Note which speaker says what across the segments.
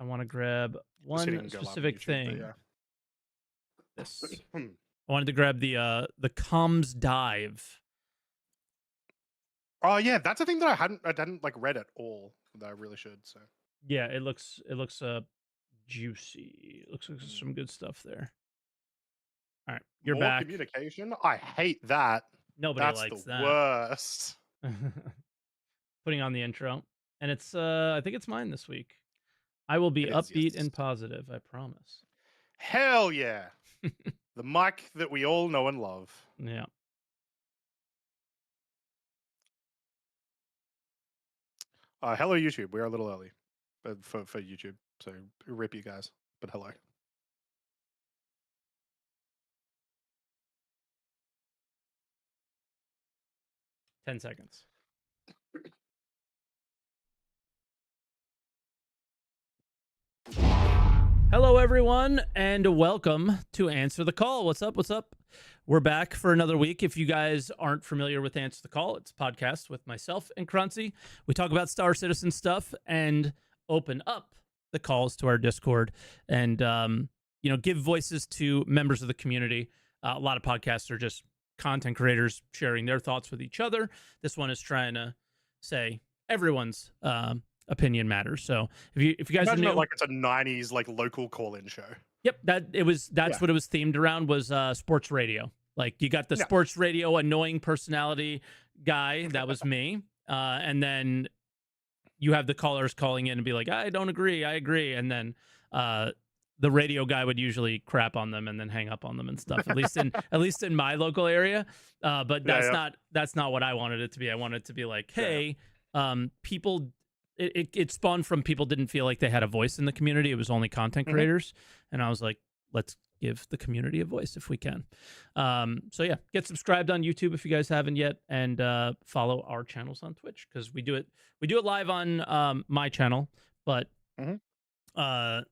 Speaker 1: I want to grab
Speaker 2: Just
Speaker 1: one
Speaker 2: hitting go live on
Speaker 1: specific
Speaker 2: YouTube, but
Speaker 1: thing.
Speaker 2: yeah.
Speaker 1: This. I wanted to grab the comms dive.
Speaker 2: Oh yeah, that's a thing that I hadn't like read at all that I really should. So
Speaker 1: Yeah, it looks juicy. It looks like there's some good stuff there. All right, you're
Speaker 2: more
Speaker 1: back.
Speaker 2: communication. I hate that.
Speaker 1: Nobody
Speaker 2: That's
Speaker 1: likes
Speaker 2: the
Speaker 1: that.
Speaker 2: worst.
Speaker 1: Putting on the intro, and it's I think it's mine this week. I will be
Speaker 2: It is,
Speaker 1: upbeat
Speaker 2: yes.
Speaker 1: and positive, I promise.
Speaker 2: Hell yeah. The mic that we all know and love.
Speaker 1: Yeah.
Speaker 2: Hello YouTube. We are a little early for YouTube, so rip you guys. But hello.
Speaker 1: Ten seconds. Hello, everyone, and welcome to Answer the Call. What's up? What's up? We're back for another week. If you guys aren't familiar with Answer the Call, it's a podcast with myself and Croncy. We talk about Star Citizen stuff and open up the calls to our Discord and, give voices to members of the community. A lot of podcasts are just content creators sharing their thoughts with each other. This one is trying to say everyone's opinion matters. So if you guys
Speaker 2: Imagine
Speaker 1: are new,
Speaker 2: it like it's a '90s like local call-in show.
Speaker 1: yep, that's what it was themed around, was sports radio. Like, you got the sports radio annoying personality guy, that was me, and then you have the callers calling in and be like, I don't agree, I agree, and then the radio guy would usually crap on them and then hang up on them and stuff. At least in my local area, but that's not what I wanted it to be. I wanted it to be like, hey, people. It spawned from people didn't feel like they had a voice in the community. It was only content creators. And I was like, let's give the community a voice if we can. So yeah, get subscribed on YouTube if you guys haven't yet, and follow our channels on Twitch, because we do it live on my channel, but that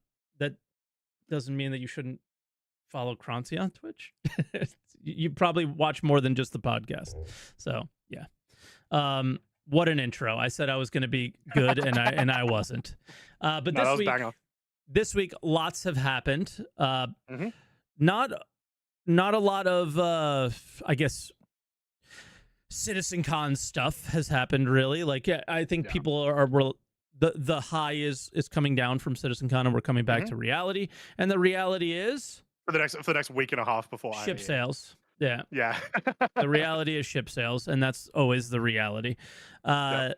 Speaker 1: doesn't mean that you shouldn't follow Croncy on Twitch. You probably watch more than just the podcast. So yeah. What an intro. I said I was going to be good, and I wasn't. But this week, lots have happened. Not a lot of, I guess, CitizenCon stuff has happened, really. Like, I think people are the high is coming down from CitizenCon, and we're coming back to reality. And the reality is
Speaker 2: for the next week and a half before
Speaker 1: ship
Speaker 2: IAE.
Speaker 1: sales. Yeah.
Speaker 2: Yeah.
Speaker 1: The reality is ship sales, and that's always the reality. How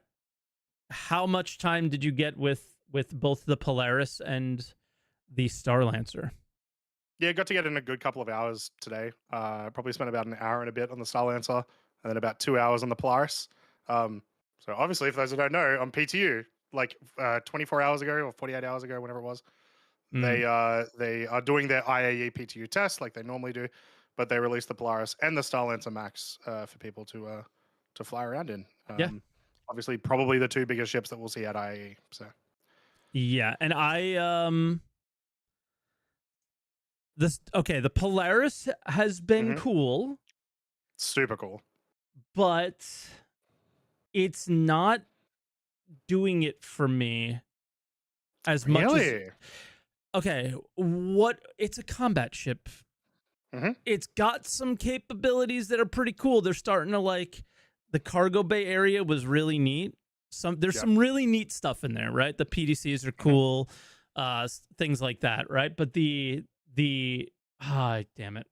Speaker 1: much time did you get with both the Polaris and the Starlancer?
Speaker 2: Yeah, got to get in a good couple of hours today. Probably spent about an hour and a bit on the Starlancer, and then about 2 hours on the Polaris. So obviously, if those who don't know, on PTU, like 24 hours ago or 48 hours ago, whenever it was, they are doing their IAE PTU test like they normally do, but they released the Polaris and the Starlancer Max for people to fly around in. Obviously, probably the two biggest ships that we'll see at IAE. So
Speaker 1: yeah, and the Polaris has been cool,
Speaker 2: super cool,
Speaker 1: but it's not doing it for me as much as. Okay, it's a combat ship. It's got some capabilities that are pretty cool. They're starting to, like, the cargo bay area was really neat. There's some really neat stuff in there, right? The PDCs are cool, things like that, right? But damn it.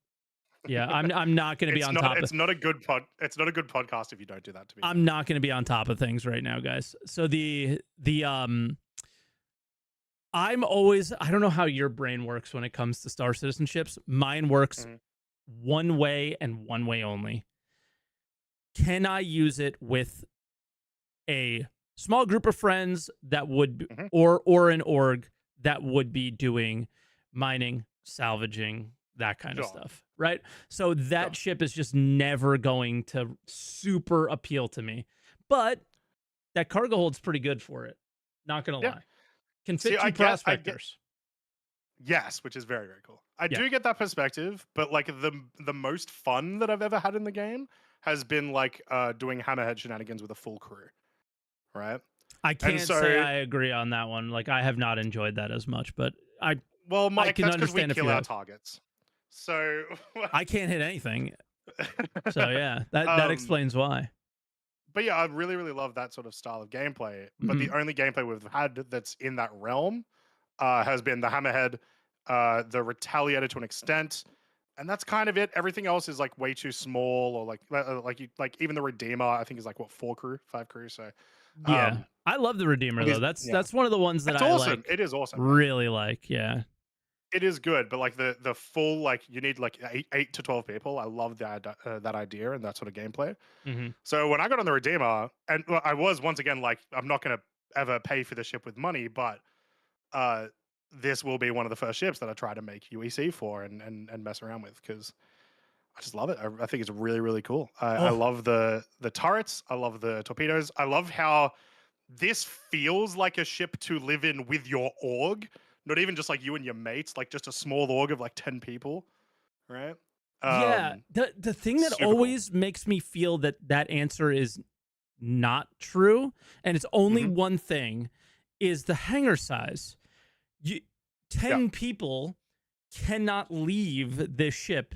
Speaker 1: Yeah, I'm not going to be on top.
Speaker 2: It's not a good podcast if you don't do that to me.
Speaker 1: I'm not going to be on top of things right now, guys. So I'm always, I don't know how your brain works when it comes to Star Citizen ships. Mine works one way and one way only. Can I use it with a small group of friends that would, or an org that would be doing mining, salvaging, that kind of stuff, right? So that ship is just never going to super appeal to me. But that cargo hold's pretty good for it. Not going to lie. Can fit two prospectors.
Speaker 2: Yes, which is very, very cool. I do get that perspective, but like the most fun that I've ever had in the game has been like doing hammerhead shenanigans with a full crew, right?
Speaker 1: I
Speaker 2: And
Speaker 1: can't say
Speaker 2: so,
Speaker 1: I agree on that one. Like, I have not enjoyed that as much, but I
Speaker 2: well,
Speaker 1: I
Speaker 2: Mike,
Speaker 1: can
Speaker 2: that's because we
Speaker 1: understand if
Speaker 2: kill
Speaker 1: you
Speaker 2: our
Speaker 1: have.
Speaker 2: targets. So,
Speaker 1: I can't hit anything. So yeah, that
Speaker 2: um,
Speaker 1: explains why.
Speaker 2: but yeah, I really, really love that sort of style of gameplay. But the
Speaker 1: Mhm.
Speaker 2: only gameplay we've had that's in that realm has been the Hammerhead, the Retaliator to an extent, and that's kind of it. Everything else is like way too small, or like even the Redeemer, I think is like what 4 crew, 5 crew. So,
Speaker 1: Yeah.
Speaker 2: um,
Speaker 1: I love the Redeemer
Speaker 2: all
Speaker 1: though.
Speaker 2: these,
Speaker 1: That's
Speaker 2: yeah,
Speaker 1: that's one of the ones that
Speaker 2: it's
Speaker 1: I
Speaker 2: awesome.
Speaker 1: like
Speaker 2: It is awesome. Yeah,
Speaker 1: really like. Yeah.
Speaker 2: it is good. But like the full like you need like eight to 12 people. I love that idea and that sort of gameplay.
Speaker 1: Mhm.
Speaker 2: So when I got on the Redeemer, and well, I was once again like, I'm not going to ever pay for the ship with money, but uh, this will be one of the first ships that I try to make UEC for and mess around with because I just love it. I think it's really really cool. I
Speaker 1: Oh,
Speaker 2: love the turrets. I love the torpedoes. I love how this feels like a ship to live in with your org, not even just like you and your mates, like just a small org of like 10 people, right?
Speaker 1: yeah.
Speaker 2: Um,
Speaker 1: The thing that
Speaker 2: Super cool.
Speaker 1: always makes me feel that that answer is not true, and it's only
Speaker 2: Hmm.
Speaker 1: one thing, is the hangar size. You,
Speaker 2: Yeah.
Speaker 1: 10 people cannot leave this ship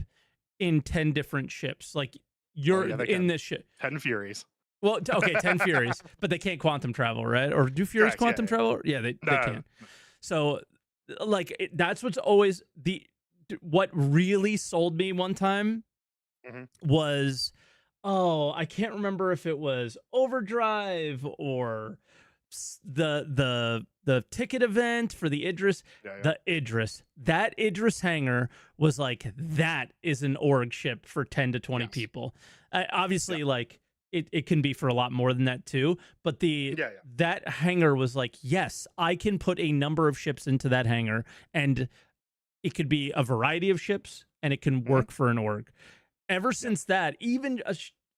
Speaker 1: in 10 different ships. Like
Speaker 2: Oh
Speaker 1: you're
Speaker 2: yeah, they
Speaker 1: in
Speaker 2: can.
Speaker 1: this ship.
Speaker 2: 10 Furies.
Speaker 1: Well, okay, 10 Furies, but they can't quantum travel, right? Or do Furies
Speaker 2: Correct. Yeah.
Speaker 1: quantum
Speaker 2: Yeah.
Speaker 1: travel? Yeah, they
Speaker 2: No.
Speaker 1: can. So, like, that's what's always what really sold me one time
Speaker 2: Hmm.
Speaker 1: was, oh, I can't remember if it was Overdrive or the ticket event for the Idris.
Speaker 2: Yeah. Yeah.
Speaker 1: That Idris hangar was like, that is an org ship for 10 to 20
Speaker 2: Yes.
Speaker 1: people.
Speaker 2: Yeah.
Speaker 1: Obviously, like it can be for a lot more than that too, but
Speaker 2: Yeah. Yeah.
Speaker 1: that hangar was like, yes, I can put a number of ships into that hangar, and it could be a variety of ships, and it can
Speaker 2: Hmm.
Speaker 1: work for an org. Ever
Speaker 2: Yeah.
Speaker 1: since that, even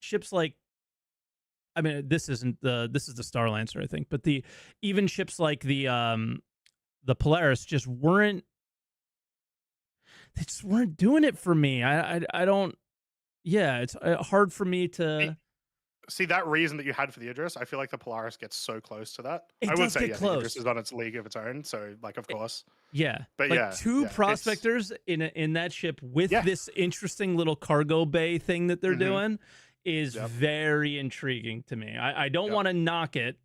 Speaker 1: ships like, I mean, this is the Star Lancer, I think, but the even ships like the Polaris just weren't, they just weren't doing it for me. I don't. Yeah, it's hard for me
Speaker 2: See,
Speaker 1: to.
Speaker 2: see that reason that you had for the Idris, I feel like the Polaris gets so close to that.
Speaker 1: It
Speaker 2: I would
Speaker 1: does
Speaker 2: say,
Speaker 1: get
Speaker 2: yeah, the Idris
Speaker 1: close.
Speaker 2: is on its league of its own. So, like, of
Speaker 1: It-
Speaker 2: course.
Speaker 1: yeah,
Speaker 2: But
Speaker 1: like
Speaker 2: yeah,
Speaker 1: two
Speaker 2: yeah, it's
Speaker 1: prospectors in that ship with
Speaker 2: yeah.
Speaker 1: this interesting little cargo bay thing that they're
Speaker 2: Hmm.
Speaker 1: doing is
Speaker 2: Yep.
Speaker 1: very intriguing to me. I don't
Speaker 2: Yep.
Speaker 1: want to knock it,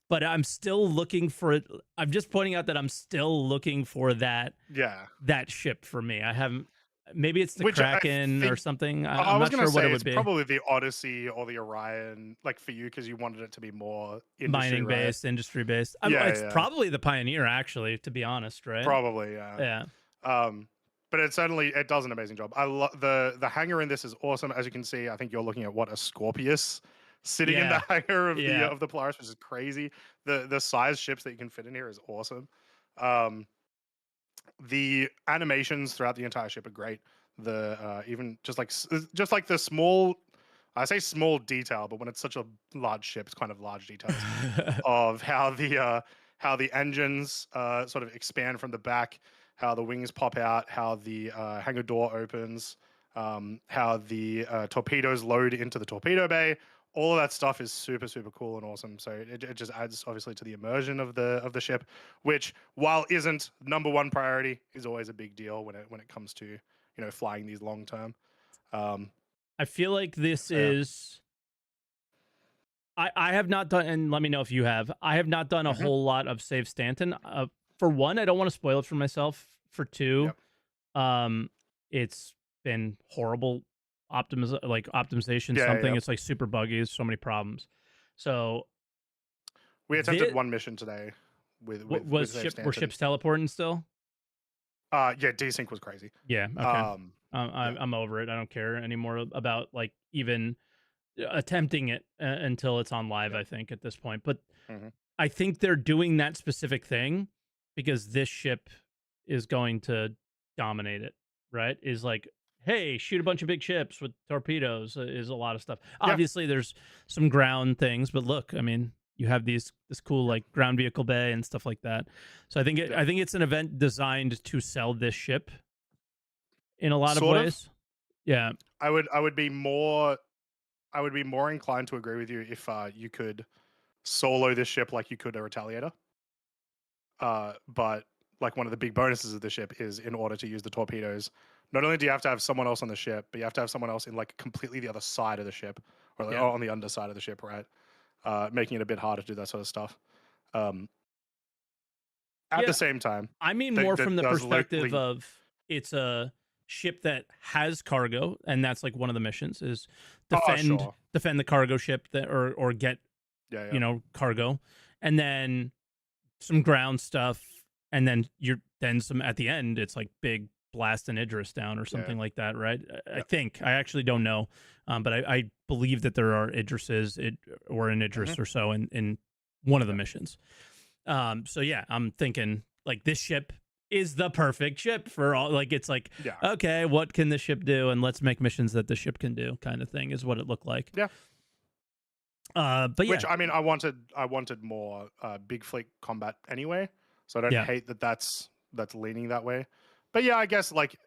Speaker 1: but I'm still looking for it. I'm just pointing out that I'm still looking for
Speaker 2: Yeah.
Speaker 1: that ship for me. I haven't. Maybe it's the
Speaker 2: Which I
Speaker 1: Kraken or
Speaker 2: think
Speaker 1: something.
Speaker 2: I
Speaker 1: I'm
Speaker 2: was
Speaker 1: not
Speaker 2: gonna
Speaker 1: sure what it
Speaker 2: say
Speaker 1: would
Speaker 2: it's
Speaker 1: be.
Speaker 2: probably the Odyssey or the Orion, like for you, because you wanted it to be more industry,
Speaker 1: Mining
Speaker 2: right?
Speaker 1: based, industry based.
Speaker 2: Yeah.
Speaker 1: It's
Speaker 2: Yeah.
Speaker 1: probably the Pioneer, actually, to be honest, right?
Speaker 2: Probably. Yeah.
Speaker 1: Yeah.
Speaker 2: Um, but it does an amazing job. I love the hangar in this is awesome. As you can see, I think you're looking at what a Scorpius sitting in the
Speaker 1: Yeah.
Speaker 2: hangar
Speaker 1: Yeah.
Speaker 2: of the Polaris, which is crazy. The size ships that you can fit in here is awesome. Um, the animations throughout the entire ship are great. The even just like the small, I say small detail, but when it's such a large ship, it's kind of large details of how the engines sort of expand from the back, how the wings pop out, how the hangar door opens, how the torpedoes load into the torpedo bay. All of that stuff is super super cool and awesome. So it just adds obviously to the immersion of the ship, which while isn't number one priority, is always a big deal when it comes to flying these long term. Um,
Speaker 1: I feel like this
Speaker 2: so yeah.
Speaker 1: is. I have not done, and let me know if you have. I have not done a
Speaker 2: Hmm.
Speaker 1: whole lot of Save Stanton. For one, I don't want to spoil it for myself. For two,
Speaker 2: Yep.
Speaker 1: um, it's been horrible optimization.
Speaker 2: Yeah, yeah,
Speaker 1: Something
Speaker 2: yeah.
Speaker 1: it's like super buggy. There's so many problems. So
Speaker 2: We attempted
Speaker 1: this
Speaker 2: one mission today
Speaker 1: what
Speaker 2: with
Speaker 1: was
Speaker 2: Save
Speaker 1: were
Speaker 2: Stanton.
Speaker 1: ships teleporting still?
Speaker 2: Yeah, desync was crazy.
Speaker 1: Yeah. Okay.
Speaker 2: Um, yeah,
Speaker 1: I'm over it. I don't care anymore about like even attempting it until it's on live.
Speaker 2: yeah.
Speaker 1: I think at this point, but
Speaker 2: Hmm.
Speaker 1: I think they're doing that specific thing because this ship is going to dominate it, right? Is like, hey, shoot a bunch of big ships with torpedoes is a lot of stuff.
Speaker 2: Yeah,
Speaker 1: Obviously, there's some ground things, but look, I mean, you have this cool
Speaker 2: yeah,
Speaker 1: like ground vehicle bay and stuff like that. So
Speaker 2: yeah.
Speaker 1: I think it's an event designed to sell this ship in a lot of
Speaker 2: Sort of.
Speaker 1: ways. Yeah.
Speaker 2: I would be more inclined to agree with you if you could solo this ship like you could a Retaliator. But like one of the big bonuses of the ship is in order to use the torpedoes, not only do you have to have someone else on the ship, but you have to have someone else in like completely the other side of the ship, or like,
Speaker 1: Yeah.
Speaker 2: on the underside of the ship, right? Making it a bit harder to do that sort of stuff. Um, at
Speaker 1: Yeah.
Speaker 2: the same time,
Speaker 1: I mean more from
Speaker 2: that
Speaker 1: the
Speaker 2: does
Speaker 1: perspective
Speaker 2: literally.
Speaker 1: of it's a ship that has cargo, and that's like one of the missions is
Speaker 2: Oh,
Speaker 1: defend
Speaker 2: sure.
Speaker 1: defend the cargo ship that or get,
Speaker 2: Yeah, yeah.
Speaker 1: you know, cargo, and then some ground stuff, and then then some at the end it's like big blast an Idris down or
Speaker 2: Yeah,
Speaker 1: something like that, right? I
Speaker 2: yeah.
Speaker 1: think I actually don't know, but I believe that there are or an
Speaker 2: Hmm.
Speaker 1: Idris or so in one of the
Speaker 2: Yeah,
Speaker 1: missions. So yeah, I'm thinking like this ship is the perfect ship for all. Like it's like,
Speaker 2: yeah,
Speaker 1: okay, what can the ship do, and let's make missions that the ship can do, kind of thing is what it looked like.
Speaker 2: yeah.
Speaker 1: But
Speaker 2: Which
Speaker 1: yeah,
Speaker 2: I mean, I wanted more big fleet combat anyway, so I don't
Speaker 1: yeah,
Speaker 2: hate that that's leaning that way. But yeah, I guess like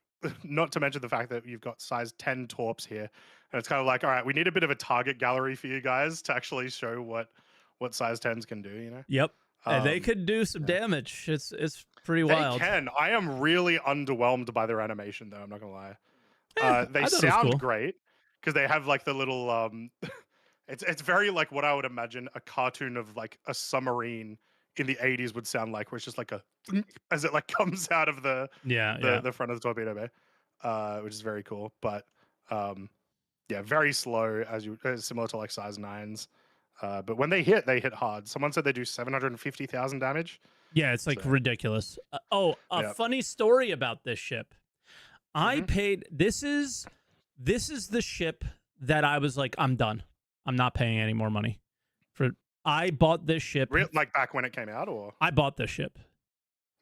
Speaker 2: not to mention the fact that you've got size 10 torps here, and it's kind of like, all right, we need a bit of a target gallery for you guys to actually show what size 10s can do. You know,
Speaker 1: yep. They
Speaker 2: um,
Speaker 1: could do some
Speaker 2: yeah.
Speaker 1: damage. It's pretty
Speaker 2: They
Speaker 1: wild.
Speaker 2: can. I am really underwhelmed by their animation, though. I'm not gonna lie. They
Speaker 1: I thought it was
Speaker 2: sound
Speaker 1: cool.
Speaker 2: great because they have like the little it's very like what I would imagine a cartoon of like a submarine in the 80s would sound like, where it's just like a as it like comes out of
Speaker 1: Yeah, yeah,
Speaker 2: the front of the torpedo bay, which is very cool. But um, yeah, very slow similar to like size nines. But when they hit hard. Someone said they do 750,000 damage.
Speaker 1: yeah. It's like
Speaker 2: So
Speaker 1: ridiculous. Oh, a
Speaker 2: yeah.
Speaker 1: funny story about this ship. I
Speaker 2: Hmm.
Speaker 1: paid. This is the ship that I was like, I'm done. I'm not paying any more money for. I bought this ship.
Speaker 2: Like back when it came out, or
Speaker 1: I bought this ship.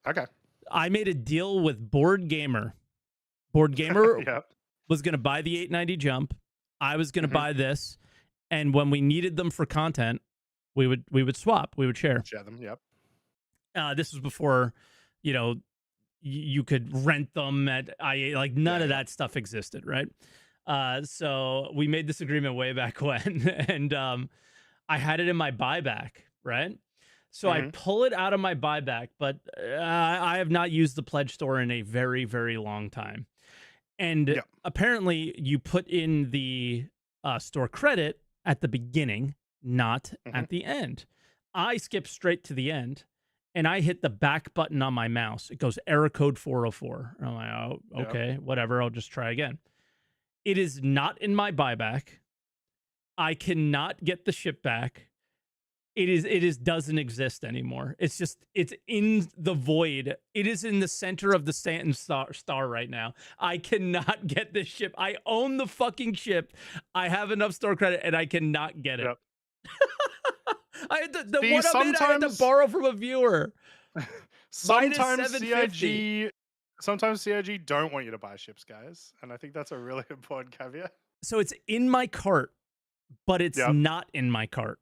Speaker 2: okay,
Speaker 1: I made a deal with Board Gamer. Board Gamer
Speaker 2: yeah.
Speaker 1: was going to buy the 890 jump. I was going to
Speaker 2: Hmm.
Speaker 1: buy this, and when we needed them for content, we would swap. We would share.
Speaker 2: Share them, yep.
Speaker 1: This was before, you know, you could rent them at IAE. Like none
Speaker 2: Yeah,
Speaker 1: of
Speaker 2: yeah.
Speaker 1: that stuff existed, right? So we made this agreement way back when, and I had it in my buyback, right? So I
Speaker 2: Hmm.
Speaker 1: pull it out of my buyback, but I have not used the pledge store in a very, very long time. And
Speaker 2: Yeah.
Speaker 1: apparently, you put in the store credit at the beginning, not
Speaker 2: Hmm.
Speaker 1: at the end. I skip straight to the end, and I hit the back button on my mouse. It goes error code 404. I'm like, oh,
Speaker 2: Yeah.
Speaker 1: okay, whatever. I'll just try again. It is not in my buyback. I cannot get the ship back. It is doesn't exist anymore. It's in the void. It is in the center of the Stanton star right now. I cannot get this ship. I own the fucking ship. I have enough store credit and I cannot get it.
Speaker 2: Yep.
Speaker 1: I had the
Speaker 2: See,
Speaker 1: one I'm in, I had to borrow from a viewer. Minus
Speaker 2: sometimes
Speaker 1: 750.
Speaker 2: CIG don't want you to buy ships, guys, and I think that's a really important caveat.
Speaker 1: So it's in my cart, but it's
Speaker 2: Yep.
Speaker 1: not in my cart.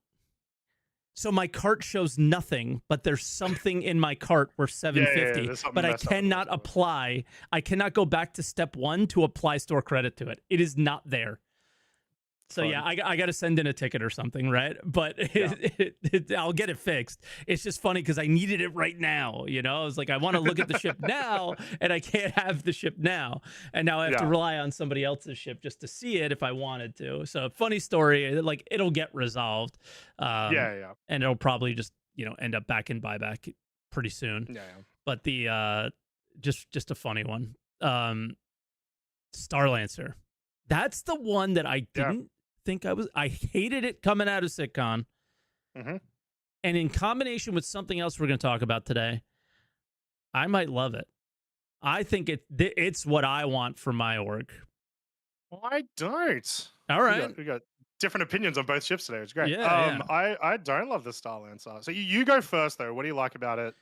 Speaker 1: So my cart shows nothing, but there's something in my cart worth
Speaker 2: Yeah, yeah, yeah,
Speaker 1: 750.
Speaker 2: there's something
Speaker 1: But I
Speaker 2: messed up with the
Speaker 1: cannot
Speaker 2: website.
Speaker 1: apply. I cannot go back to step 1 to apply store credit to it. It is not there. So
Speaker 2: Fun.
Speaker 1: yeah, I got to send in a ticket or something, right? But
Speaker 2: Yeah.
Speaker 1: I'll get it fixed. It's just funny because I needed it right now. You know, I was like, I want to look at the ship now, and I can't have the ship now, and now I have to
Speaker 2: Yeah.
Speaker 1: rely on somebody else's ship just to see it if I wanted to. So funny story. Like it'll get resolved,
Speaker 2: Yeah, yeah,
Speaker 1: and it'll probably just end up back in buyback pretty soon.
Speaker 2: yeah, yeah.
Speaker 1: But the just a funny one. Starlancer. That's the one that I
Speaker 2: Yeah.
Speaker 1: didn't think I hated it coming out of SitCon.
Speaker 2: Hmm.
Speaker 1: And in combination with something else we're going to talk about today, I might love it. I think it's what I want for my org.
Speaker 2: I don't.
Speaker 1: All right.
Speaker 2: We got different opinions on both ships today. It's great.
Speaker 1: Yeah.
Speaker 2: I don't love the Starlancer. So you go first though. What do you like about it?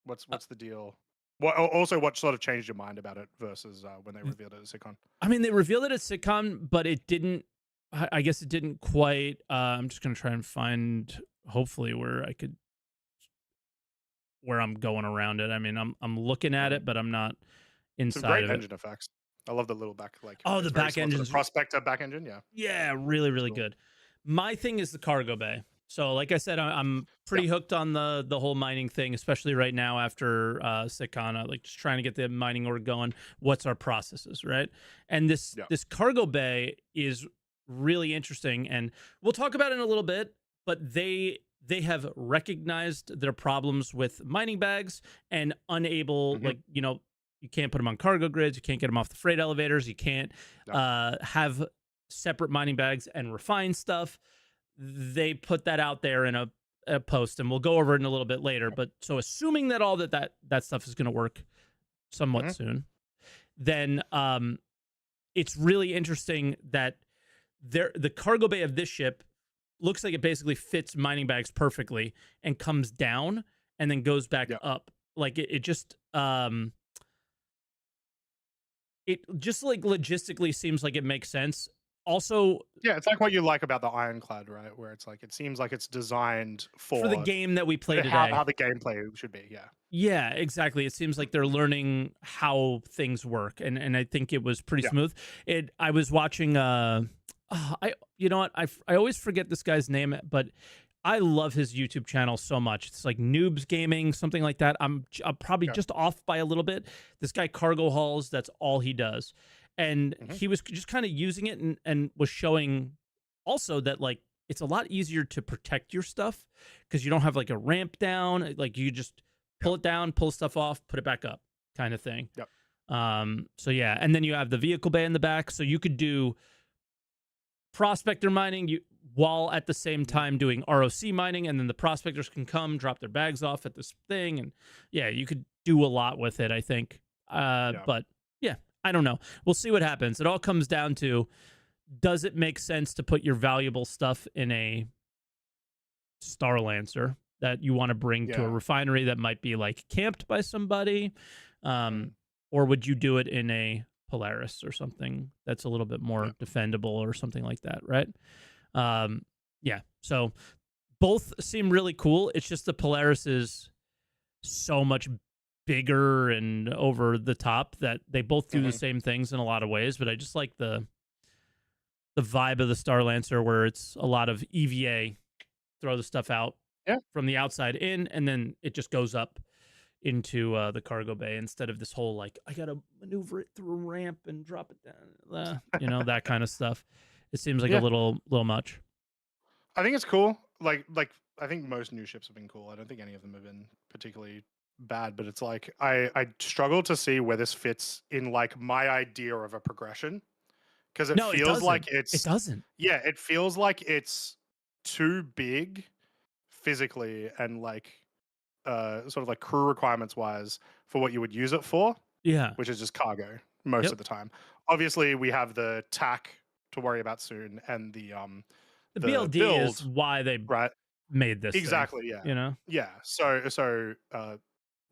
Speaker 2: What's the deal? Also, what sort of changed your mind about it versus when they revealed it at SitCon?
Speaker 1: I mean, they revealed it at SitCon, but it didn't. I guess it didn't quite. I'm just going to try and find, hopefully, where I'm going around it. I mean, I'm looking at it, but I'm not
Speaker 2: Some
Speaker 1: inside
Speaker 2: great
Speaker 1: of it.
Speaker 2: engine effects. I love the little back like.
Speaker 1: Oh,
Speaker 2: it's
Speaker 1: the
Speaker 2: very
Speaker 1: back
Speaker 2: similar to the
Speaker 1: engine's
Speaker 2: Prospector back engine. Yeah.
Speaker 1: really, really
Speaker 2: Cool.
Speaker 1: good. My thing is the cargo bay. So, like I said, I'm
Speaker 2: Yeah.
Speaker 1: pretty hooked on the whole mining thing, especially right now after Sikana. Like, just trying to get the mining org going. What's our processes, right? And this
Speaker 2: Yeah.
Speaker 1: this cargo bay is really interesting, and we'll talk about it in a little bit. But they have recognized their problems with mining bags and unable,
Speaker 2: Hmm.
Speaker 1: like, you can't put them on cargo grids, you can't get them off the freight elevators, you can't
Speaker 2: Yeah.
Speaker 1: have separate mining bags and refine stuff. They put that out there in a post, and we'll go over it in a little bit later. But so assuming that all that stuff is going to work somewhat
Speaker 2: Hmm.
Speaker 1: soon, then it's really interesting that the cargo bay of this ship looks like it basically fits mining bags perfectly and comes down and then goes back
Speaker 2: Yeah.
Speaker 1: up. Like it just like logistically seems like it makes sense. Also,
Speaker 2: Yeah, it's like what you like about the Ironclad, right? Where it's like it seems like it's designed
Speaker 1: for the
Speaker 2: for
Speaker 1: game that we play
Speaker 2: how
Speaker 1: today.
Speaker 2: the gameplay should be. Yeah.
Speaker 1: Yeah, exactly. It seems like they're learning how things work, and I think it was pretty
Speaker 2: Yeah.
Speaker 1: smooth. I was watching I you know what? I always forget this guy's name, but I love his YouTube channel so much. It's like Noobs Gaming, something like that. I'm probably
Speaker 2: Yeah.
Speaker 1: just off by a little bit. This guy cargo hauls, that's all he does. And
Speaker 2: Hmm.
Speaker 1: he was just kind of using it and was showing also that, like, it's a lot easier to protect your stuff because you don't have like a ramp down. Like, you just
Speaker 2: Yeah.
Speaker 1: pull it down, pull stuff off, put it back up, kind of thing.
Speaker 2: Yep.
Speaker 1: So yeah, and then you have the vehicle bay in the back, so you could do prospector mining while at the same
Speaker 2: Mhm.
Speaker 1: time doing ROC mining, and then the prospectors can come drop their bags off at this thing, and yeah, you could do a lot with it, I think.
Speaker 2: Yeah.
Speaker 1: But yeah, I don't know. We'll see what happens. It all comes down to, does it make sense to put your valuable stuff in a Star Lancer that you want to bring to a
Speaker 2: Yeah.
Speaker 1: refinery that might be like camped by somebody,
Speaker 2: Mm.
Speaker 1: um, or would you do it in a Polaris or something that's a little bit
Speaker 2: Yeah.
Speaker 1: more defendable or something like that, right? Um, yeah. So both seem really cool. It's just the Polaris is so much bigger and over the top that they both do the
Speaker 2: Mhm.
Speaker 1: same things in a lot of ways. But I just like the vibe of the Star Lancer, where it's a lot of EVA, throw the stuff out
Speaker 2: Yeah.
Speaker 1: from the outside in, and then it just goes up into the cargo bay instead of this whole, like, I gotta maneuver it through a ramp and drop it down, that kind of stuff. It seems like a
Speaker 2: Yeah.
Speaker 1: little much.
Speaker 2: I think it's cool. Like I think most new ships have been cool. I don't think any of them have been particularly bad, but it's like I struggle to see where this fits in like my idea of a progression because it
Speaker 1: No, it
Speaker 2: feels like
Speaker 1: doesn't. It
Speaker 2: it's
Speaker 1: doesn't.
Speaker 2: yeah, it feels like it's too big physically and like sort of like crew requirements wise for what you would use it for,
Speaker 1: Yeah.
Speaker 2: which is just cargo most
Speaker 1: Yep.
Speaker 2: of the time. Obviously, we have the tack to worry about soon and
Speaker 1: The
Speaker 2: the
Speaker 1: BLD is
Speaker 2: build,
Speaker 1: why they
Speaker 2: right?
Speaker 1: made this thing.
Speaker 2: Exactly, yeah.
Speaker 1: You know.
Speaker 2: Yeah,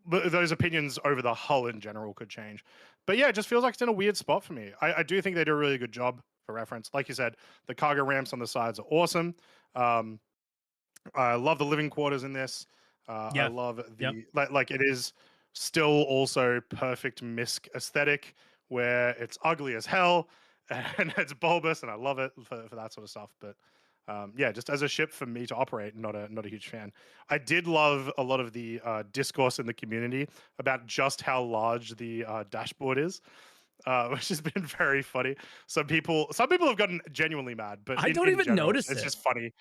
Speaker 2: those opinions over the hull in general could change. But yeah, it just feels like it's in a weird spot for me. I do think they do a really good job for reference. Like you said, the cargo ramps on the sides are awesome. Um, I love the living quarters in this. I
Speaker 1: Yeah.
Speaker 2: love
Speaker 1: Yep.
Speaker 2: like it is still also perfect misc aesthetic where it's ugly as hell and it's bulbous and I love it for that sort of stuff. But yeah, just as a ship for me to operate, not a huge fan. I did love a lot of the discourse in the community about just how large the dashboard is, which has been very funny. Some people have gotten genuinely mad, but
Speaker 1: I don't
Speaker 2: in
Speaker 1: even
Speaker 2: general,
Speaker 1: notice
Speaker 2: it's
Speaker 1: it.
Speaker 2: just funny.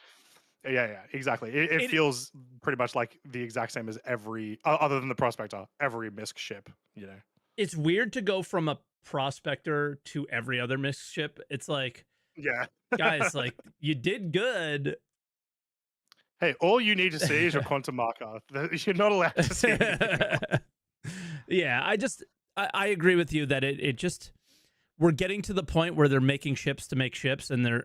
Speaker 2: Yeah, exactly. It
Speaker 1: It
Speaker 2: feels pretty much like the exact same as every other than the Prospector, every misc ship, you know.
Speaker 1: it's weird to go from a prospector to every other mixed ship. It's like,
Speaker 2: Yeah.
Speaker 1: guys, like, you did good.
Speaker 2: Hey, all you need to see is your quantum marker. You're not allowed to see anything else.
Speaker 1: Yeah, I agree with you that it just, we're getting to the point where they're making ships to make ships, and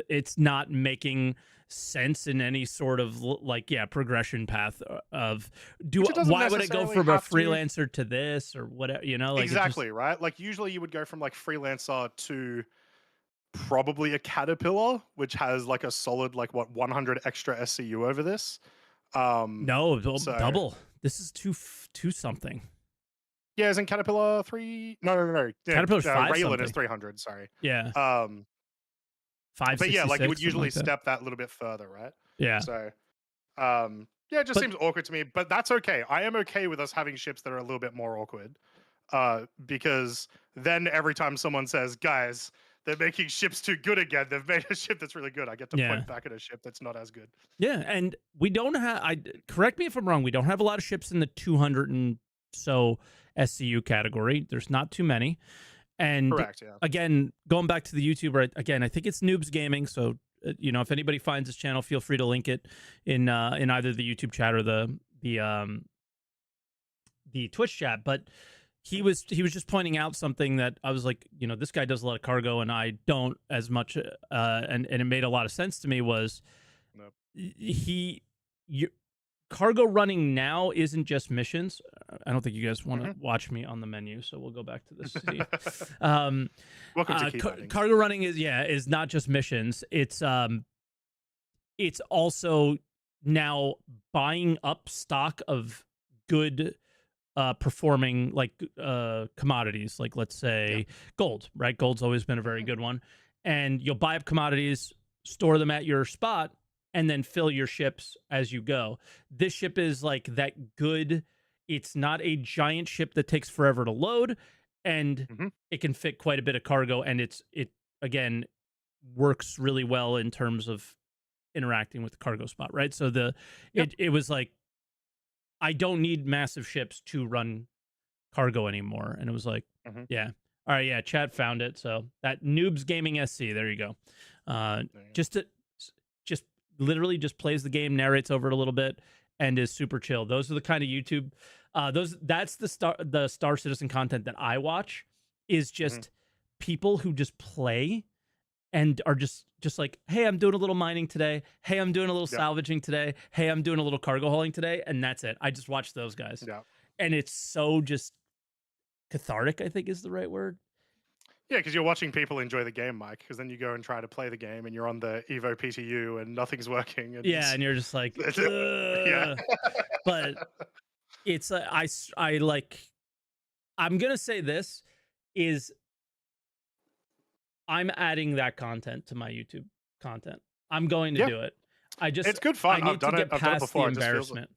Speaker 1: it's not making sense in any sort of like, yeah, progression path of,
Speaker 2: Which it doesn't
Speaker 1: why would I go
Speaker 2: necessarily
Speaker 1: from a
Speaker 2: have to.
Speaker 1: freelancer to this or whatever, like, it just,
Speaker 2: Exactly, right? Like usually you would go from like freelancer to probably a caterpillar, which has like a solid like what 100 extra SCU over this.
Speaker 1: no,
Speaker 2: So
Speaker 1: double. This is two something.
Speaker 2: yeah, isn't Caterpillar 3? No. Yeah,
Speaker 1: Caterpillar's five
Speaker 2: Raylan is
Speaker 1: something.
Speaker 2: 300, sorry.
Speaker 1: Yeah,
Speaker 2: Um, but yeah, like you would
Speaker 1: 566, something
Speaker 2: usually
Speaker 1: like that.
Speaker 2: step that little bit further, right?
Speaker 1: Yeah.
Speaker 2: So, yeah, it just
Speaker 1: But
Speaker 2: seems awkward to me, but that's okay. I am okay with us having ships that are a little bit more awkward, because then every time someone says, "Guys, they're making ships too good again," they've made a ship that's really good. I get to
Speaker 1: yeah.
Speaker 2: point back at a ship that's not as good.
Speaker 1: Yeah, and we don't have. I correct me if I'm wrong. We don't have a lot of ships in the 200 and so SCU category. There's not too many. And
Speaker 2: Correct. Yeah.
Speaker 1: again, going back to the YouTuber again, I think it's Noobs Gaming. So if anybody finds this channel, feel free to link it in either the YouTube chat or the Twitch chat. But he was just pointing out something that I was like, this guy does a lot of cargo and I don't as much. And it made a lot of sense to me was
Speaker 2: Nope.
Speaker 1: cargo running now isn't just missions. I don't think you guys want to
Speaker 2: Mhm.
Speaker 1: watch me on the menu, so we'll go back to this.
Speaker 2: Welcome to Keep Fighting.
Speaker 1: Cargo running is not just missions. It's also now buying up stock of good performing commodities, like let's say gold, right? Gold's always been a very good one. And you'll buy up commodities, store them at your spot, and then fill your ships as you go. This ship is like that good. It's not a giant ship that takes forever to load, and it can fit quite a bit of cargo, and it again works really well in terms of interacting with the cargo spot, right? So it was like, I don't need massive ships to run cargo anymore. And it was like, yeah. All right, yeah, Chad found it. So that Noobs Gaming SC, there you go. Just literally just plays the game, narrates over it a little bit, and is super chill. Those are the kind of YouTube that's the Star Citizen content that I watch, is just people who just play and are just like, hey, I'm doing a little mining today. Hey, I'm doing a little salvaging today. Hey, I'm doing a little cargo hauling today. And that's it. I just watch those guys.
Speaker 2: Yeah.
Speaker 1: And it's so just cathartic, I think is the right word.
Speaker 2: Yeah, because you're watching people enjoy the game, Mike. Because then you go and try to play the game, and you're on the Evo PTU, and nothing's working. And
Speaker 1: and you're just like,
Speaker 2: yeah.
Speaker 1: But it's I like. I'm gonna say this is, I'm adding that content to my YouTube content. I'm going to do it.
Speaker 2: It's good fun.
Speaker 1: I need to get past
Speaker 2: before.
Speaker 1: the embarrassment.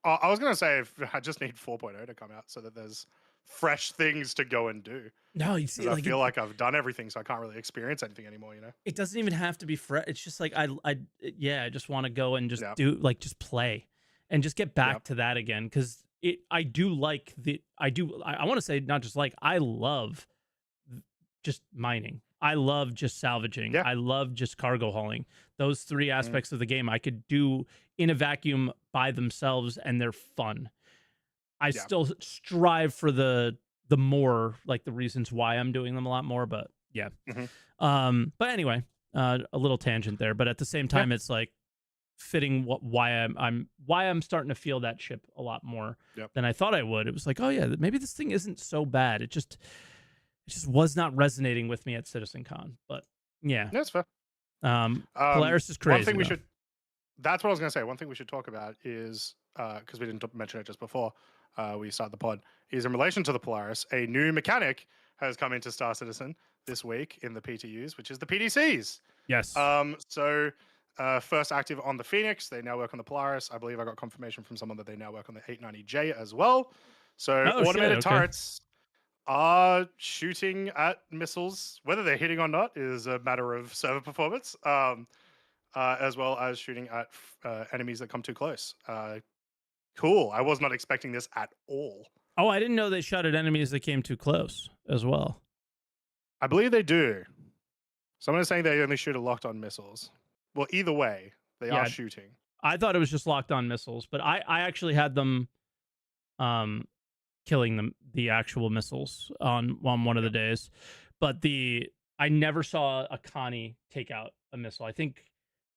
Speaker 2: I was gonna say, I just need 4.0 to come out so that there's fresh things to go and do.
Speaker 1: No, you see,
Speaker 2: I feel like I've done everything, so I can't really experience anything anymore.
Speaker 1: It doesn't even have to be fresh. It's just like I just want to go and just just play, and just get back to that again, because I do like I want to say, not just like, I love just mining. I love just salvaging. I love just cargo hauling. Those three aspects of the game I could do in a vacuum by themselves, and they're fun. I still strive for the more, like, the reasons why I'm doing them a lot more, but yeah. But anyway, a little tangent there, but at the same time, it's like fitting why I'm starting to feel that ship a lot more than I thought I would. It was like, oh yeah, maybe this thing isn't so bad. It just was not resonating with me at CitizenCon. But yeah,
Speaker 2: that's fair.
Speaker 1: Polaris is crazy.
Speaker 2: One thing that's what I was going to say. One thing we should talk about is, because we didn't mention it just before we started the pod, is in relation to the Polaris, a new mechanic has come into Star Citizen this week in the PTUs, which is the PDCs.
Speaker 1: Yes.
Speaker 2: So first active on the Phoenix, they now work on the Polaris. I believe I got confirmation from someone that they now work on the 890J as well. So automated turrets are shooting at missiles. Whether they're hitting or not is a matter of server performance, as well as shooting at enemies that come too close. Cool. I was not expecting this at all.
Speaker 1: Oh, I didn't know they shot at enemies that came too close as well.
Speaker 2: I believe they do. Someone is saying they only shoot at locked on missiles. Well, either way, they are shooting.
Speaker 1: I thought it was just locked on missiles, but I actually had them killing the actual missiles on one of the days. But I never saw a Connie take out a missile. I think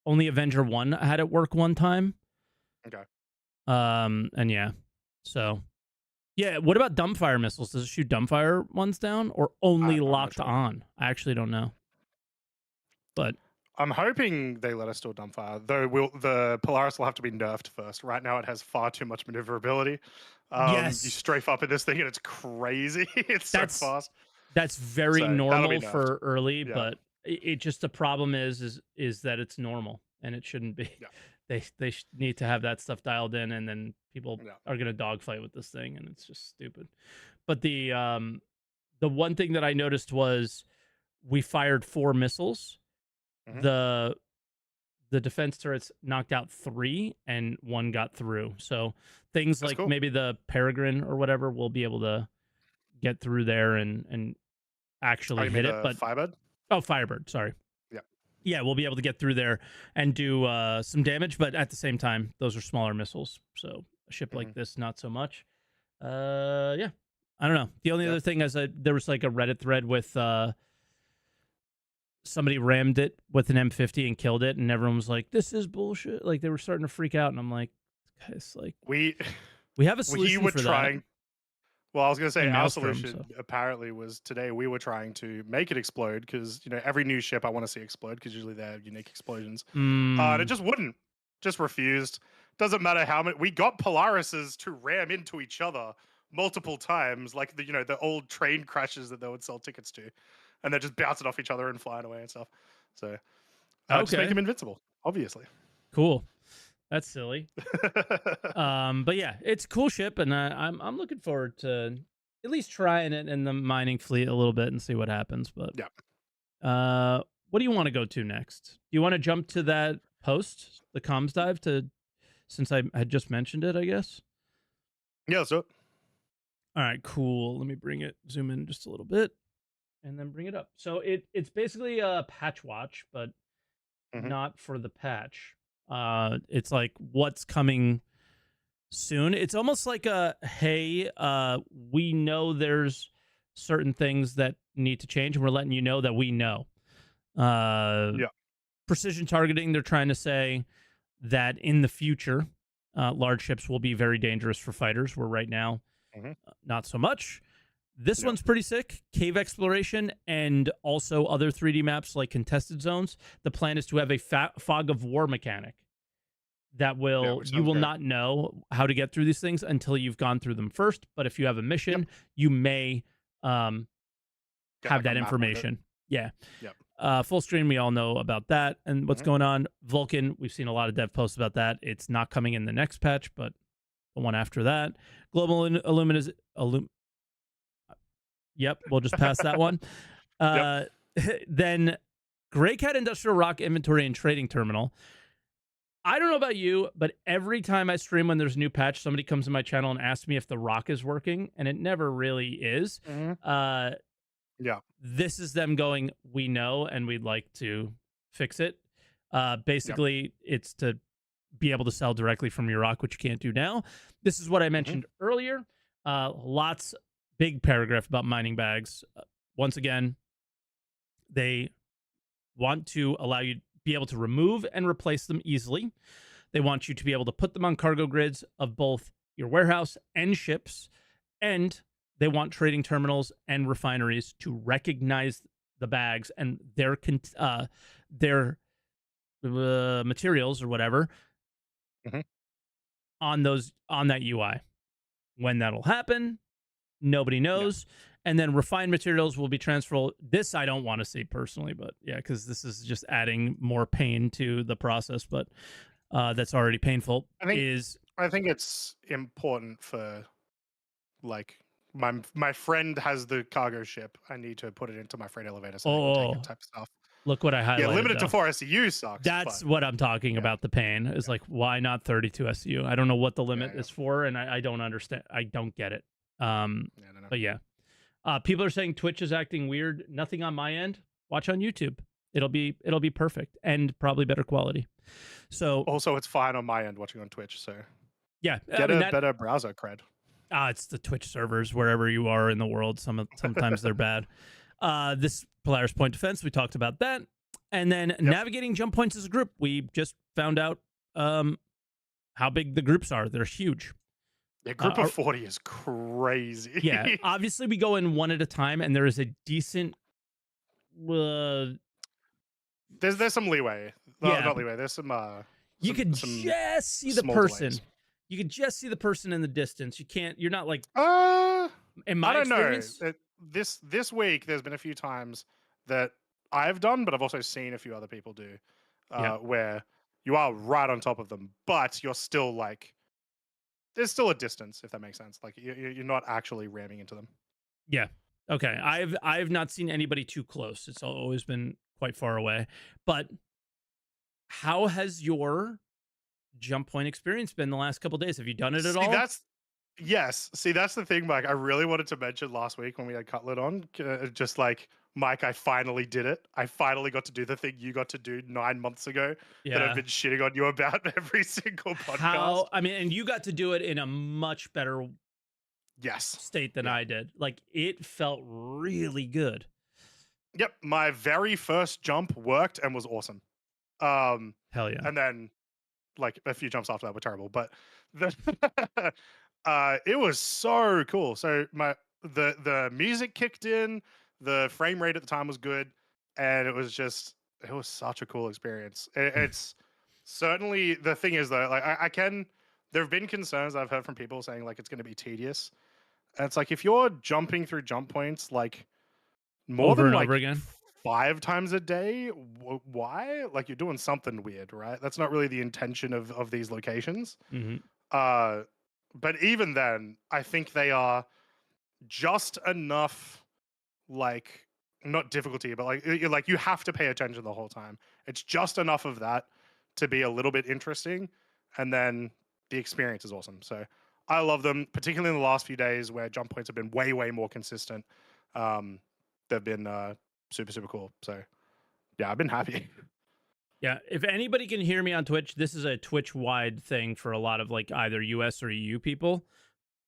Speaker 1: only Avenger 1 had it work one time.
Speaker 2: Okay.
Speaker 1: And yeah. So yeah, what about dumbfire missiles? Does it shoot dumbfire ones down, or only locked on? I actually don't know. But
Speaker 2: I'm hoping they let us do a dumbfire, though the Polaris will have to be nerfed first. Right now it has far too much maneuverability.
Speaker 1: Yes.
Speaker 2: You strafe up in this thing and it's crazy. It's so fast.
Speaker 1: That's very normal for early, but it just, the problem is that it's normal. and it shouldn't be.
Speaker 2: Yeah.
Speaker 1: They need to have that stuff dialed in, and then people
Speaker 2: Yeah.
Speaker 1: are gonna dogfight with this thing, and it's just stupid. But the one thing that I noticed was we fired 4 missiles.
Speaker 2: Hmm.
Speaker 1: The defense turrets knocked out 3 and 1 got through. So things
Speaker 2: That's
Speaker 1: like
Speaker 2: cool.
Speaker 1: maybe the Peregrine or whatever will be able to get through there and
Speaker 2: Oh,
Speaker 1: actually
Speaker 2: you mean
Speaker 1: hit it.
Speaker 2: the
Speaker 1: But
Speaker 2: Firebird?
Speaker 1: oh, Firebird, sorry.
Speaker 2: Yeah.
Speaker 1: Yeah, we'll be able to get through there and do some damage, but at the same time, those are smaller missiles. So a ship
Speaker 2: Hmm.
Speaker 1: like this, not so much. Yeah, I don't know. The only
Speaker 2: Yeah.
Speaker 1: other thing is there was like a Reddit thread with somebody rammed it with an M50 and killed it, and everyone was like, "This is bullshit." Like they were starting to freak out, and I'm like, "Guys, like
Speaker 2: We
Speaker 1: we have a
Speaker 2: we
Speaker 1: solution
Speaker 2: were
Speaker 1: for that
Speaker 2: trying. Well, I was gonna say
Speaker 1: in
Speaker 2: our
Speaker 1: Maelstrom." So,
Speaker 2: solution apparently was today we were trying to make it explode because every new ship I want to see explode because usually they have unique explosions. And it
Speaker 1: mm,
Speaker 2: just wouldn't, just refused. Doesn't matter how many we got Polarises to ram into each other multiple times, like the old train crashes that they would sell tickets to, and they're just bouncing off each other and flying away and stuff. So just make
Speaker 1: okay,
Speaker 2: him invincible, obviously.
Speaker 1: cool. That's silly. But yeah, it's a cool ship, and I'm looking forward to at least trying it in the mining fleet a little bit and see what happens. But
Speaker 2: Yeah,
Speaker 1: what do you want to go to next? Do you want to jump to that post, the comms dive, to since I had just mentioned it? I guess.
Speaker 2: yeah. So
Speaker 1: All right, cool. Let me bring it, zoom in just a little bit, and then bring it up. So it's basically a patch watch, but
Speaker 2: hmm
Speaker 1: not for the patch. It's like what's coming soon. It's almost like a hey, we know there's certain things that need to change, and we're letting you know that we know. Uh,
Speaker 2: yeah,
Speaker 1: Precision targeting. They're trying to say that in the future, large ships will be very dangerous for fighters. Where right now,
Speaker 2: hmm
Speaker 1: not so much. This
Speaker 2: yeah,
Speaker 1: one's pretty sick. Cave exploration and also other 3D maps like contested zones. The plan is to have a fog of war mechanic that
Speaker 2: yeah.
Speaker 1: will
Speaker 2: Which
Speaker 1: you
Speaker 2: sounds
Speaker 1: will
Speaker 2: great.
Speaker 1: not know how to get through these things until you've gone through them first. But if you have a
Speaker 2: Yep.
Speaker 1: mission, you may um,
Speaker 2: Get
Speaker 1: have
Speaker 2: like a
Speaker 1: that
Speaker 2: map window.
Speaker 1: information. Yeah.
Speaker 2: Yep.
Speaker 1: Full screen, we all know about that and what's
Speaker 2: hmm
Speaker 1: going on. Vulcan, we've seen a lot of dev posts about that. It's not coming in the next patch, but the one after that. Global Illumination. Yep, we'll just pass that one.
Speaker 2: Yep.
Speaker 1: Uh, then Grey Cat Industrial Rock Inventory and Trading Terminal. I don't know about you, but every time I stream when there's a new patch, somebody comes to my channel and asks me if the rock is working, and it never really is.
Speaker 2: hmm
Speaker 1: Uh,
Speaker 2: Yeah.
Speaker 1: this is them going, we know, and we'd like to fix it.
Speaker 2: Yep.
Speaker 1: Basically, it's to be able to sell directly from your rock, which you can't do now. This is what I
Speaker 2: hmm
Speaker 1: mentioned earlier. Lots, big paragraph about mining bags. Once again, they want to allow you to be able to remove and replace them easily. They want you to be able to put them on cargo grids of both your warehouse and ships. And they want trading terminals and refineries to recognize the bags and their materials or whatever
Speaker 2: hmm
Speaker 1: on that UI. When that'll happen, nobody
Speaker 2: Yeah.
Speaker 1: knows. And then refined materials will be transferred. This I don't want to see personally, but yeah, because this is just adding more pain to the process. But that's already painful.
Speaker 2: I think
Speaker 1: Is
Speaker 2: I think it's important for like my friend has the cargo ship. I need to put it into my freight elevator so they can take it
Speaker 1: oh,
Speaker 2: type of stuff.
Speaker 1: look what I
Speaker 2: Yeah,
Speaker 1: highlighted
Speaker 2: limited to
Speaker 1: though.
Speaker 2: 4 SEU sucks,
Speaker 1: That's
Speaker 2: but
Speaker 1: what I'm talking
Speaker 2: yeah,
Speaker 1: about. The pain is
Speaker 2: yeah,
Speaker 1: like, why not 32 SU? I don't know what the
Speaker 2: yeah,
Speaker 1: limit
Speaker 2: yeah.
Speaker 1: is for, and I don't understand. I don't get it.
Speaker 2: Yeah, I don't know.
Speaker 1: But yeah, people are saying Twitch is acting weird. Nothing on my end. Watch on YouTube. It'll be perfect and probably better quality. So
Speaker 2: Also, it's fine on my end watching on Twitch, so
Speaker 1: yeah, I
Speaker 2: get
Speaker 1: mean
Speaker 2: a
Speaker 1: that.
Speaker 2: better browser cred.
Speaker 1: It's the Twitch servers wherever you are in the world. Sometimes they're bad. This Polaris Point Defense, we talked about that, and then
Speaker 2: Yep.
Speaker 1: navigating jump points as a group. We just found out how big the groups are. They're huge.
Speaker 2: Yeah, group of 40 is crazy.
Speaker 1: Yeah, obviously we go in one at a time, and there is a decent. Uh,
Speaker 2: There's some leeway. Well,
Speaker 1: yeah,
Speaker 2: not leeway. There's some
Speaker 1: you could
Speaker 2: some
Speaker 1: just see the
Speaker 2: small
Speaker 1: person.
Speaker 2: delays.
Speaker 1: You could just see the person in the distance. You can't. You're not like
Speaker 2: Uh
Speaker 1: in
Speaker 2: I
Speaker 1: my
Speaker 2: don't know.
Speaker 1: experience.
Speaker 2: This week, there's been a few times that I've done, but I've also seen a few other people do,
Speaker 1: Yeah,
Speaker 2: where you are right on top of them, but you're still like there's still a distance, if that makes sense. Like you're not actually ramming into them.
Speaker 1: Yeah. Okay. I've not seen anybody too close. It's always been quite far away. But how has your jump point experience been the last couple days? Have you done it at
Speaker 2: See,
Speaker 1: all?
Speaker 2: that's yes. See, that's the thing, Mike. I really wanted to mention last week when we had Cutlet on, just like Mike, I finally did it. I finally got to do the thing you got to do 9 months ago that I've
Speaker 1: Yeah.
Speaker 2: been shitting on you about every single podcast.
Speaker 1: How I mean, and you got to do it in a much better
Speaker 2: Yes.
Speaker 1: state than
Speaker 2: Yeah.
Speaker 1: I did. Like it felt really good.
Speaker 2: Yep. My very first jump worked and was awesome. Um,
Speaker 1: Hell yeah.
Speaker 2: and then like a few jumps after that were terrible, but the it was so cool. So the music kicked in, the frame rate at the time was good, and it was such a cool experience. It's certainly the thing is though, like I can there have been concerns I've heard from people saying like it's going to be tedious. And it's like if you're jumping through jump points like more
Speaker 1: Over
Speaker 2: than
Speaker 1: and over
Speaker 2: like
Speaker 1: again.
Speaker 2: 5 times a day, why? Like you're doing something weird, right? That's not really the intention of these locations.
Speaker 1: Hmm.
Speaker 2: Uh, but even then, I think they are just enough like not difficulty, but like like you have to pay attention the whole time. It's just enough of that to be a little bit interesting, and then the experience is awesome. So I love them, particularly in the last few days where jump points have been way more consistent. Um, they've been super cool. So yeah, I've been happy.
Speaker 1: Yeah. If anybody can hear me on Twitch, this is a Twitch wide thing for a lot of like either US or EU people.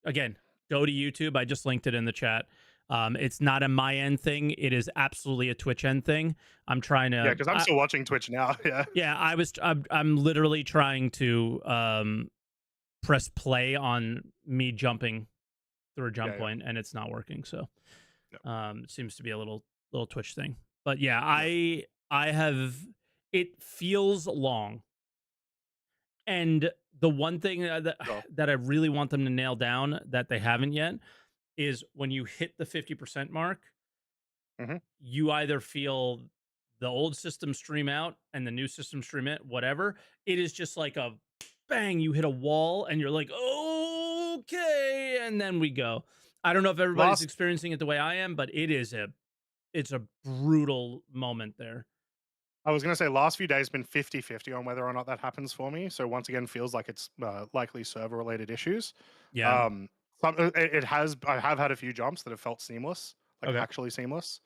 Speaker 1: Again, go to YouTube. I just linked it in the chat. It's not a my end thing. It is absolutely a Twitch end thing. I'm trying
Speaker 2: Yeah,
Speaker 1: to.
Speaker 2: because I'm still watching Twitch now. Yeah.
Speaker 1: Yeah, I'm literally trying to press play on me jumping through a jump
Speaker 2: Yeah.
Speaker 1: point, and it's not working. So
Speaker 2: Yep.
Speaker 1: it seems to be a little Twitch thing. But yeah,
Speaker 2: Yep.
Speaker 1: I have. It feels long, and the one thing
Speaker 2: Sure.
Speaker 1: that I really want them to nail down that they haven't yet is when you hit the 50% mark,
Speaker 2: Hmm.
Speaker 1: you either feel the old system stream out and the new system stream it, whatever. It is just like a bang, you hit a wall and you're like, okay, and then we go. I don't know if everybody's
Speaker 2: Last
Speaker 1: experiencing it the way I am, but it's a brutal moment there.
Speaker 2: I was going to say last few days been 50-50 on whether or not that happens for me. So once again, feels like it's likely server related issues.
Speaker 1: Yeah.
Speaker 2: Um, it has. I have had a few jumps that have felt seamless, like
Speaker 1: Okay.
Speaker 2: actually seamless.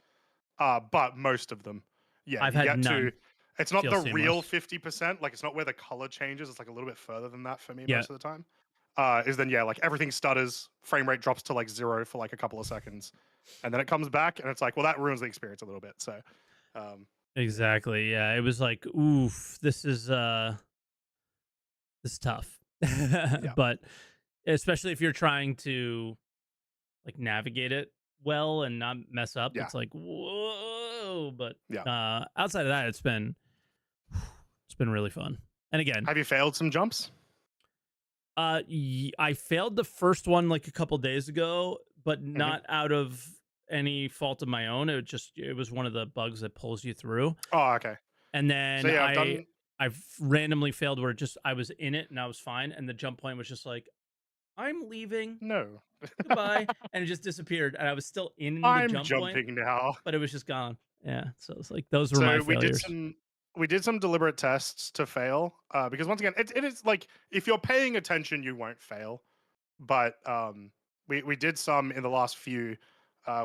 Speaker 2: But most of them, yeah,
Speaker 1: I've
Speaker 2: you
Speaker 1: had
Speaker 2: get to.
Speaker 1: none
Speaker 2: It's not
Speaker 1: feel
Speaker 2: the real
Speaker 1: seamless.
Speaker 2: 50%. Like it's not where the color changes. It's like a little bit further than that for me
Speaker 1: Yeah.
Speaker 2: most of the time. Is then yeah, like everything stutters, frame rate drops to like 0 for like a couple of seconds, and then it comes back, and it's like, well, that ruins the experience a little bit. So, um,
Speaker 1: Exactly. Yeah. It was like, oof, this is tough.
Speaker 2: yeah,
Speaker 1: But especially if you're trying to like navigate it well and not mess up,
Speaker 2: yeah,
Speaker 1: it's like whoa. But
Speaker 2: yeah.
Speaker 1: outside of that, it's been really fun. And again,
Speaker 2: Have you failed some jumps?
Speaker 1: I failed the first one like a couple days ago, but
Speaker 2: Hmm.
Speaker 1: not out of any fault of my own. It was one of the bugs that pulls you through.
Speaker 2: Oh, okay.
Speaker 1: And
Speaker 2: So
Speaker 1: then
Speaker 2: yeah, I've done.
Speaker 1: I've randomly failed where I was in it and I was fine, and the jump point was just like, I'm leaving,
Speaker 2: No,
Speaker 1: goodbye, and it just disappeared, and I was still in the
Speaker 2: I'm
Speaker 1: jump point,
Speaker 2: jumping now.
Speaker 1: but it was just gone. Yeah, so it's like those were my
Speaker 2: So
Speaker 1: failures.
Speaker 2: we did some deliberate tests to fail because once again, it is like if you're paying attention, you won't fail. But we did some in the last few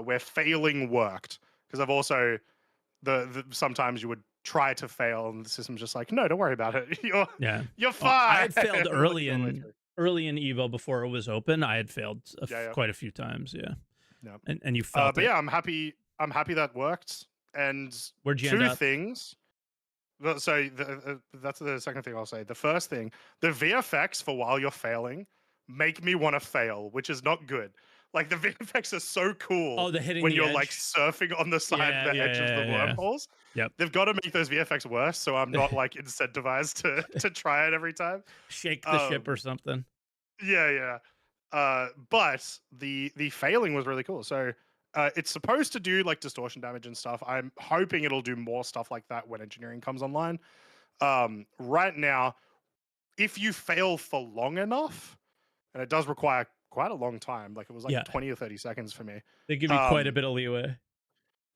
Speaker 2: where failing worked because I've also the sometimes you would try to fail and the system's just like no, don't worry about it.
Speaker 1: Yeah.
Speaker 2: You're
Speaker 1: Well, I
Speaker 2: fine.
Speaker 1: had failed
Speaker 2: Like the whole way through.
Speaker 1: early in Evo before it was open. I had failed
Speaker 2: Yeah,
Speaker 1: quite a few times. Yeah,
Speaker 2: yeah.
Speaker 1: and you felt
Speaker 2: But
Speaker 1: it.
Speaker 2: yeah, I'm happy. I'm happy that worked. And
Speaker 1: Where'd you end
Speaker 2: two
Speaker 1: up?
Speaker 2: things. So that's the second thing I'll say. The first thing, the VFX for while you're failing make me want to fail, which is not good. Like the VFX are so cool
Speaker 1: Oh, the hitting
Speaker 2: when
Speaker 1: the
Speaker 2: you're like
Speaker 1: edge.
Speaker 2: surfing on the side of
Speaker 1: Yeah,
Speaker 2: the
Speaker 1: yeah,
Speaker 2: edge of the
Speaker 1: yeah, yeah.
Speaker 2: wormholes.
Speaker 1: Yep.
Speaker 2: They've got to make those VFX worse, so I'm not like incentivized to try it every time.
Speaker 1: Shake the ship or
Speaker 2: Um,
Speaker 1: something.
Speaker 2: yeah. But the failing was really cool. So it's supposed to do like distortion damage and stuff. I'm hoping it'll do more stuff like that when engineering comes online. Right now, if you fail for long enough, and it does require quite a long time, like it was like
Speaker 1: Yeah,
Speaker 2: 20 or 30 seconds for me.
Speaker 1: they give you quite a
Speaker 2: Um,
Speaker 1: bit of leeway.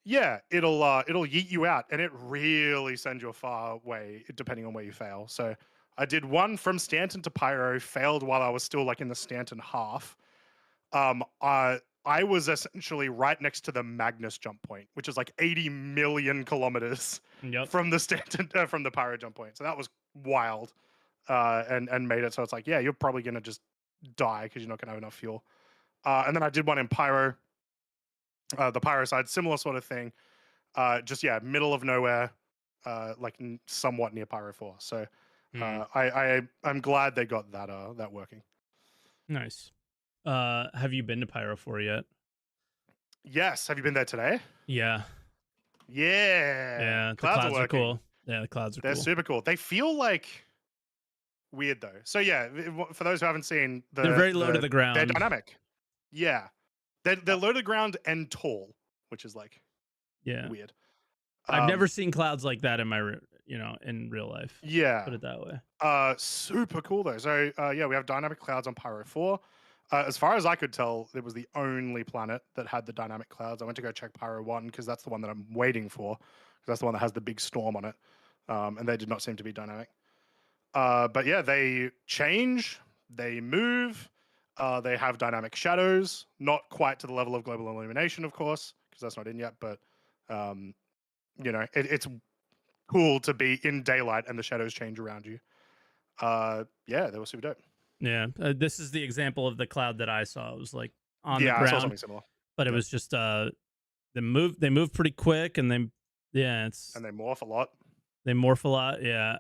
Speaker 2: yeah, it'll yeet you out, and it really sends you a far way depending on where you fail. So I did one from Stanton to Pyro, failed while I was still like in the Stanton half. I was essentially right next to the Magnus jump point, which is like 80 million kilometers
Speaker 1: Yep.
Speaker 2: from the Stanton from the Pyro jump point. So that was wild, and made it so it's like, yeah, you're probably gonna just die because you're not gonna have enough fuel. And then I did one in Pyro, the Pyro side, similar sort of thing. Just yeah, middle of nowhere, like somewhat near Pyro 4. So
Speaker 1: Hmm.
Speaker 2: I'm glad they got that working.
Speaker 1: Nice. Have you been to Pyro 4 yet?
Speaker 2: Yes, have you been there today?
Speaker 1: Yeah.
Speaker 2: Yeah,
Speaker 1: Yeah, the
Speaker 2: clouds are
Speaker 1: clouds are
Speaker 2: working.
Speaker 1: cool. Yeah, the clouds are
Speaker 2: They're
Speaker 1: cool.
Speaker 2: super cool. They feel like weird though. So yeah, for those who haven't seen
Speaker 1: They're very low to the
Speaker 2: they're
Speaker 1: ground.
Speaker 2: dynamic. Yeah, they're
Speaker 1: Uh,
Speaker 2: low to the ground and tall, which is like
Speaker 1: yeah.
Speaker 2: weird.
Speaker 1: I've never
Speaker 2: Um,
Speaker 1: seen clouds like that in my in real life.
Speaker 2: yeah,
Speaker 1: Put it that way.
Speaker 2: super cool though. So yeah, we have dynamic clouds on Pyro 4. As far as I could tell, it was the only planet that had the dynamic clouds. I went to go check Pyro 1 because that's the one that I'm waiting for. Because that's the one that has the big storm on it. And they did not seem to be dynamic. But yeah, they change, they move, they have dynamic shadows, not quite to the level of global illumination, of course, because that's not in yet. But um, it's cool to be in daylight and the shadows change around you. Yeah, they were super dope.
Speaker 1: Yeah, this is the example of the cloud that I saw. It was like on the
Speaker 2: Yeah, I saw
Speaker 1: ground,
Speaker 2: something similar.
Speaker 1: but it
Speaker 2: Yep.
Speaker 1: was just they move pretty quick, and
Speaker 2: And they morph a lot.
Speaker 1: they morph a lot. Yeah.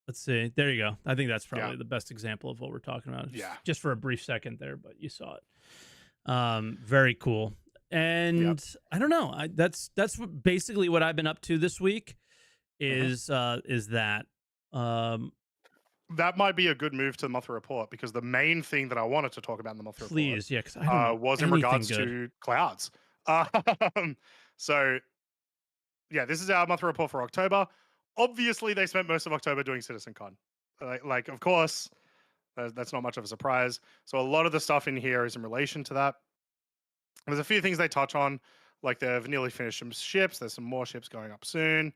Speaker 1: Let's see. There you go. I think that's
Speaker 2: Yeah.
Speaker 1: probably the best example of what we're talking about.
Speaker 2: Yeah.
Speaker 1: Just for a brief second there, but you saw it. Very cool.
Speaker 2: Yep.
Speaker 1: And I don't know. That's basically what I've been up to this week.
Speaker 2: Mhm.
Speaker 1: Is that
Speaker 2: That might be a good move to the monthly report because the main thing that I wanted to talk about in the monthly report
Speaker 1: please, yeah, because I don't know
Speaker 2: was in
Speaker 1: anything
Speaker 2: regards
Speaker 1: good.
Speaker 2: to clouds. Um, so yeah, this is our monthly report for October. Obviously, they spent most of October doing CitizenCon. Like of course, that's not much of a surprise. So a lot of the stuff in here is in relation to that. There's a few things they touch on, like they've nearly finished some ships. There's some more ships going up soon.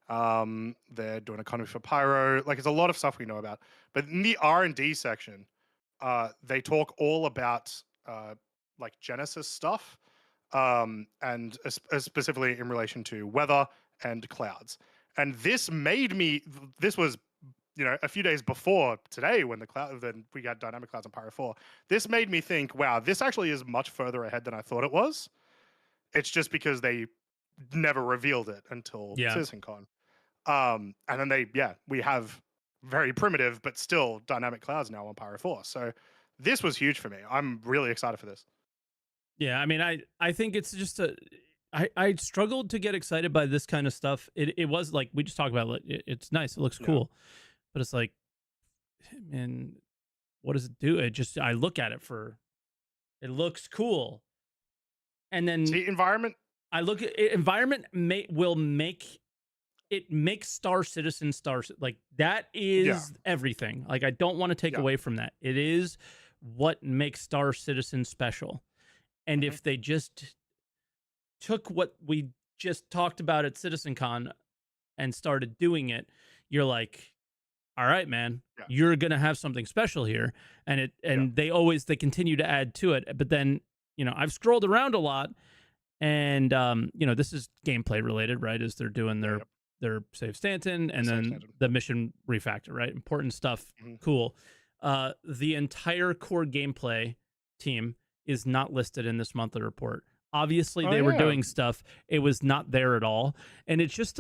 Speaker 2: They're doing economy for Pyro. Like, there's a lot of stuff we know about. But in the R&D section, they talk all about like Genesis stuff, and specifically in relation to weather and clouds. And this made me. This was a few days before today when then we got dynamic clouds on Pyro 4. This made me think, wow, this actually is much further ahead than I thought it was. It's just because they never revealed it until
Speaker 1: Yeah.
Speaker 2: CitizenCon. And then we have very primitive but still dynamic clouds now on Pyro 4. So this was huge for me. I'm really excited for this.
Speaker 1: Yeah, I mean, I think it's just I struggled to get excited by this kind of stuff. It was like we just talked about it's nice, it looks
Speaker 2: Yeah.
Speaker 1: cool, but it's like, man, what does it do? I look at it for it looks cool, and then
Speaker 2: See, environment.
Speaker 1: I look at environment will make it makes Star Citizen like that
Speaker 2: Yeah.
Speaker 1: is everything. Like I don't want to take
Speaker 2: Yeah.
Speaker 1: away from that. It is what makes Star Citizen special. And
Speaker 2: Mhm.
Speaker 1: if they just took what we just talked about at CitizenCon and started doing it, you're like, all right, man,
Speaker 2: Yeah.
Speaker 1: you're gonna have something special here. And
Speaker 2: Yeah.
Speaker 1: they continue to add to it. But then, I've scrolled around a lot, and this is gameplay related, right? As they're doing
Speaker 2: Yeah. Yep.
Speaker 1: their Save Stanton and
Speaker 2: Save
Speaker 1: then
Speaker 2: Stanton.
Speaker 1: the mission refactor, right? Important stuff.
Speaker 2: Mhm.
Speaker 1: Cool. The entire core gameplay team is not listed in this monthly report. Obviously,
Speaker 2: Oh
Speaker 1: they were
Speaker 2: yeah.
Speaker 1: doing stuff. It was not there at all, and it's just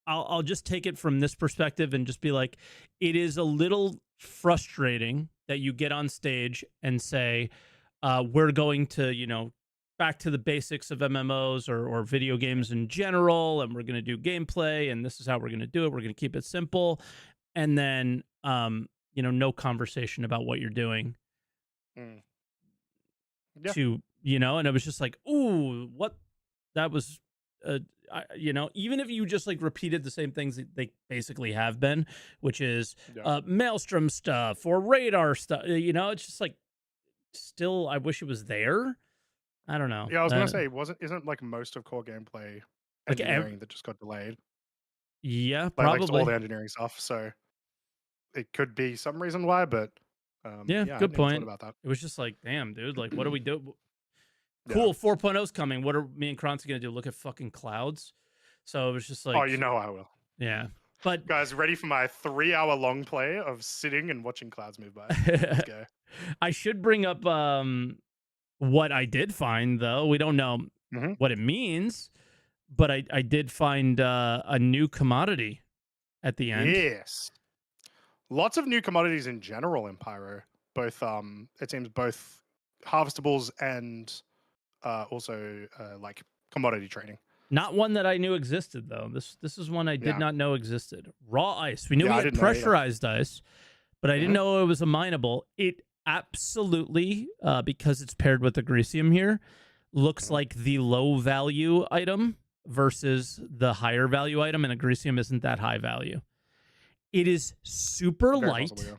Speaker 1: I'll just take it from this perspective and just be like, it is a little frustrating that you get on stage and say, we're going to, back to the basics of MMOs or video games in general, and we're going to do gameplay, and this is how we're going to do it. We're going to keep it simple, and then, no conversation about what you're doing
Speaker 2: Mm. Yeah.
Speaker 1: and it was just like, ooh, what that was you know, even if you just like repeated the same things that they basically have been, which is
Speaker 2: Yeah.
Speaker 1: Maelstrom stuff or radar stuff, you know, it's just like still, I wish it was there. I don't know.
Speaker 2: Yeah, I was gonna say, isn't like most of core gameplay
Speaker 1: Like,
Speaker 2: engineering that just got delayed?
Speaker 1: yeah,
Speaker 2: Like all the
Speaker 1: probably.
Speaker 2: engineering stuff. So it could be some reason why, but
Speaker 1: Yeah,
Speaker 2: yeah, I
Speaker 1: good
Speaker 2: hadn't even thought
Speaker 1: point.
Speaker 2: about that.
Speaker 1: It was just like, damn, dude, like, what do we do?
Speaker 2: Yeah.
Speaker 1: Cool, 4.0's coming. What are me and Croncy gonna do? Look at fucking clouds? So it was just
Speaker 2: Oh,
Speaker 1: like,
Speaker 2: you know I will.
Speaker 1: yeah. But
Speaker 2: Guys, ready for my 3-hour long play of sitting and watching clouds move by? Let's go.
Speaker 1: I should bring up what I did find though. We don't know
Speaker 2: Hmm.
Speaker 1: what it means, but I did find a new commodity at the end.
Speaker 2: Yes. Lots of new commodities in general in Pyro. Both it seems both harvestables and also like commodity trading.
Speaker 1: Not one that I knew existed though. This is one I did
Speaker 2: Yeah.
Speaker 1: not know existed. Raw ice. We knew
Speaker 2: Yeah,
Speaker 1: we
Speaker 2: I
Speaker 1: had
Speaker 2: didn't know either.
Speaker 1: pressurized ice, but I didn't
Speaker 2: Hmm.
Speaker 1: know it was a mineable. It absolutely, because it's paired with the Grecium here, looks
Speaker 2: Hmm.
Speaker 1: like the low value item versus the higher value item, and a Grecium isn't that high value. It is super
Speaker 2: Very possible,
Speaker 1: light,
Speaker 2: yeah.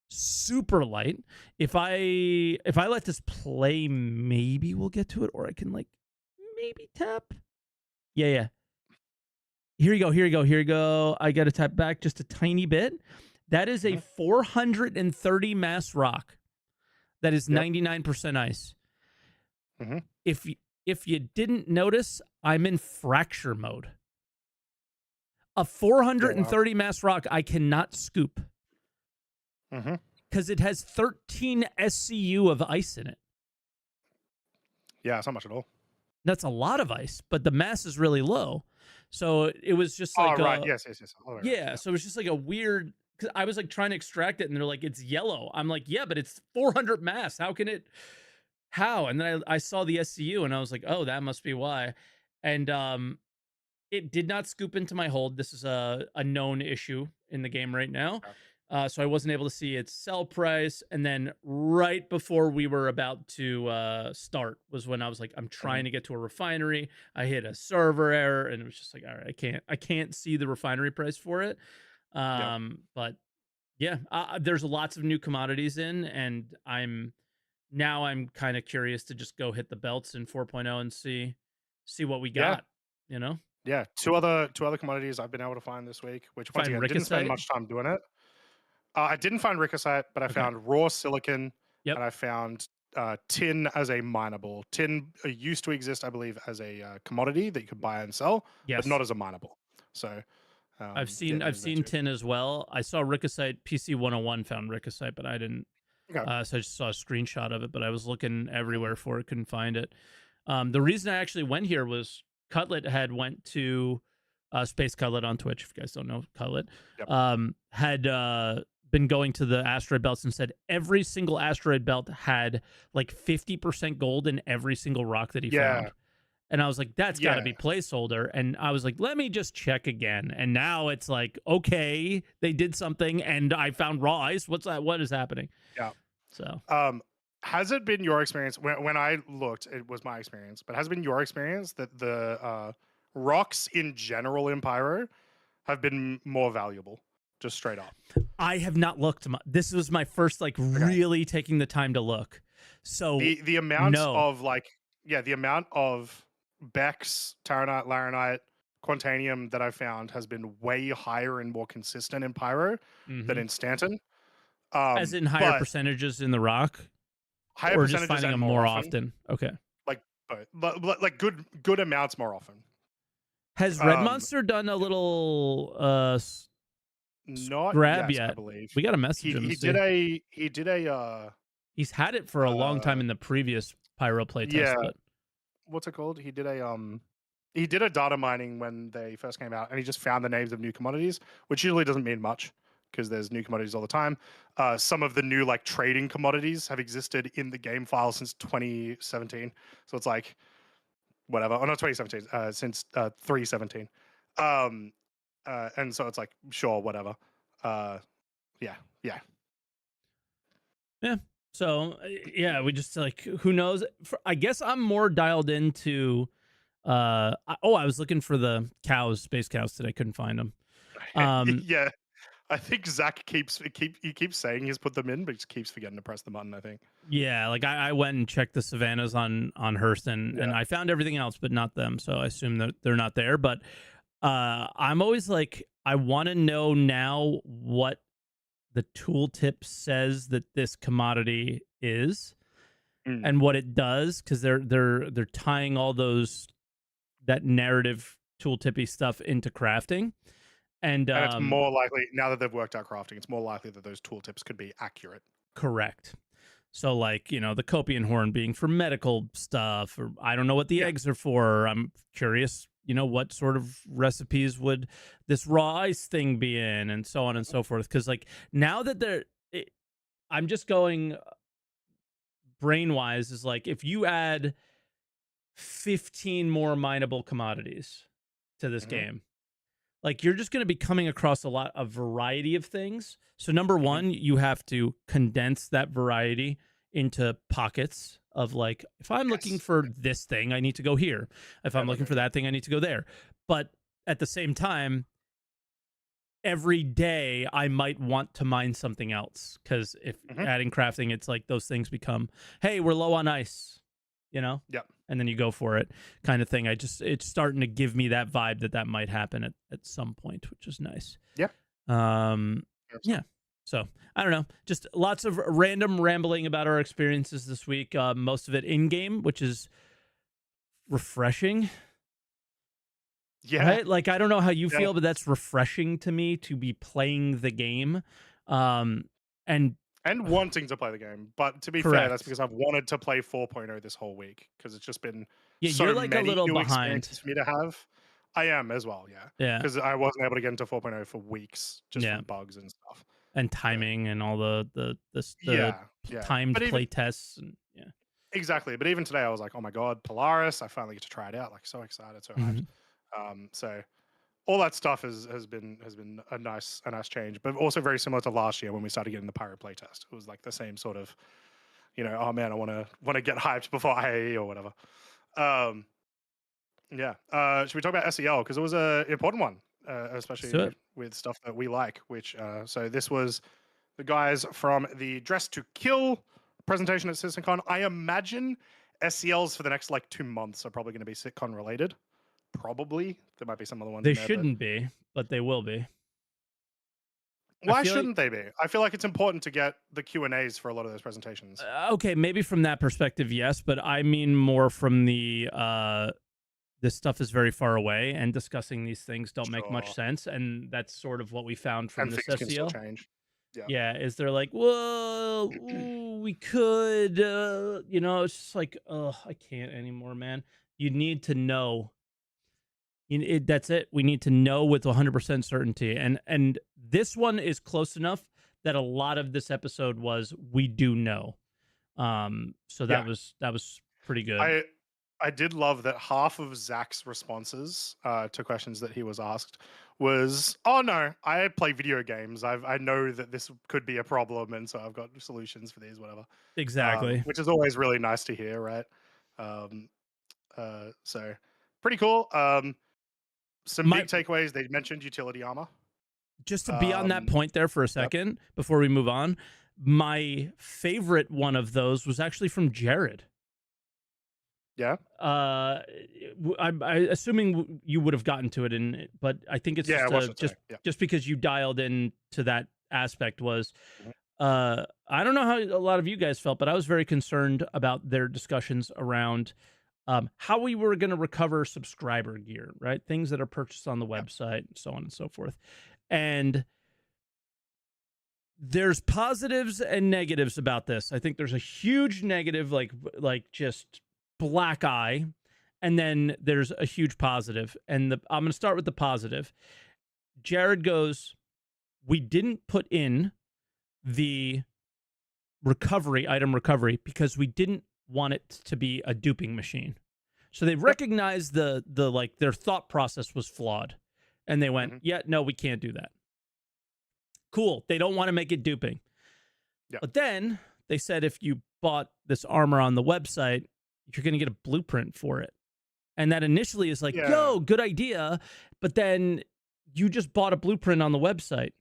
Speaker 1: super light. If I let this play, maybe we'll get to it, or I can like maybe tap. Yeah, yeah. Here you go. Here you go. Here you go. I got to tap back just a tiny bit. That is a
Speaker 2: Hmm.
Speaker 1: 430 mass rock. That is
Speaker 2: Yep.
Speaker 1: 99% ice.
Speaker 2: Hmm.
Speaker 1: If if you didn't notice, I'm in fracture mode. A
Speaker 2: Yeah, wow.
Speaker 1: 430 mass rock I cannot scoop
Speaker 2: Hmm.
Speaker 1: because it has 13 SCU of ice in it.
Speaker 2: Yeah, it's not much at all.
Speaker 1: That's a lot of ice, but the mass is really low. So it was just
Speaker 2: Oh,
Speaker 1: like
Speaker 2: right.
Speaker 1: a,
Speaker 2: Yes, yes, yes. All right.
Speaker 1: yeah.
Speaker 2: Yeah.
Speaker 1: So it was just like a weird. Cause I was like trying to extract it, and they're like, it's yellow. I'm like, yeah, but it's 400 mass. How can it? How? And then I saw the SCU, and I was like, oh, that must be why. And it did not scoop into my hold. This is a known issue in the game right now.
Speaker 2: Okay.
Speaker 1: So I wasn't able to see its sell price. And then right before we were about to start was when I was like, I'm
Speaker 2: Hmm.
Speaker 1: trying to get to a refinery. I hit a server error, and it was just like, all right, I can't see the refinery price for it.
Speaker 2: Yep.
Speaker 1: But yeah, there's lots of new commodities in, and I'm kind of curious to just go hit the belts in 4.0 and see what we
Speaker 2: Yeah.
Speaker 1: got. You know,
Speaker 2: Yeah. Two other commodities I've been able to find this week, which once
Speaker 1: find
Speaker 2: again didn't spend
Speaker 1: Ricocite.
Speaker 2: much time doing it. I didn't find Ricocite, but I
Speaker 1: Okay.
Speaker 2: found raw silicon
Speaker 1: Yep.
Speaker 2: and I found tin as a mineable. Tin used to exist, I believe, as a commodity that you could buy and sell, but not
Speaker 1: Yes.
Speaker 2: as a mineable. So getting
Speaker 1: I've
Speaker 2: rid of that
Speaker 1: seen
Speaker 2: too.
Speaker 1: tin as well. I saw Ricocite. PC 101 found Ricocite, but I didn't.
Speaker 2: Okay.
Speaker 1: So I just saw a screenshot of it, but I was looking
Speaker 2: Mhm.
Speaker 1: everywhere for it, couldn't find it. The reason I actually went here was Cutlet had went to Space Cutlet on Twitch. If you guys don't know Cutlet,
Speaker 2: Yep.
Speaker 1: had been going to the asteroid belts and said every single asteroid belt had like 50% gold in every single rock that he
Speaker 2: Yeah.
Speaker 1: found. And I was like, that's got to
Speaker 2: Yeah.
Speaker 1: be placeholder. And I was like, let me just check again. And now it's like, okay, they did something, and I found raw ice. What's that? What is happening?
Speaker 2: Yeah.
Speaker 1: So
Speaker 2: Um, has it been your experience when I looked? It was my experience, but has it been your experience that the rocks in general in Pyro have been more valuable, just straight up?
Speaker 1: I have not looked. This was my first like
Speaker 2: Okay.
Speaker 1: really taking the time to look. So
Speaker 2: The amount
Speaker 1: no.
Speaker 2: of the amount of Bex, Taranite, Laranite, Quantanium that I found has been way higher and more consistent in Pyro than
Speaker 1: Hmm.
Speaker 2: in Stanton.
Speaker 1: As in higher
Speaker 2: But
Speaker 1: percentages in the rock,
Speaker 2: higher
Speaker 1: or just
Speaker 2: percentages
Speaker 1: finding
Speaker 2: and
Speaker 1: them
Speaker 2: more
Speaker 1: more
Speaker 2: often,
Speaker 1: often. Okay.
Speaker 2: like both, like good amounts more often.
Speaker 1: Has Red
Speaker 2: Um,
Speaker 1: Monster done a
Speaker 2: yeah.
Speaker 1: little
Speaker 2: Not
Speaker 1: grab
Speaker 2: yet, I
Speaker 1: yet?
Speaker 2: believe.
Speaker 1: We got to message him and see.
Speaker 2: He did a
Speaker 1: He's had it for a long time
Speaker 2: uh
Speaker 1: in the previous Pyro playtest,
Speaker 2: yeah,
Speaker 1: but
Speaker 2: what's it called? He did a data mining when they first came out, and he just found the names of new commodities, which usually doesn't mean much because there's new commodities all the time. Some of the new like trading commodities have existed in the game file since 2017, so it's like whatever. Oh, not 2017, since 317. Um, and so it's like sure, whatever. Uh, yeah, yeah.
Speaker 1: yeah. So yeah, we just like who knows. I guess I'm more dialed into I was looking for the cows, space cows today. Couldn't find them.
Speaker 2: Yeah, I think Zach he keeps saying he's put them in, but he just keeps forgetting to press the button. I think.
Speaker 1: Yeah, like I went and checked the savannas on Hearst, and
Speaker 2: Yeah.
Speaker 1: I found everything else, but not them. So I assume that they're not there. But I'm always like, I want to know now what the tooltip says that this commodity is
Speaker 2: Mm.
Speaker 1: and what it does, because they're tying all that narrative tooltippy stuff into crafting. And
Speaker 2: And it's more likely now that they've worked out crafting, it's more likely that those tooltips could be accurate.
Speaker 1: correct. So, like, the Copian horn being for medical stuff, or I don't know what the
Speaker 2: Yeah.
Speaker 1: eggs are for. I'm curious, what sort of recipes would this raw ice thing be in, and so on and so forth. Because, like, now that I'm just going brain wise, is like, if you add 15 more mineable commodities to this
Speaker 2: Mhm,
Speaker 1: game, like, you're just going to be coming across a variety of things. So number
Speaker 2: mhm.
Speaker 1: one, you have to condense that variety into pockets of, like, if I'm looking
Speaker 2: Yes.
Speaker 1: for this thing, I need to go here. If I'm looking
Speaker 2: Definitely,
Speaker 1: for
Speaker 2: yeah.
Speaker 1: that thing, I need to go there. But at the same time, every day I might want to mine something else, because if
Speaker 2: Mhm.
Speaker 1: adding crafting, it's like those things become, hey, we're low on ice, you know
Speaker 2: Yep.
Speaker 1: and then you go for it, kind of thing. It's starting to give me that vibe that might happen at some point, which is nice.
Speaker 2: Yeah.
Speaker 1: um yeah,
Speaker 2: 100%.
Speaker 1: so I don't know, just lots of random rambling about our experiences this week, most of it in game, which is refreshing.
Speaker 2: Yeah.
Speaker 1: Right? Like, I don't know how you
Speaker 2: Yeah.
Speaker 1: feel, but that's refreshing to me to be playing the game. Um, and
Speaker 2: And wanting to play the game. But to be fair, that's
Speaker 1: correct.
Speaker 2: because I've wanted to play 4.0 this whole week because it's just been
Speaker 1: Yeah, you're
Speaker 2: so
Speaker 1: like a
Speaker 2: many
Speaker 1: little
Speaker 2: new
Speaker 1: behind.
Speaker 2: experiences for me to have. I am as well, yeah.
Speaker 1: Yeah.
Speaker 2: Because I wasn't able to get into 4.0 for weeks just
Speaker 1: Yeah.
Speaker 2: from bugs and stuff.
Speaker 1: And
Speaker 2: So,
Speaker 1: timing and all the
Speaker 2: yeah, yeah.
Speaker 1: timed
Speaker 2: But even
Speaker 1: play tests, and yeah.
Speaker 2: exactly. But even today, I was like, oh my God, Polaris. I finally get to try it out. Like, so excited, so hyped.
Speaker 1: Mhm.
Speaker 2: So all that stuff has been a nice change, but also very similar to last year when we started getting the pirate playtest. It was like the same sort of, oh man, I want to get hyped before IAE or whatever. Um, yeah. Should we talk about SEL because it was a important one,
Speaker 1: Let's do
Speaker 2: especially
Speaker 1: it.
Speaker 2: with stuff that we like. Which so this was the guys from the Dress to Kill presentation at CitizenCon. I imagine SELs for the next like 2 months are probably going to be sitcon related. Probably there might be some other ones
Speaker 1: They
Speaker 2: in there, but
Speaker 1: shouldn't be, but they will be. I
Speaker 2: why
Speaker 1: feel like,
Speaker 2: shouldn't they be? I feel like it's important to get the Q&As for a lot of those presentations.
Speaker 1: okay, maybe from that perspective, yes, but I mean more from the this stuff is very far away, and discussing these things don't make much
Speaker 2: Sure.
Speaker 1: sense, and that's sort of what we found from
Speaker 2: And
Speaker 1: this
Speaker 2: things can still
Speaker 1: SEO.
Speaker 2: change. Yeah.
Speaker 1: Yeah, is they're like, well, ooh, we could, it's just like, oh, I can't anymore, man. You need to know. That's it. We need to know with 100% certainty, and this one is close enough that a lot of this episode was we do know. So
Speaker 2: Yeah.
Speaker 1: that was pretty good.
Speaker 2: I I did love that half of Zach's responses to questions that he was asked was, "Oh no, I play video games. I know that this could be a problem, and so I've got solutions for these, whatever."
Speaker 1: Exactly.
Speaker 2: Which is always really nice to hear, right? Um, so pretty cool. Some
Speaker 1: My
Speaker 2: big takeaways. They mentioned utility armor.
Speaker 1: Just to be on that
Speaker 2: Um,
Speaker 1: point there for a
Speaker 2: yep.
Speaker 1: second before we move on, my favorite one of those was actually from Jared.
Speaker 2: Yeah.
Speaker 1: Uh, I assuming you would have gotten to it, but I think it's
Speaker 2: Yeah. I
Speaker 1: just
Speaker 2: watched it today. Yeah.
Speaker 1: just because you dialed in to that aspect was,
Speaker 2: Mhm.
Speaker 1: I don't know how a lot of you guys felt, but I was very concerned about their discussions around how we were going to recover subscriber gear, right? Things that are purchased on the
Speaker 2: Yeah.
Speaker 1: website, so on and so forth. And there's positives and negatives about this. I think there's a huge negative, like just black eye, and then there's a huge positive. And I'm going to start with the positive. Jared goes, "We didn't put in the item recovery because we didn't want it to be a duping machine." So they
Speaker 2: Yep.
Speaker 1: recognized the like their thought process was flawed, and they went,
Speaker 2: Hmm.
Speaker 1: "Yeah, no, we can't do that." Cool. They don't want to make it duping.
Speaker 2: Yeah.
Speaker 1: But then they said if you bought this armor on the website, you're going to get a blueprint for it. And that initially is like,
Speaker 2: Yeah.
Speaker 1: yo, good idea. But then you just bought a blueprint on the website.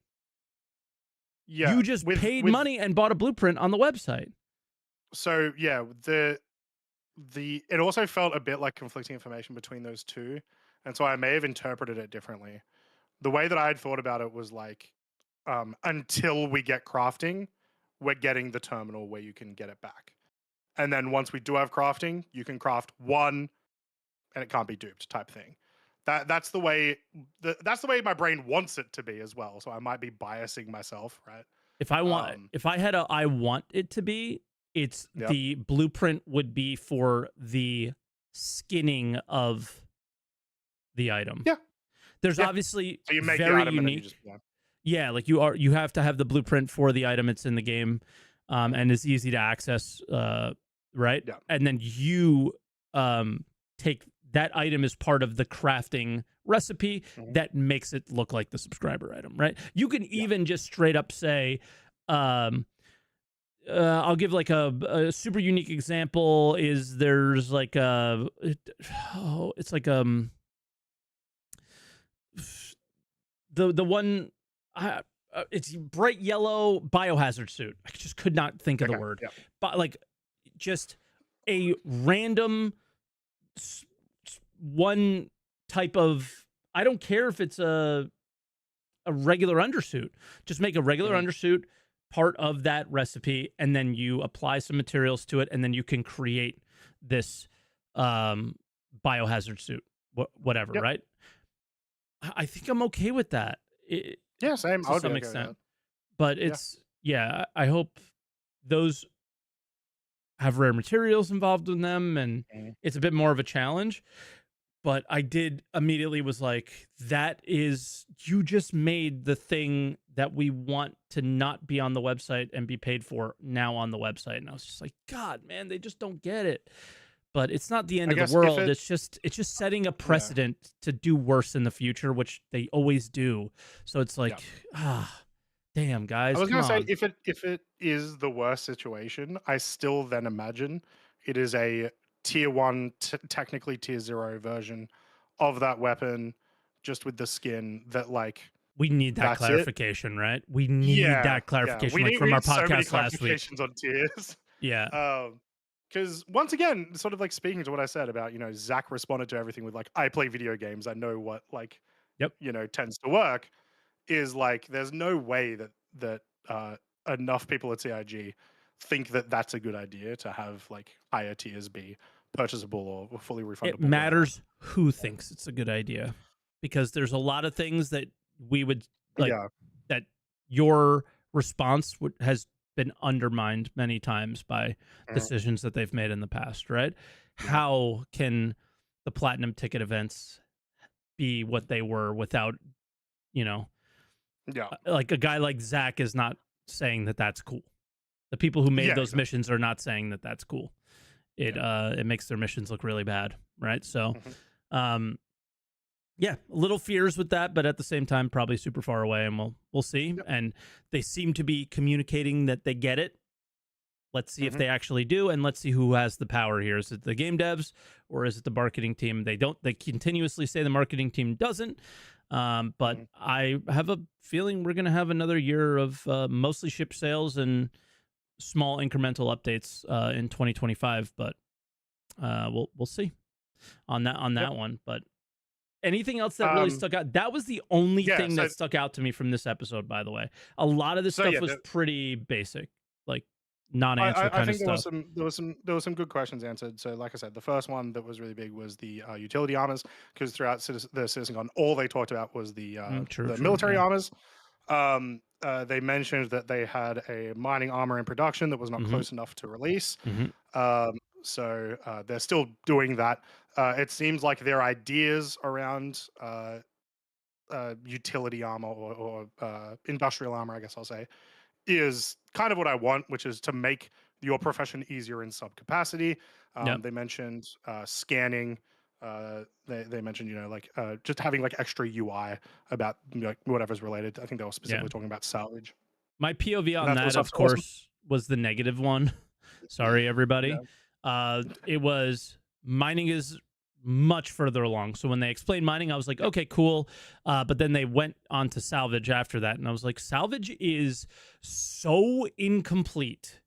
Speaker 2: Yeah.
Speaker 1: You just paid money and bought a blueprint on the website.
Speaker 2: So yeah, it also felt a bit like conflicting information between those two. And so I may have interpreted it differently. The way that I had thought about it was like, until we get crafting, we're getting the terminal where you can get it back. And then once we do have crafting, you can craft one and it can't be duped type thing. That's the way that's the way my brain wants it to be as well. So I might be biasing myself, right?
Speaker 1: If I had a I want it to be, it's
Speaker 2: Yep.
Speaker 1: the blueprint would be for the skinning of the item.
Speaker 2: Yeah.
Speaker 1: There's
Speaker 2: Yeah.
Speaker 1: obviously
Speaker 2: So you make the
Speaker 1: very
Speaker 2: item and then you
Speaker 1: unique.
Speaker 2: just
Speaker 1: Yeah, like you have to have the blueprint for the item it's in the game, and it's easy to access, right?
Speaker 2: Yeah.
Speaker 1: And then you take that item as part of the crafting recipe that makes it look like the subscriber item, right? You can even just straight up say, I'll give like a super unique example. Is there's like it's like the one it's bright yellow biohazard suit. I just could not think of the word, but like just a random one type of. I don't care if it's a regular undersuit. Just make a regular undersuit part of that recipe, and then you apply some materials to it, and then you can create this biohazard suit, whatever, right? I think I'm okay with that.
Speaker 2: Yeah, same.
Speaker 1: To some extent, but it's I hope those have rare materials involved in them, and it's a bit more of a challenge. But I did immediately was like, that is, you just made the thing that we want to not be on the website and be paid for now on the website. And I was just like, God, man, they just don't get it. But it's not the end of the world. It's just setting a precedent to do worse in the future, which they always do. So it's like, damn, guys.
Speaker 2: I was going to say, if it is the worst situation, I still then imagine it is a tier 1, technically tier 0 version of that weapon, just with the skin that like.
Speaker 1: We need that clarification, right? We need that clarification, like from our podcast last week.
Speaker 2: On tiers.
Speaker 1: Yeah.
Speaker 2: Because once again, sort of like speaking to what I said about, Zach responded to everything with like, I play video games. I know what like, tends to work. Is like, there's no way that enough people at CIG think that that's a good idea to have like higher tiers be purchasable or fully refundable.
Speaker 1: It matters who thinks it's a good idea, because there's a lot of things that we would like that your response has been undermined many times by decisions that they've made in the past, right? How can the platinum ticket events be what they were without, like a guy like Zach is not saying that that's cool. The people who made those missions are not saying that that's cool. It makes their missions look really bad, right? So, little fears with that, but at the same time, probably super far away, and we'll see. And they seem to be communicating that they get it. Let's see if they actually do, and let's see who has the power here. Is it the game devs or is it the marketing team? They continuously say the marketing team doesn't. But I have a feeling we're going to have another year of mostly ship sales and small incremental updates in 2025. But we'll see on that one. But anything else that really stuck out? That was the only thing that stuck out to me from this episode, by the way. A lot of this stuff was pretty basic, like non-answer kind of stuff.
Speaker 2: There was some good questions answered. So like I said, the first one that was really big was the utility armors, because throughout the CitizenCon, all they talked about was the military armors. They mentioned that they had a mining armor in production that was not close enough to release. So they're still doing that. It seems like their ideas around utility armor or industrial armor, I guess I'll say, is kind of what I want, which is to make your profession easier in some capacity. They mentioned scanning. They mentioned, just having like extra UI about like whatever's related. I think they were specifically talking about salvage.
Speaker 1: My POV on that, of course, was the negative one. Sorry, everybody. It was mining is much further along. So when they explained mining, I was like, okay, cool. But then they went on to salvage after that, and I was like, salvage is so incomplete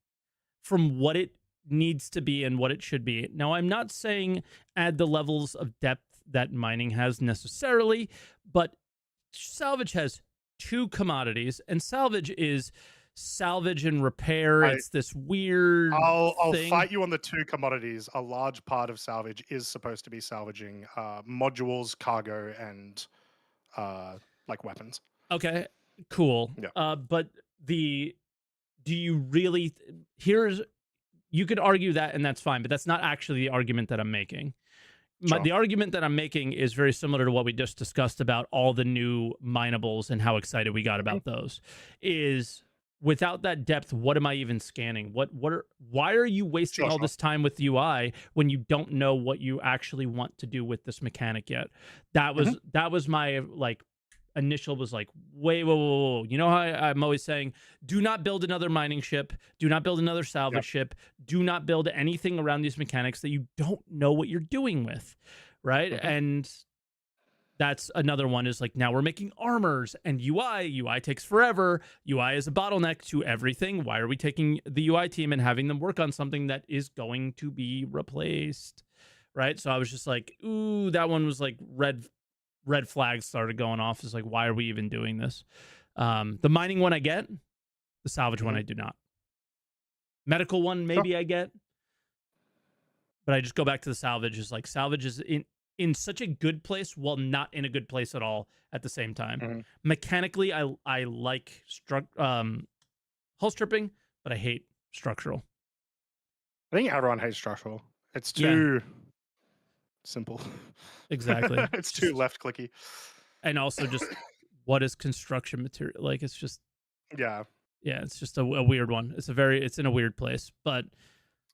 Speaker 1: from what it needs to be and what it should be. Now, I'm not saying add the levels of depth that mining has necessarily, but salvage has two commodities, and salvage is salvage and repair. It's this weird
Speaker 2: I'll
Speaker 1: thing.
Speaker 2: fight you on the two commodities. A large part of salvage is supposed to be salvaging modules, cargo, and like weapons.
Speaker 1: Okay, cool.
Speaker 2: Yeah.
Speaker 1: But do you really you could argue that, and that's fine, but that's not actually the argument that I'm making.
Speaker 2: Sure.
Speaker 1: The argument that I'm making is very similar to what we just discussed about all the new minables and how excited we got about those. Is without that depth, what am I even scanning? Why are you wasting all this time with UI when you don't know what you actually want to do with this mechanic yet? That was my like initial was like, wait, whoa. You know how I'm always saying, do not build another mining ship, do not build another salvage ship, do not build anything around these mechanics that you don't know what you're doing with, right? And that's another one is like, now we're making armors and UI takes forever. UI is a bottleneck to everything. Why are we taking the UI team and having them work on something that is going to be replaced, right? So I was just like, ooh, that one was like red flags started going off. Is like, why are we even doing this? The mining one I get, the salvage one I do not. Medical one maybe I get, but I just go back to the salvage. Is like salvage is in such a good place while not in a good place at all at the same time. Mechanically, I like hull stripping, but I hate structural.
Speaker 2: I think everyone hates structural. It's too simple.
Speaker 1: Exactly.
Speaker 2: It's too left clicky.
Speaker 1: And also just what is construction material? Like it's just it's just a weird one. It's in a weird place. But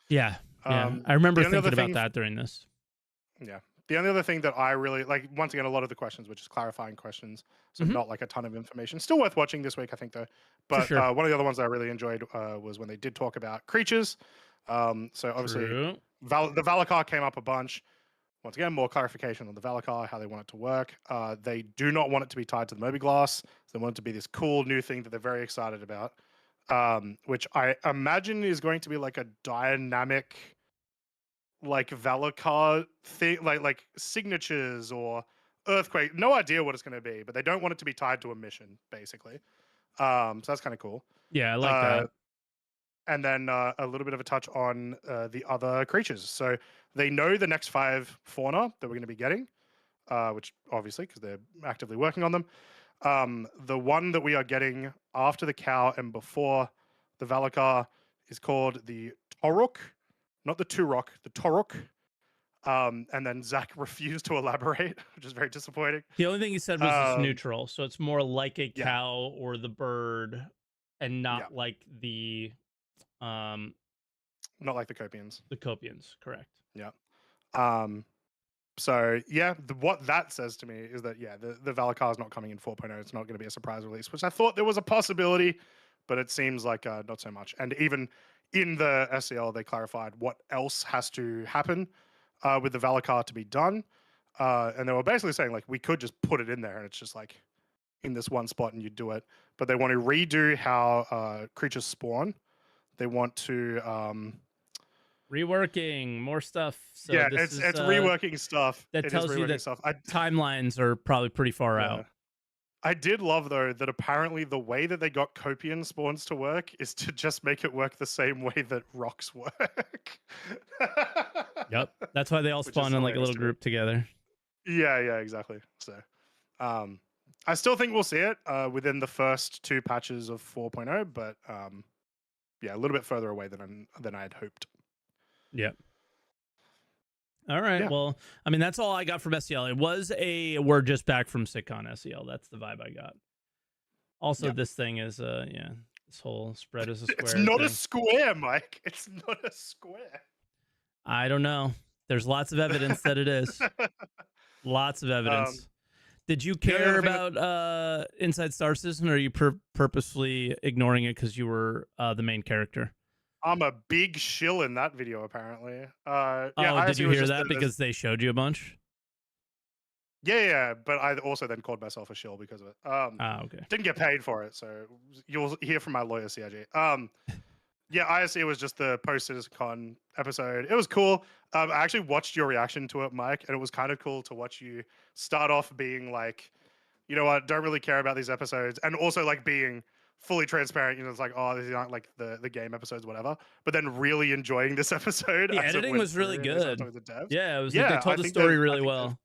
Speaker 1: yeah. I remember thinking about that during this.
Speaker 2: Yeah. The only other thing that I really like, once again, a lot of the questions were just clarifying questions, so not like a ton of information. Still worth watching this week, I think, though. But one of the other ones I really enjoyed was when they did talk about creatures. So obviously, the Valakar came up a bunch. Once again, more clarification on the Valakar, how they want it to work. They do not want it to be tied to the Moby-Glass. They want it to be this cool new thing that they're very excited about, which I imagine is going to be like a dynamic, like Valakar thing, like signatures or earthquake. No idea what it's going to be, but they don't want it to be tied to a mission, basically. So that's kind of cool.
Speaker 1: Yeah, I like that.
Speaker 2: And then a little bit of a touch on the other creatures. So they know the next 5 fauna that we're going to be getting, which obviously, because they're actively working on them. The one that we are getting after the cow and before the Valakar is called the Toruk, not the Turok, the Toruk. And then Zach refused to elaborate, which is very disappointing.
Speaker 1: The only thing he said was it's neutral. So it's more like a cow or the bird and not like the...
Speaker 2: not like the Copians.
Speaker 1: The Copians, correct.
Speaker 2: Yeah. So yeah, what that says to me is that the Valakar is not coming in 4.0. It's not going to be a surprise release, which I thought there was a possibility, but it seems like not so much. And even in the SCL, they clarified what else has to happen with the Valakar to be done, and they were basically saying like we could just put it in there and it's just like in this one spot and you do it. But they want to redo how creatures spawn. They want to
Speaker 1: reworking more stuff. So
Speaker 2: it's reworking stuff.
Speaker 1: That tells you that timelines are probably pretty far out.
Speaker 2: I did love though that apparently the way that they got Copian spawns to work is to just make it work the same way that rocks work.
Speaker 1: Yep, that's why they all spawn in like a little group together.
Speaker 2: Yeah, exactly. So, I still think we'll see it within the first 2 patches of 4.0, but a little bit further away than I had hoped.
Speaker 1: Yep. All right. Yeah. Well, I mean, that's all I got from SCL. It was we're just back from SitCon SCL. That's the vibe I got. Also, this thing is this whole spread is a square.
Speaker 2: It's not a square, Mike. It's not a square.
Speaker 1: I don't know. There's lots of evidence that it is. Lots of evidence. Did you care about Inside Star Citizen, or are you purposefully ignoring it because you were the main character?
Speaker 2: I'm a big shill in that video, apparently. Yeah,
Speaker 1: Oh, did
Speaker 2: ISE
Speaker 1: you
Speaker 2: was
Speaker 1: hear
Speaker 2: just
Speaker 1: that? Because they showed you a bunch?
Speaker 2: yeah, but I also then called myself a shill because of it.
Speaker 1: Ah, okay.
Speaker 2: Didn't get paid for it, so you'll hear from my lawyer, CIG. Yeah, ISE was just the post CitizenCon episode. It was cool. I actually watched your reaction to it, Mike, and it was kind of cool to watch you start off being like, you know what, don't really care about these episodes, and also like being fully transparent. You know, it's like, oh, these aren't like the game episodes, whatever. But then really enjoying this episode
Speaker 1: The
Speaker 2: as it
Speaker 1: editing
Speaker 2: went
Speaker 1: was really
Speaker 2: through, and they started
Speaker 1: good.
Speaker 2: talking to the devs.
Speaker 1: Yeah, it was like they
Speaker 2: Yeah,
Speaker 1: told the story
Speaker 2: I
Speaker 1: really
Speaker 2: think
Speaker 1: well.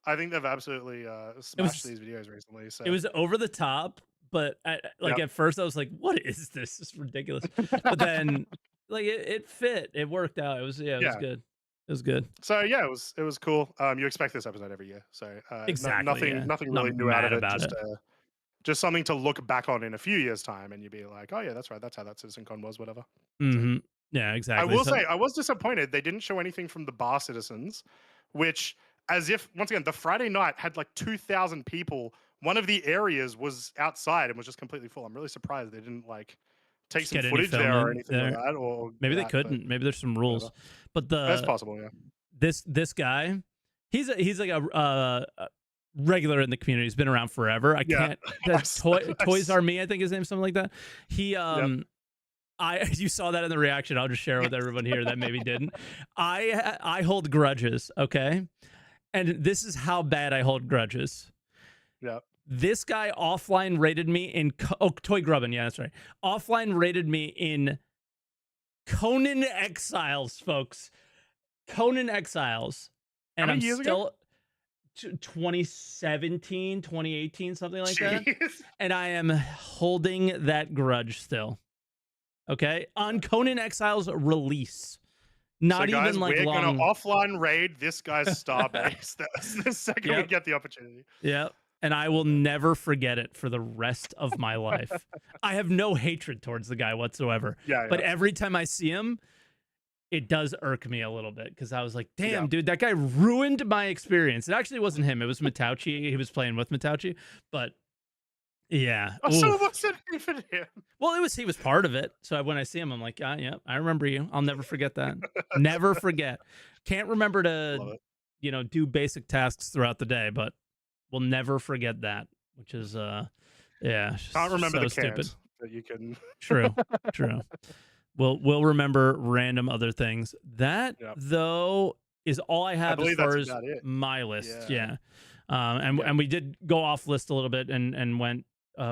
Speaker 2: they've absolutely
Speaker 1: It
Speaker 2: smashed
Speaker 1: was
Speaker 2: these videos recently.
Speaker 1: it
Speaker 2: So,
Speaker 1: was over the top, but like
Speaker 2: yep.
Speaker 1: at first I was like, "What is this? This is ridiculous." But then like it fit. It worked out. It was it was
Speaker 2: Yeah.
Speaker 1: good. It was good.
Speaker 2: So yeah, it was cool. You expect this episode every year, so
Speaker 1: Exactly.
Speaker 2: nothing
Speaker 1: Yeah. Not
Speaker 2: really new out
Speaker 1: mad
Speaker 2: of it.
Speaker 1: about it.
Speaker 2: Just something to look back on in a few years' time, and you'd be like, oh yeah, that's right, that's how that CitizenCon was, whatever. So
Speaker 1: Mhm. Yeah,
Speaker 2: I
Speaker 1: exactly.
Speaker 2: will
Speaker 1: So
Speaker 2: say I was disappointed they didn't show anything from the bar citizens, which as if once again the Friday night had like 2,000 people. One of the areas was outside and was just completely full. I'm really surprised they didn't like take
Speaker 1: just
Speaker 2: some
Speaker 1: get any
Speaker 2: footage there or
Speaker 1: filming
Speaker 2: anything like
Speaker 1: there.
Speaker 2: that or
Speaker 1: Maybe they
Speaker 2: that, but
Speaker 1: couldn't. Maybe there's some
Speaker 2: whatever.
Speaker 1: rules. But
Speaker 2: That's
Speaker 1: the
Speaker 2: possible, yeah.
Speaker 1: this guy, he's like a regular in the community. He's been around forever. I
Speaker 2: Yeah.
Speaker 1: can't the
Speaker 2: I
Speaker 1: Toys Are Me, I think his name, something like that. He
Speaker 2: yep.
Speaker 1: I you saw that in the reaction. I'll just share it with everyone here that maybe didn't. I hold grudges, okay? And this is how bad I hold grudges.
Speaker 2: Yep.
Speaker 1: This guy offline rated me in Toy Grubbin, yeah, that's right. Offline rated me in Conan Exiles, folks. Conan Exiles.
Speaker 2: How
Speaker 1: And
Speaker 2: many
Speaker 1: I'm
Speaker 2: years ago?
Speaker 1: still 2017, 2018, something like that.
Speaker 2: Jeez.
Speaker 1: And I am holding that grudge still. Okay? On Conan Exiles release.
Speaker 2: So,
Speaker 1: Not
Speaker 2: guys,
Speaker 1: even like
Speaker 2: we're gonna
Speaker 1: long.
Speaker 2: offline raid this guy's star base the second we
Speaker 1: Yep.
Speaker 2: get the opportunity.
Speaker 1: Yep. And I will never forget it for the rest of my life. I have no hatred towards the guy whatsoever.
Speaker 2: Yeah,
Speaker 1: But
Speaker 2: yeah,
Speaker 1: every time I see him, it does irk me a little bit because I was like,
Speaker 2: yeah.
Speaker 1: damn, dude, that guy ruined my experience. It actually wasn't him. It was Matauchi. He was playing with Matauchi. But yeah.
Speaker 2: Oh, so it
Speaker 1: Oof.
Speaker 2: wasn't even him.
Speaker 1: Well, he was part of it. So when I see him, I'm like, ah, yeah, I remember you. I'll never forget that. Never forget. Can't remember to,
Speaker 2: Love it.
Speaker 1: do basic tasks throughout the day, but we'll never forget that, which is yeah,
Speaker 2: Can't remember
Speaker 1: so
Speaker 2: the
Speaker 1: stupid.
Speaker 2: cans, but you can.
Speaker 1: True. True. We'll remember random other things. That
Speaker 2: Yep.
Speaker 1: though is all I
Speaker 2: I
Speaker 1: have as
Speaker 2: believe
Speaker 1: far
Speaker 2: that's
Speaker 1: as
Speaker 2: about it.
Speaker 1: my list.
Speaker 2: Yeah.
Speaker 1: Yeah. And
Speaker 2: Yep.
Speaker 1: and we did go off list a little bit and went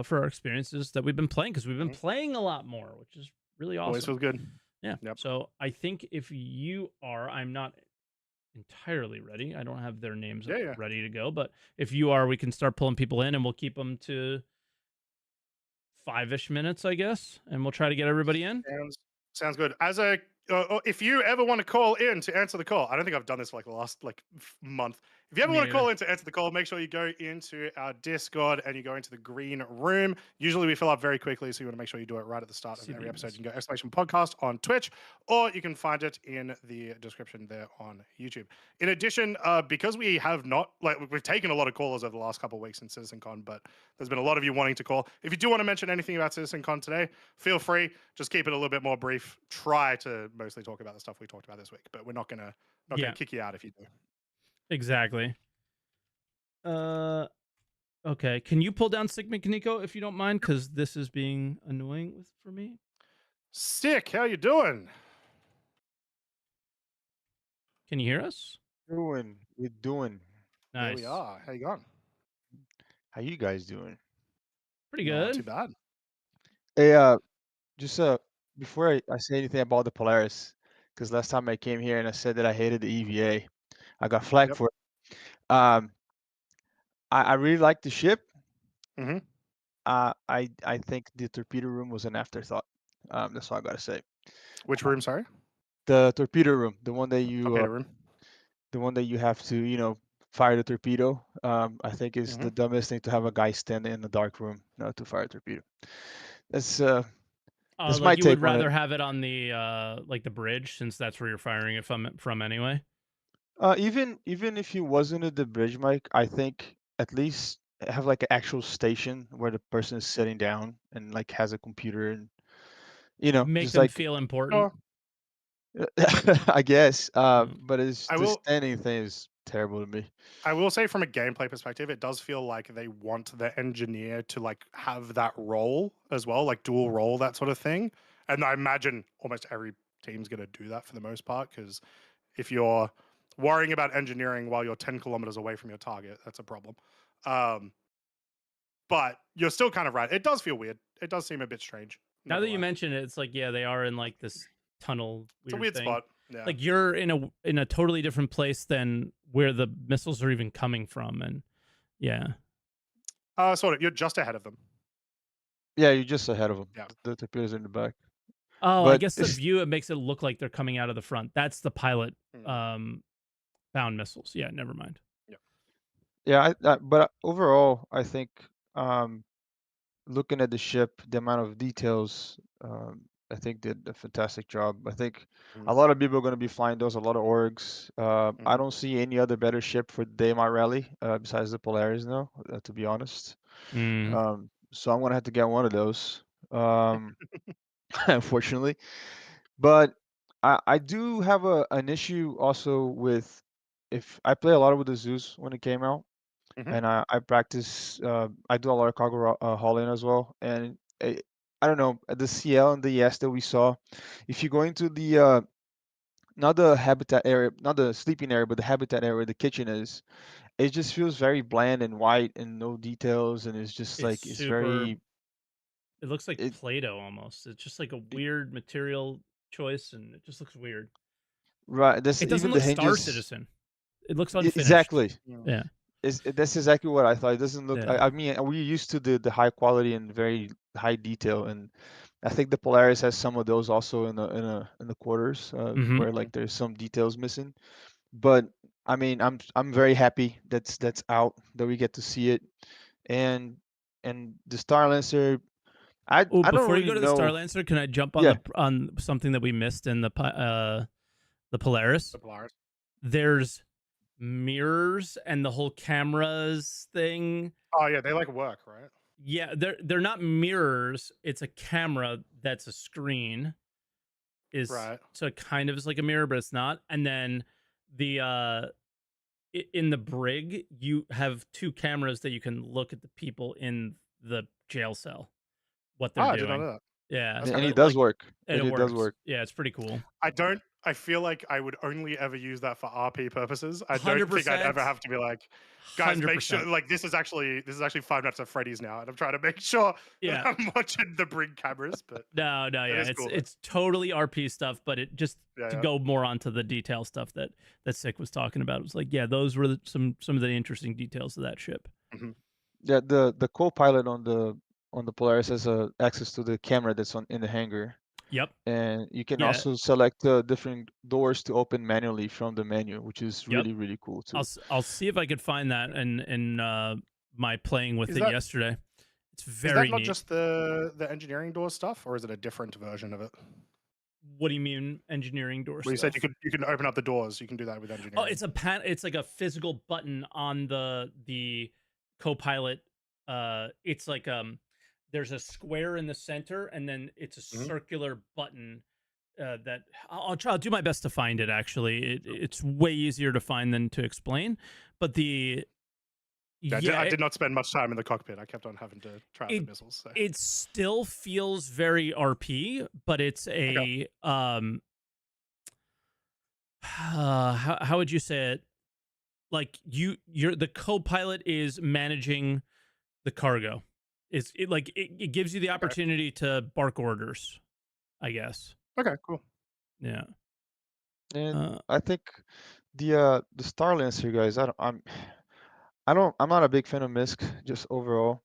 Speaker 1: for our experiences that we've been playing because we've been
Speaker 2: Mhm.
Speaker 1: playing a lot more, which is really
Speaker 2: Always
Speaker 1: awesome.
Speaker 2: feels good.
Speaker 1: Yeah.
Speaker 2: Yep.
Speaker 1: So I think if you are, I'm not entirely ready. I don't have their names
Speaker 2: Yeah, yeah.
Speaker 1: ready to go, but if you are, we can start pulling people in and we'll keep them to 5-ish minutes, I guess, and we'll try to get everybody in.
Speaker 2: Sounds good. As a if you ever want to call in to answer the call, I don't think I've done this for like the last like month. If you ever
Speaker 1: Me
Speaker 2: want to
Speaker 1: neither.
Speaker 2: call in to answer the call, make sure you go into our Discord and you go into the green room. Usually we fill up very quickly, so you want to make sure you do it right at the start of every episode. You can go exclamation podcast on Twitch, or you can find it in the description there on YouTube. In addition, because we have not like we've taken a lot of callers over the last couple of weeks in CitizenCon, but there's been a lot of you wanting to call. If you do want to mention anything about CitizenCon today, feel free. Just keep it a little bit more brief. Try to mostly talk about the stuff we talked about this week, but we're not gonna
Speaker 1: Yeah,
Speaker 2: kick you out if you do.
Speaker 1: exactly. Okay. Can you pull down Sigma Kaneko if you don't mind? Because this is being annoying for me.
Speaker 2: Stick, how you doing?
Speaker 1: Can you hear us?
Speaker 3: Doing? We're doing.
Speaker 2: There we
Speaker 1: Nice.
Speaker 2: are. How you going?
Speaker 3: How you guys doing?
Speaker 1: Pretty
Speaker 2: Not too
Speaker 1: good.
Speaker 2: bad.
Speaker 3: Hey, just before I say anything about the Polaris, because last time I came here and I said that I hated the EVA, I got flagged
Speaker 2: Yep.
Speaker 3: for it. I really like the ship.
Speaker 2: Mm-hmm.
Speaker 3: I think the torpedo room was an afterthought. That's all I gotta say.
Speaker 2: Which room? Sorry,
Speaker 3: The torpedo room,
Speaker 2: torpedo room.
Speaker 3: the one that you have to, fire the torpedo. I think is
Speaker 2: Mm-hmm.
Speaker 3: the dumbest thing to have a guy stand in the dark room, to fire a torpedo. That's my
Speaker 1: Like you would
Speaker 3: take on it.
Speaker 1: rather have it on the like the bridge since that's where you're firing it from anyway.
Speaker 3: Even if he wasn't at the bridge, Mike, I think at least have like an actual station where the person is sitting down and like has a computer
Speaker 1: Make
Speaker 3: just
Speaker 1: them
Speaker 3: like
Speaker 1: feel important.
Speaker 2: Oh,
Speaker 3: I guess.
Speaker 1: Mm.
Speaker 3: But it's
Speaker 2: I
Speaker 3: the
Speaker 2: will.
Speaker 3: standing thing is terrible to me.
Speaker 2: I will say from a gameplay perspective, it does feel like they want the engineer to like have that role as well, like dual role, that sort of thing. And I imagine almost every team's going to do that for the most part, because if you're worrying about engineering while you're 10 kilometers away from your target, that's a problem. Um, but you're still kind of right. It does feel weird. It does seem a bit strange. Not
Speaker 1: Now that
Speaker 2: gonna
Speaker 1: you
Speaker 2: lie.
Speaker 1: mention it, it's like, yeah, they are in like this tunnel
Speaker 2: It's a
Speaker 1: weird
Speaker 2: weird
Speaker 1: thing.
Speaker 2: spot. Yeah.
Speaker 1: Like you're in a totally different place than where the missiles are even coming from, and yeah.
Speaker 2: Sort of. You're just ahead of them.
Speaker 3: Yeah, you're just ahead of them.
Speaker 2: Yeah.
Speaker 3: The torpedoes in the back.
Speaker 1: Oh, I
Speaker 3: But
Speaker 1: guess the
Speaker 3: it's
Speaker 1: view, it makes it look like they're coming out of the front. That's the pilot
Speaker 2: Mm,
Speaker 1: um bound missiles. Yeah, never mind.
Speaker 2: yeah.
Speaker 3: yeah, but overall, I think um, looking at the ship, the amount of details, I think did a fantastic job. I think
Speaker 2: Mhm,
Speaker 3: a lot of people are going to be flying those, a lot of orgs. I
Speaker 2: mhm.
Speaker 3: don't see any other better ship for Daymar Rally besides the Polaris now, to be honest.
Speaker 1: Mm.
Speaker 3: So I'm going to have to get one of those, um, unfortunately. But I do have an issue also with if I play a lot with the Zeus when it came out,
Speaker 2: Mhm.
Speaker 3: and I practice. I do a lot of cargo hauling as well, and I don't know the CL and the ES that we saw. If you go into the not the habitat area, not the sleeping area, but the habitat area where the kitchen is, it just feels very bland and white and no details, and it's just
Speaker 1: It's
Speaker 3: like it's
Speaker 1: super,
Speaker 3: very
Speaker 1: it looks like
Speaker 3: it,
Speaker 1: Play-Doh almost. It's just like a
Speaker 3: it
Speaker 1: weird material choice, and it just looks weird.
Speaker 3: right. That's
Speaker 1: It doesn't
Speaker 3: even the
Speaker 1: look Star
Speaker 3: hinges.
Speaker 1: Citizen. It looks unfinished.
Speaker 3: Exactly.
Speaker 2: Mm.
Speaker 1: Yeah.
Speaker 3: That's exactly what I thought. It doesn't look.
Speaker 1: Yeah.
Speaker 3: I mean, we're used to the high quality and very high detail, and I think the Polaris has some of those also in the quarters,
Speaker 1: Mhm.
Speaker 3: where like there's some details missing. But I mean, I'm very happy that's out that we get to see it, and the Star Lancer.
Speaker 1: Oh,
Speaker 3: I don't
Speaker 1: before you
Speaker 3: really
Speaker 1: go to the
Speaker 3: know.
Speaker 1: Starlancer, can I jump on
Speaker 3: Yeah,
Speaker 1: something that we missed in the Polaris?
Speaker 2: The Polaris.
Speaker 1: There's mirrors and the whole cameras thing.
Speaker 2: Oh yeah, they like work, right?
Speaker 1: Yeah, they're not mirrors. It's a camera that's a screen. Is
Speaker 2: Right.
Speaker 1: so it kind of is like a mirror, but it's not. And then the in the brig, you have two cameras that you can look at the people in the jail cell, what they're
Speaker 2: Ah, I did not
Speaker 1: doing.
Speaker 2: know that.
Speaker 1: Yeah,
Speaker 2: That's
Speaker 3: and
Speaker 2: kind of
Speaker 3: it
Speaker 1: but
Speaker 2: cool.
Speaker 3: does
Speaker 1: like,
Speaker 3: work.
Speaker 1: and it
Speaker 3: It does
Speaker 1: works.
Speaker 3: work.
Speaker 1: Yeah, it's pretty cool.
Speaker 2: I don't. I feel like I would only ever use that for RP purposes. I don't
Speaker 1: Hundred
Speaker 2: think I'd ever
Speaker 1: percent.
Speaker 2: have to be like, guys, make sure
Speaker 1: 100%.
Speaker 2: like this is actually Five Nights at Freddy's now, and I'm trying to make sure that
Speaker 1: Yeah.
Speaker 2: I'm watching the brig cameras. But
Speaker 1: No, no,
Speaker 2: it
Speaker 1: yeah.
Speaker 2: is
Speaker 1: It's
Speaker 2: cool though.
Speaker 1: it's totally RP stuff, but it just
Speaker 2: Yeah,
Speaker 1: to
Speaker 2: yeah.
Speaker 1: go more onto the detail stuff that Sick was talking about. It was like, yeah, those were some of the interesting details of that ship.
Speaker 2: Mhm.
Speaker 3: Yeah, the co-pilot on the Polaris has access to the camera that's on in the hangar,
Speaker 1: Yep.
Speaker 3: and you can
Speaker 1: Yeah.
Speaker 3: also select different doors to open manually from the menu, which is
Speaker 1: Yep.
Speaker 3: really cool too.
Speaker 1: I'll see if I could find that in my playing with
Speaker 2: Is
Speaker 1: it
Speaker 2: that
Speaker 1: yesterday. It's
Speaker 2: is that
Speaker 1: very
Speaker 2: not
Speaker 1: neat.
Speaker 2: just the engineering door stuff, or is it a different version of it?
Speaker 1: What do you mean engineering door
Speaker 2: Well, you said
Speaker 1: stuff?
Speaker 2: you can open up the doors. You can do that with
Speaker 1: Oh,
Speaker 2: engineering.
Speaker 1: it's like a physical button on the co-pilot. It's like there's a square in the center, and then it's a
Speaker 2: Mhm.
Speaker 1: circular button that I'll do my best to find it. Actually, it's way easier to find than to explain. But the
Speaker 2: Yeah,
Speaker 1: yeah,
Speaker 2: I did not spend much time in the cockpit. I kept on having to try out the
Speaker 1: it
Speaker 2: missiles. So
Speaker 1: it still feels very RP, but it's
Speaker 2: okay,
Speaker 1: a how would you say it? Like you're the co-pilot is managing the cargo. It gives you the
Speaker 2: okay,
Speaker 1: opportunity to bark orders, I guess.
Speaker 2: okay, cool.
Speaker 1: Yeah.
Speaker 3: And
Speaker 1: Uh,
Speaker 3: I think the Star Lancer guys, I'm not a big fan of Misk just overall.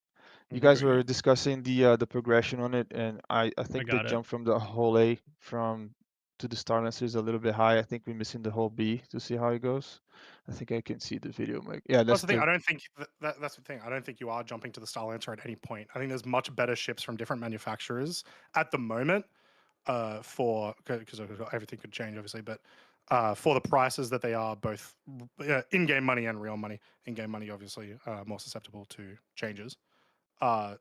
Speaker 3: You
Speaker 2: Mhm.
Speaker 3: guys
Speaker 1: agree.
Speaker 3: were discussing the progression on it, and I
Speaker 1: I
Speaker 3: think the
Speaker 1: got it.
Speaker 3: jump from the whole A from to the Star Lancer is a little bit high. I think we're missing the whole B to see how it goes. I think I can see the video, Mike. Yeah,
Speaker 2: That's
Speaker 3: that's
Speaker 2: the thing.
Speaker 3: the
Speaker 2: I don't think that's the thing. I don't think you are jumping to the Star Lancer at any point. I think there's much better ships from different manufacturers at the moment. For because everything could change, obviously, but for the prices that they are, both in-game money and real money. In-game money, obviously, more susceptible to changes. Uh,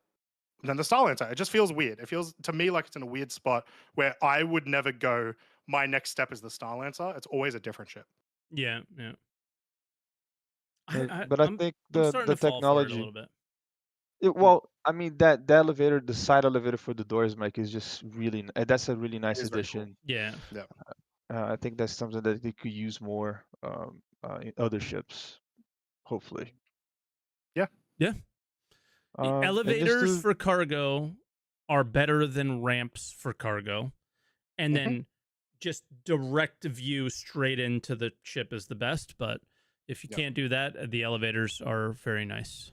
Speaker 2: than the Star Lancer. It just feels weird. It feels to me like it's in a weird spot where I would never go, my next step is the Star Lancer. It's always a different ship.
Speaker 1: Yeah.
Speaker 3: But I
Speaker 1: I'm
Speaker 3: think
Speaker 1: starting
Speaker 3: the
Speaker 1: to fall for it a
Speaker 3: technology.
Speaker 1: little bit.
Speaker 3: Well, I mean that elevator, the side elevator for the doors, Mike, is just really. That's a really
Speaker 2: It
Speaker 3: nice
Speaker 2: is very cool.
Speaker 3: addition.
Speaker 1: Yeah.
Speaker 2: Yeah.
Speaker 3: I think that's something that they could use more in other ships, hopefully.
Speaker 2: Yeah.
Speaker 3: And just
Speaker 1: Elevators
Speaker 3: to
Speaker 1: for cargo are better than ramps for cargo. And
Speaker 2: Mhm.
Speaker 1: then just direct view straight into the ship is the best. But if you
Speaker 2: Yep.
Speaker 1: can't do that, the elevators are very nice.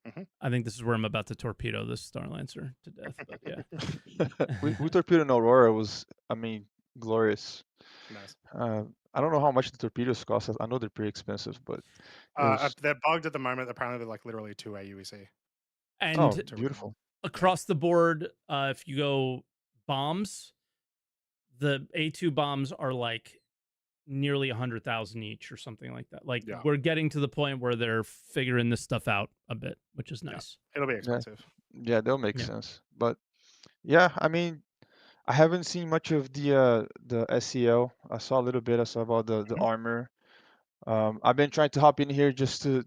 Speaker 2: Mhm.
Speaker 1: I think this is where I'm about to torpedo this Star Lancer to death. But yeah.
Speaker 3: we torpedoed Aurora was, I mean, glorious.
Speaker 2: Nice.
Speaker 3: I don't know how much the torpedoes cost. I know they're pretty expensive, but it was
Speaker 2: They're bugged at the moment. Apparently, they're like literally 2 AUEC.
Speaker 3: oh
Speaker 1: And
Speaker 2: To
Speaker 3: beautiful.
Speaker 1: across the board, if you go bombs, the A2 bombs are like nearly 100,000 each or something like that. Like
Speaker 2: Yeah.
Speaker 1: we're getting to the point where they're figuring this stuff out a bit, which is nice.
Speaker 2: It'll be
Speaker 3: Yeah,
Speaker 2: expensive.
Speaker 3: yeah, they'll make
Speaker 1: Yeah.
Speaker 3: sense. But yeah, I mean, I haven't seen much of the SEL. I saw a little bit. I saw about the
Speaker 2: Mhm.
Speaker 3: armor. I've been trying to hop in here just to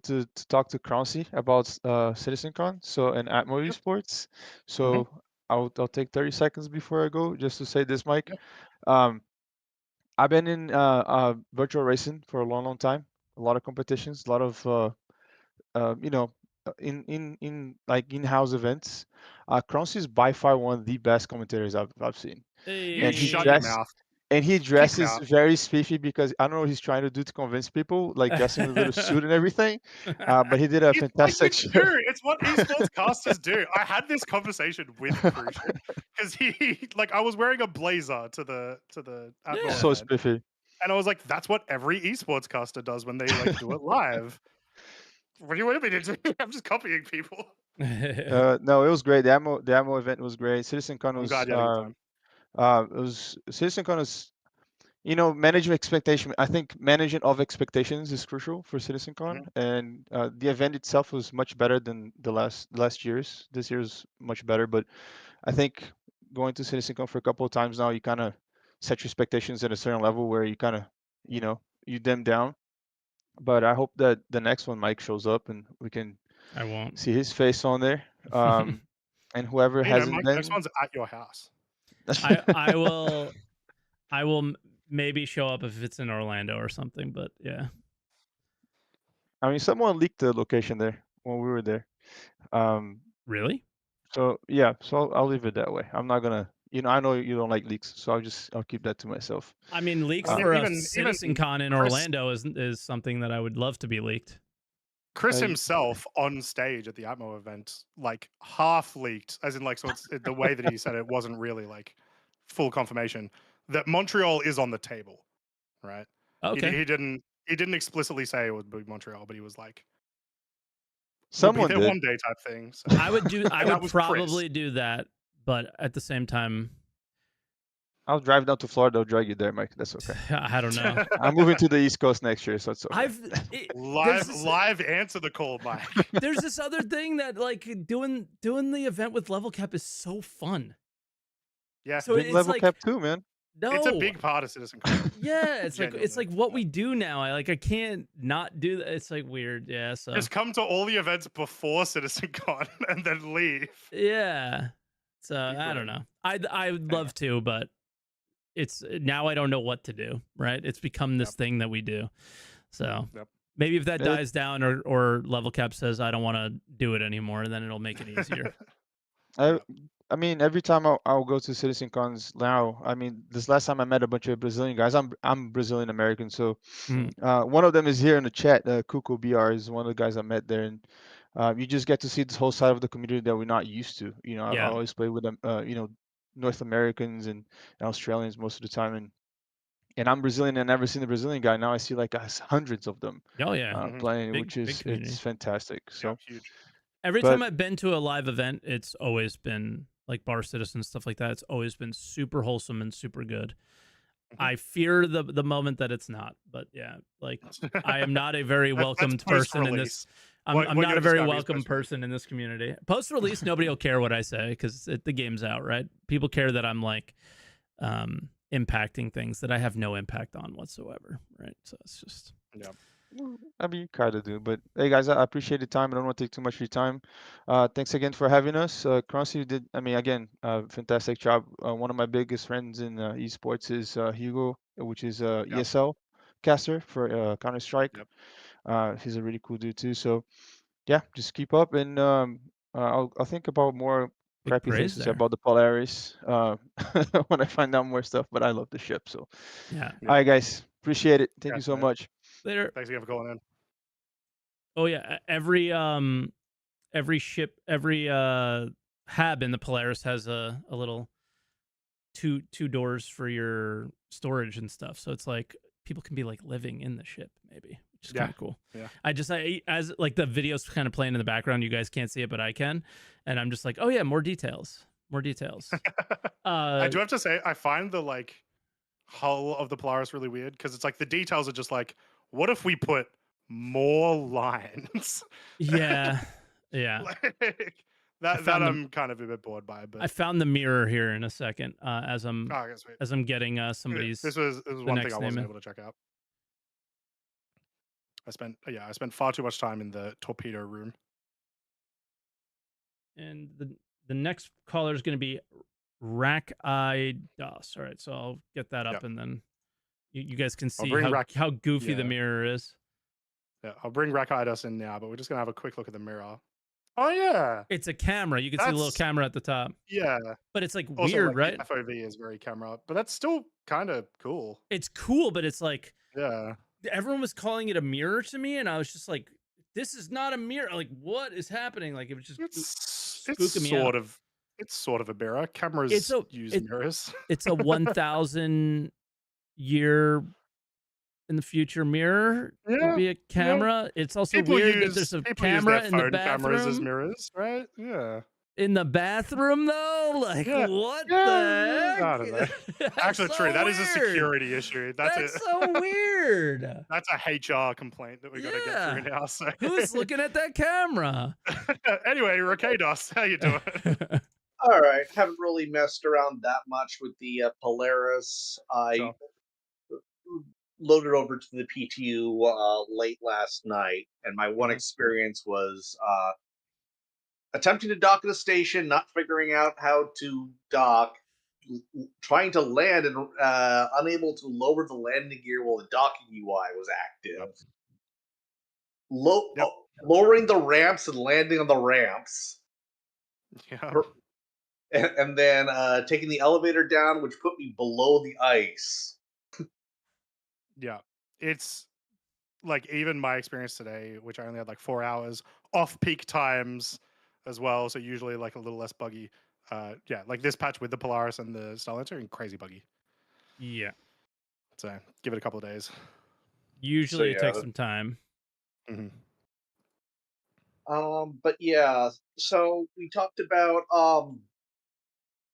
Speaker 3: talk to Croncy about CitizenCon, so and Atmo
Speaker 2: Yep.
Speaker 3: Esports. So I'll take 30 seconds before I go just to say this, Mike.
Speaker 2: Yep.
Speaker 3: Um, I've been in virtual racing for a long time. A lot of competitions, a lot of you know, in like in-house events. Croncy is by far one of the best commentators I've seen,
Speaker 2: You
Speaker 3: and he
Speaker 2: shut your
Speaker 1: Hey.
Speaker 3: dress
Speaker 2: mouth.
Speaker 3: and he
Speaker 2: Keep him
Speaker 3: dresses
Speaker 2: out.
Speaker 3: very spiffy because I don't know what he's trying to do to convince people, like dressing in a little suit and everything. But he did a
Speaker 2: It's what you
Speaker 3: fantastic show.
Speaker 2: do. It's what esports casters do. I had this conversation with Crucian because he like I was wearing a blazer to the Admiral
Speaker 1: Yeah.
Speaker 3: So
Speaker 2: event,
Speaker 3: spiffy.
Speaker 2: and I was like, that's what every esports caster does when they like do it live. What do you want me to do? I'm just copying people.
Speaker 3: No, it was great. The ammo event was great. CitizenCon
Speaker 2: I'm
Speaker 3: was
Speaker 2: glad you had a good time.
Speaker 3: CitizenCon is, managing expectation. I think managing of expectations is crucial for CitizenCon,
Speaker 2: Mhm.
Speaker 3: and the event itself was much better than the last year's. This year's much better, but I think going to CitizenCon for a couple of times now, you kind of set your expectations at a certain level where you kind of, you dim down. But I hope that the next one Mike shows up and we can
Speaker 1: I won't.
Speaker 3: see his face on there. And whoever hasn't
Speaker 2: Mike, the next
Speaker 3: been,
Speaker 2: one's at your house.
Speaker 1: I will maybe show up if it's in Orlando or something, but yeah.
Speaker 3: I mean, someone leaked the location there when we were there.
Speaker 1: Really?
Speaker 3: So yeah, so I'll leave it that way. I'm not gonna, I know you don't like leaks, so I'll keep that to myself.
Speaker 1: I mean, leaks
Speaker 2: I mean,
Speaker 1: for a
Speaker 2: even
Speaker 1: Citizen Con in
Speaker 2: Chris
Speaker 1: Orlando is something that I would love to be leaked.
Speaker 2: Chris
Speaker 3: Uh,
Speaker 2: himself on stage at the Atmo event, like half leaked, as in like, so it's the way that he said it wasn't really like full confirmation that Montreal is on the table, right?
Speaker 1: Okay.
Speaker 2: He didn't explicitly say it would be Montreal, but he was like, we'll be
Speaker 3: Someone
Speaker 2: there
Speaker 3: did.
Speaker 2: one day type thing. So
Speaker 1: I would
Speaker 2: and that was Chris.
Speaker 1: probably do that, but at the same time,
Speaker 3: I'll drive down to Florida. I'll drag you there, Mike. That's okay.
Speaker 1: I don't know.
Speaker 3: I'm moving to the East Coast next year, so it's okay.
Speaker 2: live answer the call, Mike.
Speaker 1: There's this other thing that like doing the event with level cap is so fun.
Speaker 2: Yeah,
Speaker 1: So
Speaker 3: Big
Speaker 1: it's
Speaker 3: level
Speaker 1: like
Speaker 3: cap too, man.
Speaker 1: no,
Speaker 2: it's a big part of Citizen Con.
Speaker 1: yeah, it's like
Speaker 2: Genuinely.
Speaker 1: what we do now. I can't not do that. It's like weird. Yeah. So
Speaker 2: Just come to all the events before Citizen Con and then leave.
Speaker 1: yeah. So
Speaker 2: Be
Speaker 1: I don't
Speaker 2: great.
Speaker 1: know. I would love to, but it's now I don't know what to do. Right? It's become this
Speaker 2: Yep.
Speaker 1: thing that we do. So
Speaker 2: Yep.
Speaker 1: maybe if that
Speaker 3: It-
Speaker 1: dies down or level cap says I don't want to do it anymore, then it'll make it easier.
Speaker 3: I mean, every time I'll go to Citizen Cons now. I mean, this last time I met a bunch of Brazilian guys. I'm Brazilian American, so
Speaker 1: Mm.
Speaker 3: one of them is here in the chat. Kuko BR is one of the guys I met there, and you just get to see this whole side of the community that we're not used to. I
Speaker 1: Yeah.
Speaker 3: always play with them, North Americans and Australians most of the time, and I'm Brazilian and never seen a Brazilian guy. Now I see like hundreds of them
Speaker 1: Oh yeah.
Speaker 2: Mhm.
Speaker 3: playing,
Speaker 1: Big-
Speaker 3: which
Speaker 1: big
Speaker 3: is
Speaker 1: community.
Speaker 3: it's fantastic.
Speaker 2: Yeah,
Speaker 3: So,
Speaker 2: huge.
Speaker 1: Every
Speaker 3: but
Speaker 1: time I've been to a live event, it's always been like Bar Citizen stuff like that. It's always been super wholesome and super good.
Speaker 2: Mhm.
Speaker 1: I fear the moment that it's not, but yeah, like I am not a very
Speaker 2: That's
Speaker 1: welcomed person in this.
Speaker 2: post-release.
Speaker 1: I'm
Speaker 2: what
Speaker 1: not
Speaker 2: you're
Speaker 1: a very
Speaker 2: describing is
Speaker 1: welcome
Speaker 2: post-release.
Speaker 1: person in this community. Post-release, nobody will care what I say because the game's out, right? People care that I'm like impacting things that I have no impact on whatsoever, right? So it's just
Speaker 2: Yeah.
Speaker 3: I mean, you kind of do, but hey, guys, I appreciate the time. I don't want to take too much of your time. Thanks again for having us. Croncy did, I mean, again, fantastic job. One of my biggest friends in esports is Hugo, which is
Speaker 2: Yep.
Speaker 3: ESL caster for Counter Strike.
Speaker 2: Yep.
Speaker 3: He's a really cool dude too. So yeah, just keep up, and I'll think about more
Speaker 1: big
Speaker 3: crappy
Speaker 1: praise
Speaker 3: things to say
Speaker 1: there.
Speaker 3: about the Polaris when I find out more stuff. But I love the ship. So
Speaker 1: Yeah.
Speaker 3: all right, guys, appreciate it. Thank you
Speaker 2: Yes,
Speaker 3: so
Speaker 2: mate.
Speaker 3: much.
Speaker 1: Later.
Speaker 2: Thanks again for calling in.
Speaker 1: Oh yeah, every ship, every hab in the Polaris has a little two doors for your storage and stuff. So it's like people can be like living in the ship, maybe, which is kind of cool.
Speaker 2: Yeah.
Speaker 1: I as like the video's kind of playing in the background, you guys can't see it, but I can, and I'm just like, oh yeah, more details.
Speaker 2: I do have to say, I find the like hull of the Polaris really weird because it's like the details are just like, what if we put more lines?
Speaker 1: Yeah, yeah.
Speaker 2: Like, that I'm kind of a bit bored by. But
Speaker 1: I found the mirror here in a second as I'm
Speaker 2: oh, okay, sweet.
Speaker 1: as I'm getting somebody's.
Speaker 2: This was one thing
Speaker 1: next
Speaker 2: I
Speaker 1: name
Speaker 2: wasn't
Speaker 1: in.
Speaker 2: able to check out. I spent far too much time in the torpedo room.
Speaker 1: And the next caller is going to be Rack Eye DOS. All right, so I'll get that up,
Speaker 2: Yep.
Speaker 1: and then you guys can see
Speaker 2: bring
Speaker 1: how goofy the
Speaker 2: yeah.
Speaker 1: mirror is.
Speaker 2: Yeah, I'll bring Rakidos in now, but we're just gonna have a quick look at the mirror. Oh yeah,
Speaker 1: It's a camera. You can see the little camera at the top.
Speaker 2: Yeah,
Speaker 1: but it's like
Speaker 2: also,
Speaker 1: weird,
Speaker 2: like,
Speaker 1: right?
Speaker 2: the FOV is very camera, but that's still kind of cool.
Speaker 1: It's cool, but it's like
Speaker 2: Yeah,
Speaker 1: everyone was calling it a mirror to me, and I was just like, "This is not a mirror. Like, what is happening?" Like, it was just spooking me out.
Speaker 2: It's sort of a mirror. Cameras use mirrors.
Speaker 1: It's a 1,000 year in the future mirror to be a camera. Yeah. It's also weird that there's a camera in the bathroom.
Speaker 2: Cameras as mirrors, right? Yeah.
Speaker 1: In the bathroom, though, like what the heck?
Speaker 2: I don't know. Actually,
Speaker 1: so
Speaker 2: true. That is a
Speaker 1: weird.
Speaker 2: security issue. That's
Speaker 1: so weird.
Speaker 2: That's a HR complaint that we got to get through now. So
Speaker 1: who's looking at that camera?
Speaker 2: Anyway, Rakidos, how you doing?
Speaker 4: All right, haven't really messed around that much with the Polaris. I loaded over to the PTU late last night, and my one experience was attempting to dock at a station, not figuring out how to dock, trying to land, and unable to lower the landing gear while the docking UI was active. Lowering the ramps and landing on the ramps.
Speaker 2: Yeah.
Speaker 4: And then taking the elevator down, which put me below the ice.
Speaker 2: Yeah. It's like even my experience today, which I only had like 4 hours, off-peak times as well. So usually like a little less buggy. Yeah, like this patch with the Polaris and the Starlancer and crazy buggy.
Speaker 1: Yeah.
Speaker 2: So give it a couple of days.
Speaker 1: Usually it takes some time.
Speaker 2: Mm-hmm.
Speaker 4: But yeah, so we talked about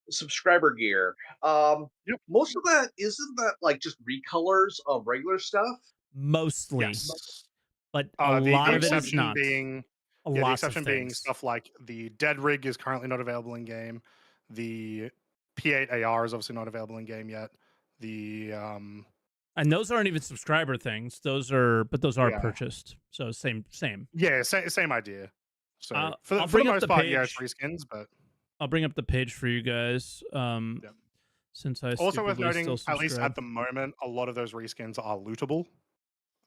Speaker 4: subscriber gear. Most of that isn't that like just recolors of regular stuff?
Speaker 1: Mostly.
Speaker 2: Yes.
Speaker 1: But a lot of it is not.
Speaker 2: The exception being stuff like the dead rig is currently not available in game. The P8 AR is obviously not available in game yet. The
Speaker 1: and those aren't even subscriber things. Those are purchased. So same.
Speaker 2: Yeah, same idea. So for the most part, yeah, it's reskins, but
Speaker 1: I'll bring up the page for you guys. Since I
Speaker 2: also worth noting, at least at the moment, a lot of those reskins are lootable.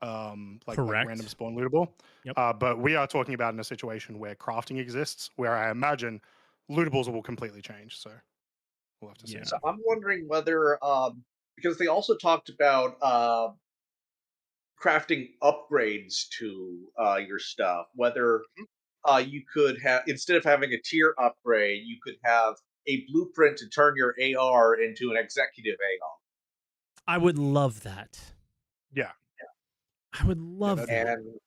Speaker 2: Like random spawn lootable.
Speaker 1: Yep.
Speaker 2: But we are talking about in a situation where crafting exists, where I imagine lootables will completely change. So we'll have to see.
Speaker 4: So I'm wondering whether because they also talked about crafting upgrades to your stuff, whether you could have, instead of having a tier upgrade, you could have a blueprint to turn your AR into an executive AR.
Speaker 1: I would love that.
Speaker 2: Yeah.
Speaker 1: I would love that.
Speaker 4: And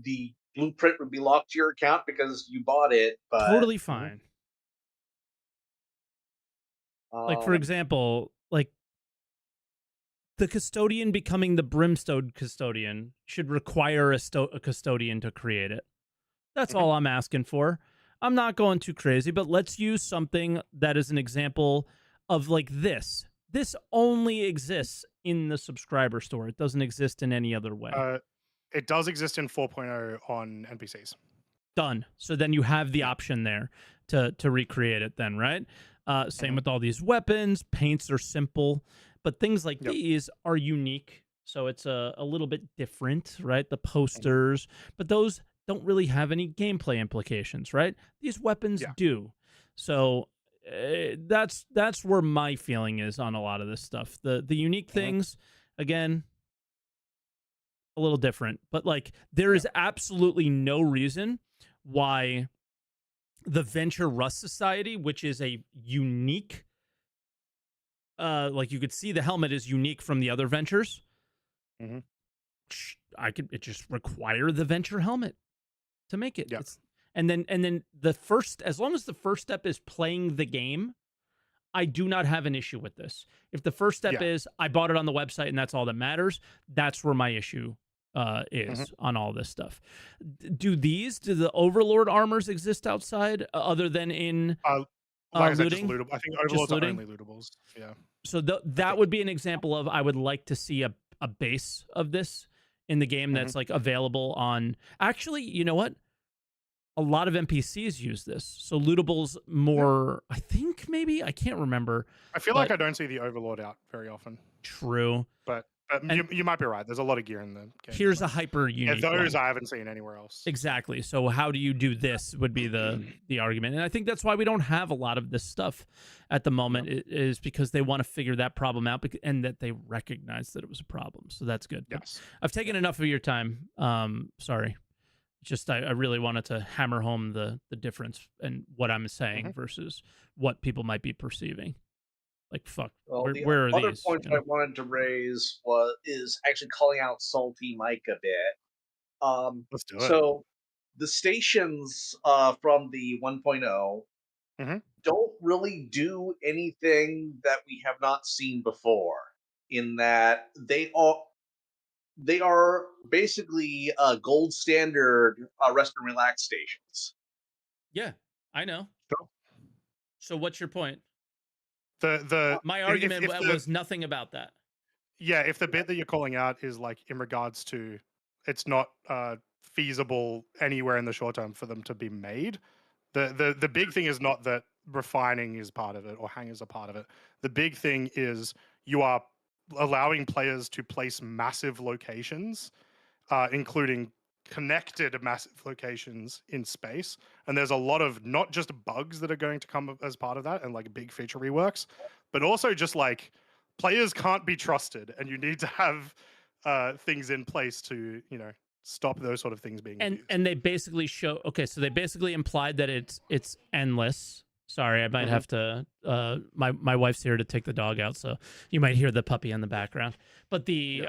Speaker 4: the blueprint would be locked to your account because you bought it. But
Speaker 1: totally fine. Like, for example, like the custodian becoming the brimstone custodian should require a custodian to create it. That's all I'm asking for. I'm not going too crazy, but let's use something that is an example of like this. This only exists in the subscriber store. It doesn't exist in any other way.
Speaker 2: It does exist in 4.0 on NPCs.
Speaker 1: Done. So then you have the option there to recreate it then, right? Same with all these weapons. Paints are simple, but things like these are unique. So it's a little bit different, right? The posters, but those don't really have any gameplay implications, right? These weapons do. So that's where my feeling is on a lot of this stuff. The unique things, again, a little different, but like there is absolutely no reason why the Venture Rust Society, which is a unique, like you could see the helmet is unique from the other ventures. It just require the Venture helmet to make it. And then the first, as long as the first step is playing the game, I do not have an issue with this. If the first step is I bought it on the website and that's all that matters, that's where my issue is on all this stuff. Do the Overlord armors exist outside other than in
Speaker 2: like I said,
Speaker 1: looting?
Speaker 2: just lootable. I think Overlords are only lootables. Yeah.
Speaker 1: So that would be an example of I would like to see a base of this in the game that's like available on. Actually, you know what? A lot of NPCs use this. So lootables more, I think maybe, I can't remember.
Speaker 2: I feel like I don't see the Overlord out very often.
Speaker 1: True.
Speaker 2: But you might be right. There's a lot of gear in the game.
Speaker 1: Here's a hyper unique
Speaker 2: those
Speaker 1: one.
Speaker 2: I haven't seen anywhere else.
Speaker 1: Exactly. So how do you do this would be the argument. And I think that's why we don't have a lot of this stuff at the moment is because they want to figure that problem out and that they recognize that it was a problem. So that's good.
Speaker 2: Yes.
Speaker 1: I've taken enough of your time. Sorry. Just I really wanted to hammer home the difference and what I'm saying versus what people might be perceiving. Like, fuck,
Speaker 4: well,
Speaker 1: where are
Speaker 4: other
Speaker 1: these?
Speaker 4: point I wanted to raise is actually calling out SaltEMike a bit.
Speaker 2: Let's do it.
Speaker 4: So the stations from the 1.0 don't really do anything that we have not seen before. In that they are basically gold standard rest and relax stations.
Speaker 1: Yeah, I know.
Speaker 2: Sure.
Speaker 1: So what's your point?
Speaker 2: My
Speaker 1: argument was nothing about that.
Speaker 2: Yeah, if the bit that you're calling out is like in regards to it's not feasible anywhere in the short term for them to be made. The big thing is not that refining is part of it or hangers are part of it. The big thing is you are allowing players to place massive locations, including connected massive locations in space. And there's a lot of not just bugs that are going to come as part of that and like big feature reworks, but also just like players can't be trusted and you need to have things in place to, stop those sort of things being abused.
Speaker 1: And they basically so they basically implied that it's endless. Sorry, I might have to my wife's here to take the dog out, so you might hear the puppy in the background. But the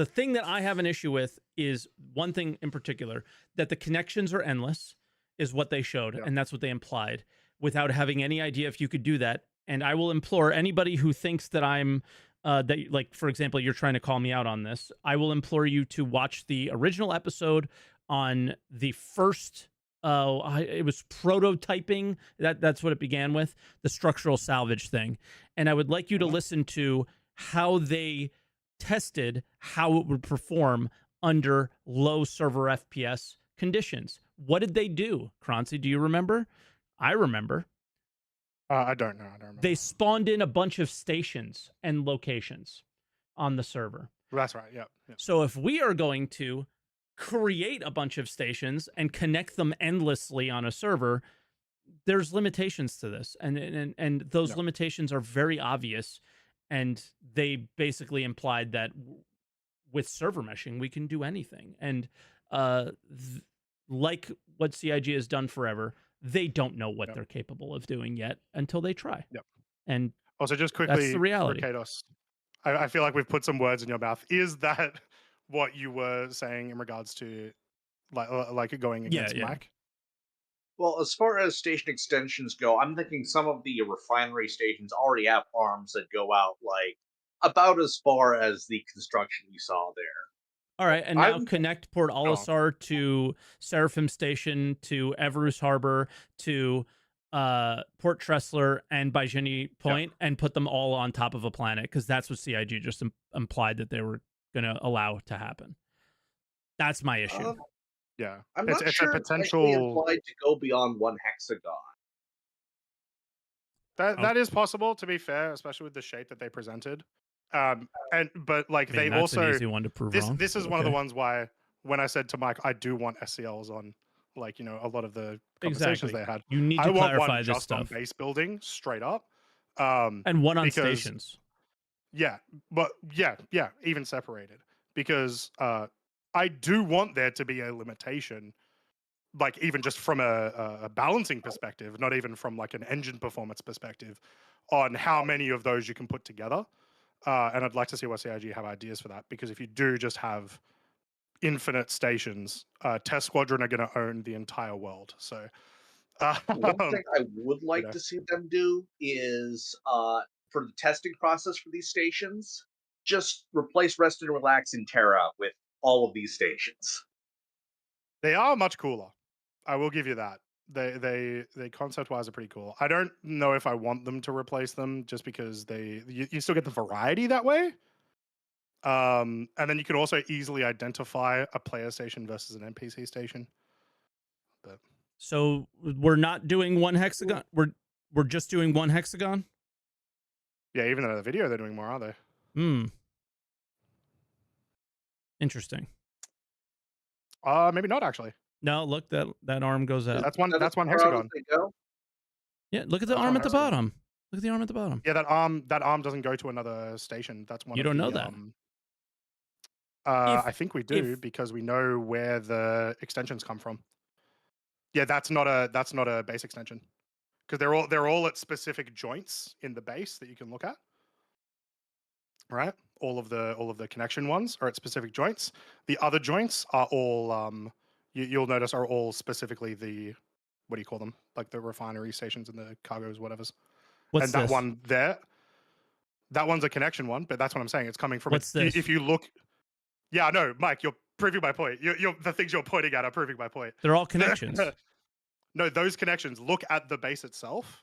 Speaker 1: thing that I have an issue with is one thing in particular, that the connections are endless is what they showed, and that's what they implied without having any idea if you could do that. And I will implore anybody who thinks that I'm that, like, for example, you're trying to call me out on this, I will implore you to watch the original episode on the first it was prototyping, that's what it began with, the structural salvage thing. And I would like you to listen to how they tested how it would perform under low server FPS conditions. What did they do, Croncy? Do you remember? I remember.
Speaker 2: I don't know. I don't remember.
Speaker 1: They spawned in a bunch of stations and locations on the server.
Speaker 2: That's right. Yeah.
Speaker 1: So if we are going to create a bunch of stations and connect them endlessly on a server, there's limitations to this, and those limitations are very obvious. And they basically implied that with server meshing, we can do anything. And like what CIG has done forever, they don't know what they're capable of doing yet until they try.
Speaker 2: Yep.
Speaker 1: And
Speaker 2: also, just quickly,
Speaker 1: that's the reality.
Speaker 2: Rikados, I feel like we've put some words in your mouth. Is that what you were saying in regards to like going against Mike?
Speaker 4: Well, as far as station extensions go, I'm thinking some of the refinery stations already have arms that go out like about as far as the construction you saw there.
Speaker 1: All right, and now
Speaker 4: I'm-
Speaker 1: connect Port Olisar to Seraphim Station to Everus Harbor to Port Tressler and Bajini Point, and put them all on top of a planet, because that's what CIG just implied that they were going to allow to happen. That's my issue.
Speaker 2: Yeah,
Speaker 4: I'm not
Speaker 2: it's
Speaker 4: sure
Speaker 2: a
Speaker 4: it's actually
Speaker 2: potential.
Speaker 4: implied to go beyond one hexagon.
Speaker 2: That is possible, to be fair, especially with the shape that they presented. But like
Speaker 1: I mean,
Speaker 2: they
Speaker 1: that's
Speaker 2: also
Speaker 1: an easy one to prove wrong.
Speaker 2: this is
Speaker 1: but
Speaker 2: one of the
Speaker 1: okay.
Speaker 2: ones why when I said to Mike, I do want SCLs on, like, you know, a lot of the conversations
Speaker 1: Exactly.
Speaker 2: they had.
Speaker 1: You need
Speaker 2: I
Speaker 1: to
Speaker 2: want
Speaker 1: clarify
Speaker 2: one
Speaker 1: this
Speaker 2: just on
Speaker 1: stuff.
Speaker 2: base building, straight up.
Speaker 1: And one on
Speaker 2: because-
Speaker 1: stations.
Speaker 2: Yeah, but yeah, even separated, because I do want there to be a limitation, like even just from a balancing perspective, not even from like an engine performance perspective, on how many of those you can put together. And I'd like to see what CIG have ideas for that, because if you do just have infinite stations, Test Squadron are going to own the entire world. So
Speaker 4: One thing I would like
Speaker 2: know.
Speaker 4: to see them do is, for the testing process for these stations, just replace Rest and Relax in Terra with all of these stations.
Speaker 2: they are much cooler. I will give you that. They concept wise are pretty cool. I don't know if I want them to replace them, just because you still get the variety that way. And then you could also easily identify a player station versus an NPC station. But
Speaker 1: So we're not doing one hexagon. We're just doing one hexagon.
Speaker 2: yeah, even in the video they're doing more, are they?
Speaker 1: Hmm. Interesting.
Speaker 2: Maybe not actually.
Speaker 1: No, look, that arm goes out.
Speaker 2: That's one.
Speaker 4: That
Speaker 2: That's
Speaker 4: is
Speaker 2: one
Speaker 4: how far
Speaker 2: hexagon.
Speaker 4: they go.
Speaker 1: Yeah, look at the
Speaker 2: That's
Speaker 1: arm
Speaker 2: one
Speaker 1: at the
Speaker 2: hexagon.
Speaker 1: bottom. Look at the arm at the bottom.
Speaker 2: Yeah, that arm doesn't go to another station. That's one.
Speaker 1: You
Speaker 2: of
Speaker 1: don't
Speaker 2: the,
Speaker 1: know that.
Speaker 2: I think we do, because we know where the extensions come from. Yeah, that's not a base extension, because they're all at specific joints in the base that you can look at. Right, all of the connection ones are at specific joints. The other joints are all you'll notice are all specifically the, what do you call them, like the refinery stations and the cargoes, whatever's.
Speaker 1: What's
Speaker 2: and that
Speaker 1: this?
Speaker 2: one there, that one's a connection one, but that's what I'm saying. It's coming from.
Speaker 1: What's this?
Speaker 2: If you look, yeah, no, Mike, you're proving my point. You're the things you're pointing at are proving my point.
Speaker 1: They're all connections.
Speaker 2: No, those connections. Look at the base itself.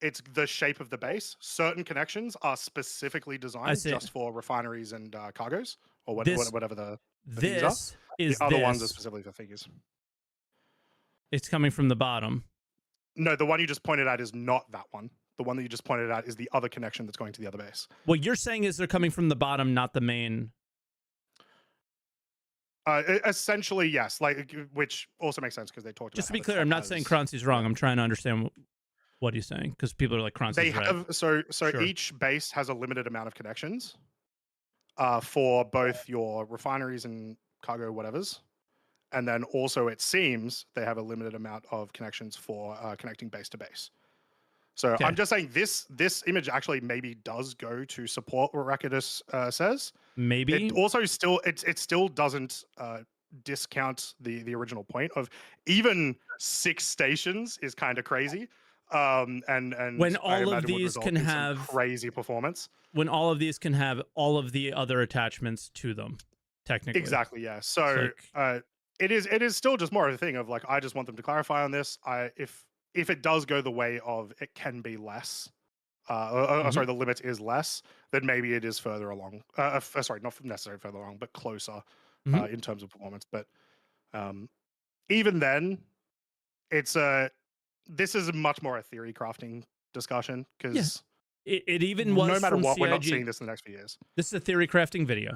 Speaker 2: It's the shape of the base. Certain connections are specifically designed just for refineries and cargoes, or whatever the things are.
Speaker 1: This is
Speaker 2: The other ones are
Speaker 1: this.
Speaker 2: specifically for figures.
Speaker 1: It's coming from the bottom.
Speaker 2: No, the one you just pointed at is not that one. The one that you just pointed at is the other connection that's going to the other base.
Speaker 1: What you're saying is they're coming from the bottom, not the main.
Speaker 2: Essentially, yes. Like, which also makes sense because they talked about.
Speaker 1: Just to be clear, I'm not saying Croncy's wrong. I'm trying to understand what he's saying, because people are like, Croncy's
Speaker 2: They
Speaker 1: right.
Speaker 2: have so
Speaker 1: Sure.
Speaker 2: each base has a limited amount of connections for both your refineries and cargo whatevers, and then also it seems they have a limited amount of connections for connecting base to base. So
Speaker 1: Okay.
Speaker 2: I'm just saying this image actually maybe does go to support what Rakidus says.
Speaker 1: Maybe.
Speaker 2: It also still it still doesn't discount the original point of even 6 stations is kind of crazy. And
Speaker 1: when
Speaker 2: I
Speaker 1: all of
Speaker 2: imagine would
Speaker 1: these
Speaker 2: result
Speaker 1: can
Speaker 2: in some
Speaker 1: have
Speaker 2: crazy performance.
Speaker 1: When all of these can have all of the other attachments to them, technically.
Speaker 2: Exactly, yeah. So it is still just more of a thing of like, I just want them to clarify on this. If it does go the way of it can be less, sorry, the limit is less, then maybe it is further along. Sorry, not necessarily further along, but closer in terms of performance. But even then, this is much more a theory crafting discussion, because
Speaker 1: it even was
Speaker 2: no matter
Speaker 1: from
Speaker 2: what,
Speaker 1: CIG.
Speaker 2: we're not seeing this in the next few years.
Speaker 1: This is a theory crafting video.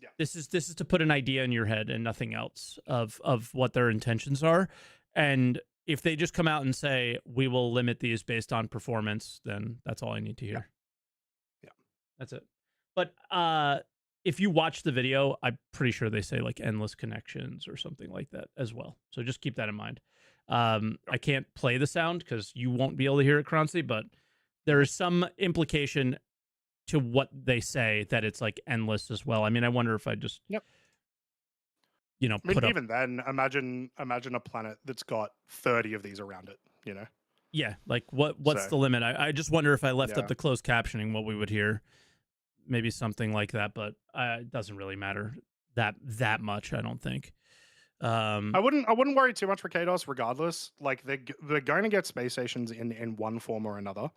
Speaker 2: Yeah.
Speaker 1: This is to put an idea in your head and nothing else of what their intentions are. And if they just come out and say, we will limit these based on performance, then that's all I need to hear.
Speaker 2: Yeah.
Speaker 1: That's it. But if you watch the video, I'm pretty sure they say like endless connections or something like that as well. So just keep that in mind. I can't play the sound because you won't be able to hear it, Croncy, but there is some implication to what they say that it's like endless as well. I mean, I wonder if I just, put up.
Speaker 2: Even then, imagine a planet that's got 30 of these around it, you know?
Speaker 1: Yeah, like what's the limit? I just wonder if I left up the closed captioning, what we would hear. Maybe something like that, but it doesn't really matter. that much. I don't think.
Speaker 2: I wouldn't worry too much for Kados, regardless. Like they're going to get space stations in one form or another,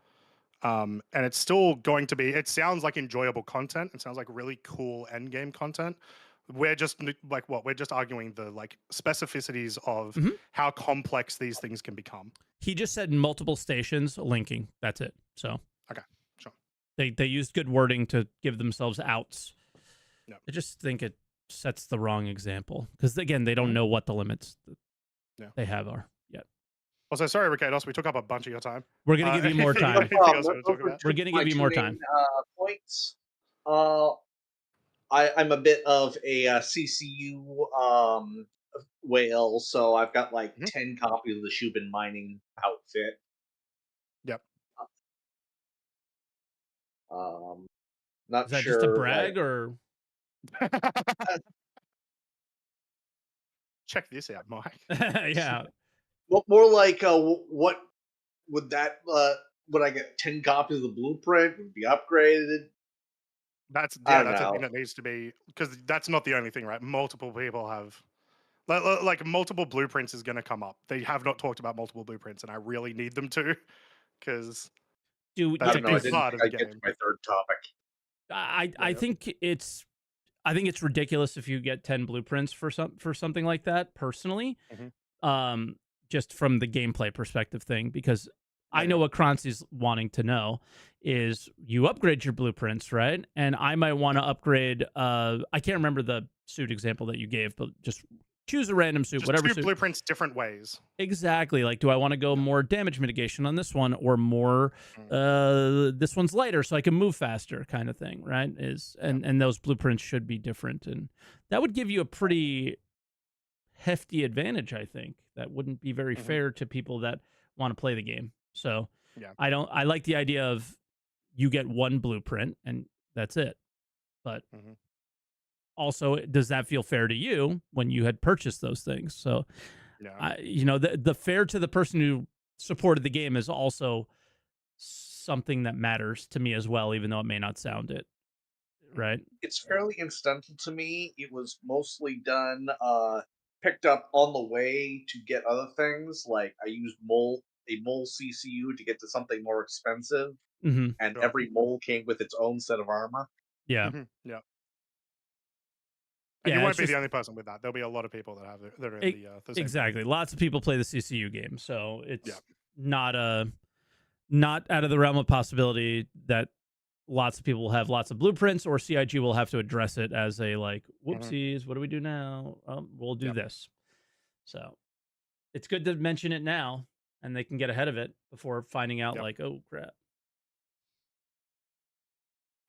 Speaker 2: and it's still going to be. It sounds like enjoyable content. It sounds like really cool end game content. We're just we're just arguing the like specificities of how complex these things can become.
Speaker 1: He just said multiple stations linking. That's it. So
Speaker 2: okay, sure.
Speaker 1: They used good wording to give themselves outs.
Speaker 2: No.
Speaker 1: I just think it sets the wrong example because again they don't know what the limits they have are yet.
Speaker 2: Also, sorry, Ricardos, we took up a bunch of your time.
Speaker 1: We're gonna give you more time. We're gonna give you more time.
Speaker 4: Points. I'm a bit of a CCU whale, so I've got like 10 copies of the Shubin mining outfit.
Speaker 2: Yep.
Speaker 4: Not
Speaker 1: Is that
Speaker 4: sure,
Speaker 1: just a brag or?
Speaker 2: Check this out, Mike.
Speaker 1: Yeah.
Speaker 4: Well, more like what would that? Would I get 10 copies of the blueprint? Would it be upgraded?
Speaker 2: That's a thing that needs to be, because that's not the only thing, right? Multiple people have like multiple blueprints is going to come up. They have not talked about multiple blueprints, and I really need them to, because that's a big part of the game.
Speaker 4: Get to my third topic.
Speaker 1: I think it's ridiculous if you get 10 blueprints for something like that. Personally, just from the gameplay perspective thing, because I know what Croncy's wanting to know is you upgrade your blueprints, right? And I might want to upgrade. I can't remember the suit example that you gave, but just choose a random suit,
Speaker 2: just
Speaker 1: whatever
Speaker 2: two
Speaker 1: suit.
Speaker 2: Blueprints different ways.
Speaker 1: Exactly. Like, do I want to go more damage mitigation on this one, or more? This one's lighter, so I can move faster, kind of thing, right? And those blueprints should be different, and that would give you a pretty hefty advantage. I think that wouldn't be very fair to people that want to play the game. So I like the idea of you get one blueprint and that's it. But also, does that feel fair to you when you had purchased those things? So, the fair to the person who supported the game is also something that matters to me as well, even though it may not sound it. Right?
Speaker 4: It's fairly incidental to me. It was mostly done, picked up on the way to get other things. Like I used a mole CCU to get to something more expensive, and every mole came with its own set of armor.
Speaker 1: Yeah.
Speaker 2: Yeah. And you won't be the only person with that. There'll be a lot of people that have that are in the same
Speaker 1: exactly. Lots of people play the CCU game, so it's not out of the realm of possibility that lots of people will have lots of blueprints, or CIG will have to address it as a like, whoopsies, what do we do now? We'll do this. So it's good to mention it now, and they can get ahead of it before finding out like, oh crap.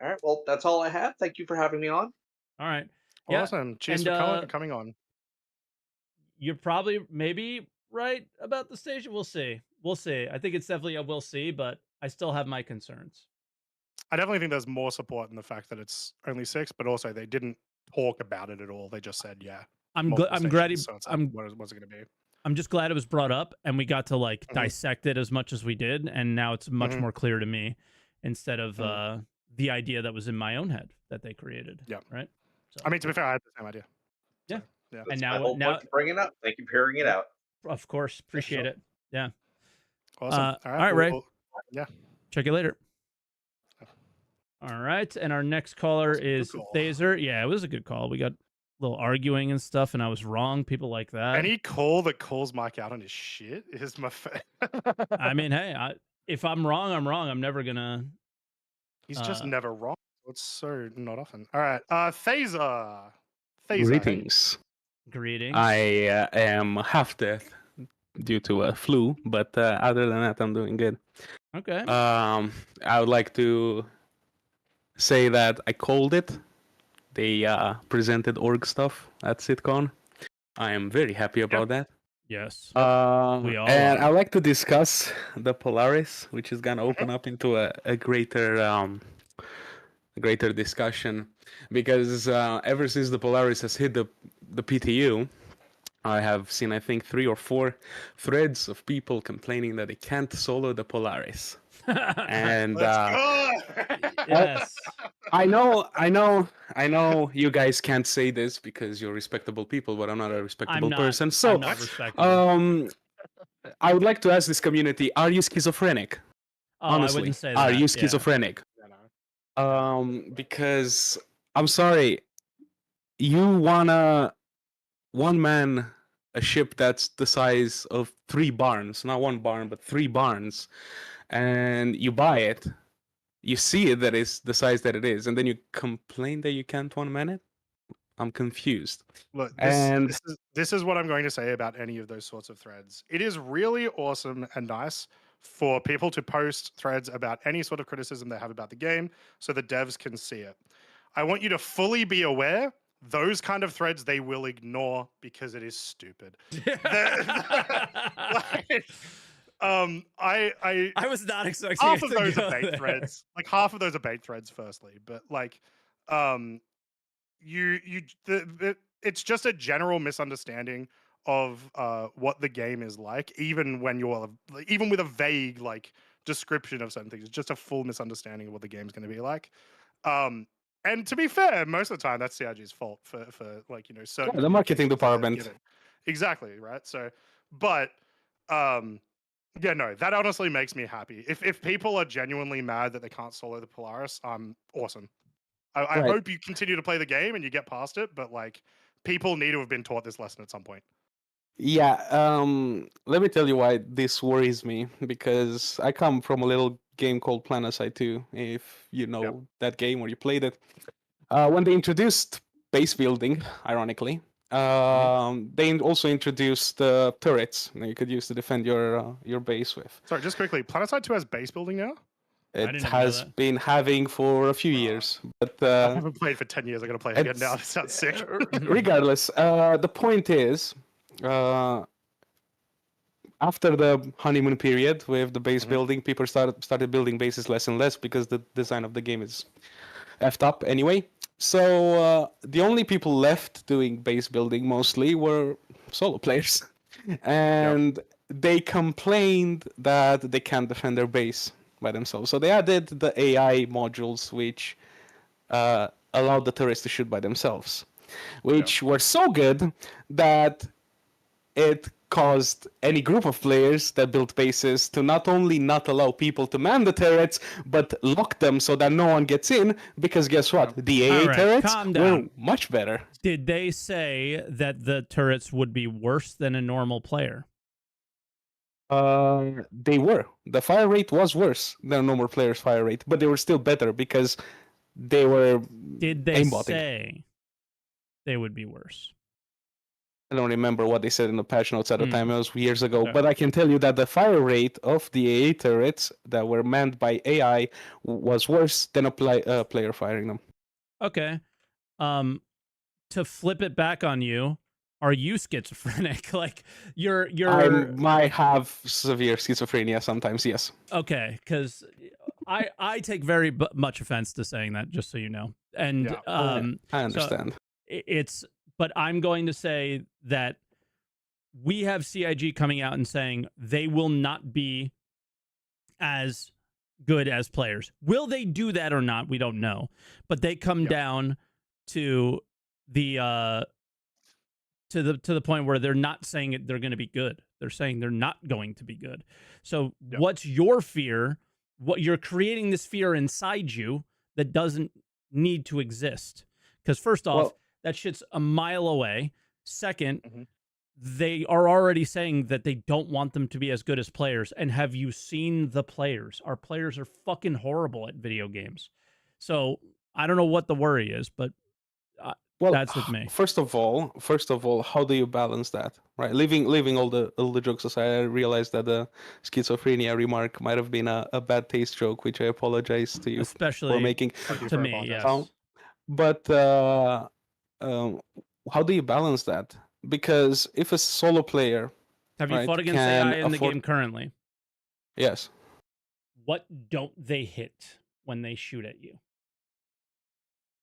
Speaker 4: All right. Well, that's all I have. Thank you for having me on.
Speaker 1: All right.
Speaker 2: Awesome. Cheers for coming on.
Speaker 1: You're probably maybe right about the station. We'll see. I think it's definitely a we'll see, but I still have my concerns.
Speaker 2: I definitely think there's more support in the fact that it's only 6, but also they didn't talk about it at all. They just said,
Speaker 1: I'm glad.
Speaker 2: So it's like, what's it going to be?
Speaker 1: I'm just glad it was brought up and we got to like dissect it as much as we did, and now it's much more clear to me instead of the idea that was in my own head that they created. Yeah. Right. So,
Speaker 2: I mean, to be fair, I had the same idea.
Speaker 1: Yeah.
Speaker 2: So, yeah.
Speaker 4: And now bringing it up. Thank you for hearing it out.
Speaker 1: Of course, appreciate it. Yeah.
Speaker 2: Awesome.
Speaker 1: All right, Ray.
Speaker 2: Yeah.
Speaker 1: Check you later. All right, and our next caller is Thaser. Yeah, it was a good call. We got a little arguing and stuff, and I was wrong. People like that.
Speaker 2: Any call that calls Mike out on his shit is my
Speaker 1: I mean, hey, if I'm wrong, I'm wrong. I'm never gonna.
Speaker 2: He's just never wrong. It's so not often. All right, Thaser.
Speaker 5: Greetings.
Speaker 1: Greetings.
Speaker 5: I am half dead due to a flu, but other than that, I'm doing good.
Speaker 1: Okay.
Speaker 5: I would like to say that I called it. They presented org stuff at SitCon. I am very happy about that.
Speaker 1: Yes.
Speaker 5: We all and I'd like to discuss the Polaris, which is gonna open up into a greater discussion, because ever since the Polaris has hit the PTU, I have seen, I think, 3 or 4 threads of people complaining that they can't solo the Polaris. And
Speaker 1: yes,
Speaker 5: I know I know you guys can't say this because you're respectable people, but I'm not a respectable person. So,
Speaker 1: I'm not respectable.
Speaker 5: I would like to ask this community: are you schizophrenic?
Speaker 1: Oh,
Speaker 5: Honestly,
Speaker 1: I wouldn't say
Speaker 5: are
Speaker 1: that.
Speaker 5: you
Speaker 1: Yeah.
Speaker 5: schizophrenic?
Speaker 2: No.
Speaker 5: Because I'm sorry, you wanna one man a ship that's the size of 3 barns, not 1 barn, but 3 barns, and you buy it, you see it that is the size that it is, and then you complain that you can't one man it? I'm confused.
Speaker 2: Look,
Speaker 5: And
Speaker 2: this is what I'm going to say about any of those sorts of threads. It is really awesome and nice for people to post threads about any sort of criticism they have about the game so the devs can see it. I want you to fully be aware those kind of threads they will ignore because it is stupid.
Speaker 1: I was not expecting
Speaker 2: half
Speaker 1: it
Speaker 2: of
Speaker 1: to
Speaker 2: those
Speaker 1: go
Speaker 2: are bait
Speaker 1: there.
Speaker 2: threads. Like half of those are bait threads, firstly, but like, it's just a general misunderstanding of what the game is like, even when even with a vague like description of certain things. It's just a full misunderstanding of what the game's going to be like. And to be fair, most of the time that's CIG's fault for like, you know, certain
Speaker 5: the marketing
Speaker 2: communications that they're
Speaker 5: department.
Speaker 2: giving. Exactly, right? So, but yeah, no, that honestly makes me happy. If people are genuinely mad that they can't solo the Polaris, awesome. I
Speaker 5: Right.
Speaker 2: hope you continue to play the game and you get past it, but like people need to have been taught this lesson at some point.
Speaker 5: Yeah, let me tell you why this worries me, because I come from a little game called Planetside 2, if you know that game or you played it. When they introduced base building, ironically, they also introduced turrets that you could use to defend your base with.
Speaker 2: Sorry, just quickly, Planetside 2 has base building now?
Speaker 5: It has been having for a few years, but
Speaker 2: I haven't played for 10 years. I gotta play it again now. This sounds sick.
Speaker 5: Regardless, the point is, after the honeymoon period with the base building, people started building bases less and less because the design of the game is effed up anyway. So the only people left doing base building mostly were solo players, and they complained that they can't defend their base by themselves. So they added the AI modules, which allowed the turrets to shoot by themselves, which were so good that it caused any group of players that built bases to not only not allow people to man the turrets, but lock them so that no one gets in, because guess what? The AA turrets were much better.
Speaker 1: Did they say that the turrets would be worse than a normal player?
Speaker 5: They were. The fire rate was worse than a normal player's fire rate, but they were still better because they were
Speaker 1: Did they say they would be worse?
Speaker 5: I don't remember what they said in the patch notes at the time. It was years ago. But I can tell you that the fire rate of the AA turrets that were manned by AI was worse than a player firing them.
Speaker 1: Okay. To flip it back on you, are you schizophrenic? Like you're
Speaker 5: I might have severe schizophrenia sometimes, yes.
Speaker 1: Okay, because I take very much offense to saying that, just so you know. And
Speaker 5: I understand.
Speaker 1: So but I'm going to say that we have CIG coming out and saying they will not be as good as players. Will they do that or not? We don't know. But they come down to the to the point where they're not saying they're going to be good. They're saying they're not going to be good. So what's your fear? What you're creating this fear inside you that doesn't need to exist. Because first off, that shit's a mile away. Second, they are already saying that they don't want them to be as good as players. And have you seen the players? Our players are fucking horrible at video games. So I don't know what the worry is, but that's with me.
Speaker 5: First of all, how do you balance that? Right, leaving all the jokes aside, I realized that the schizophrenia remark might have been a bad taste joke, which I apologize to you
Speaker 1: especially
Speaker 5: for making.
Speaker 1: To me, yes.
Speaker 5: But how do you balance that? Because if a solo player,
Speaker 1: have you fought against AI in the game currently?
Speaker 5: Yes.
Speaker 1: What don't they hit when they shoot at you?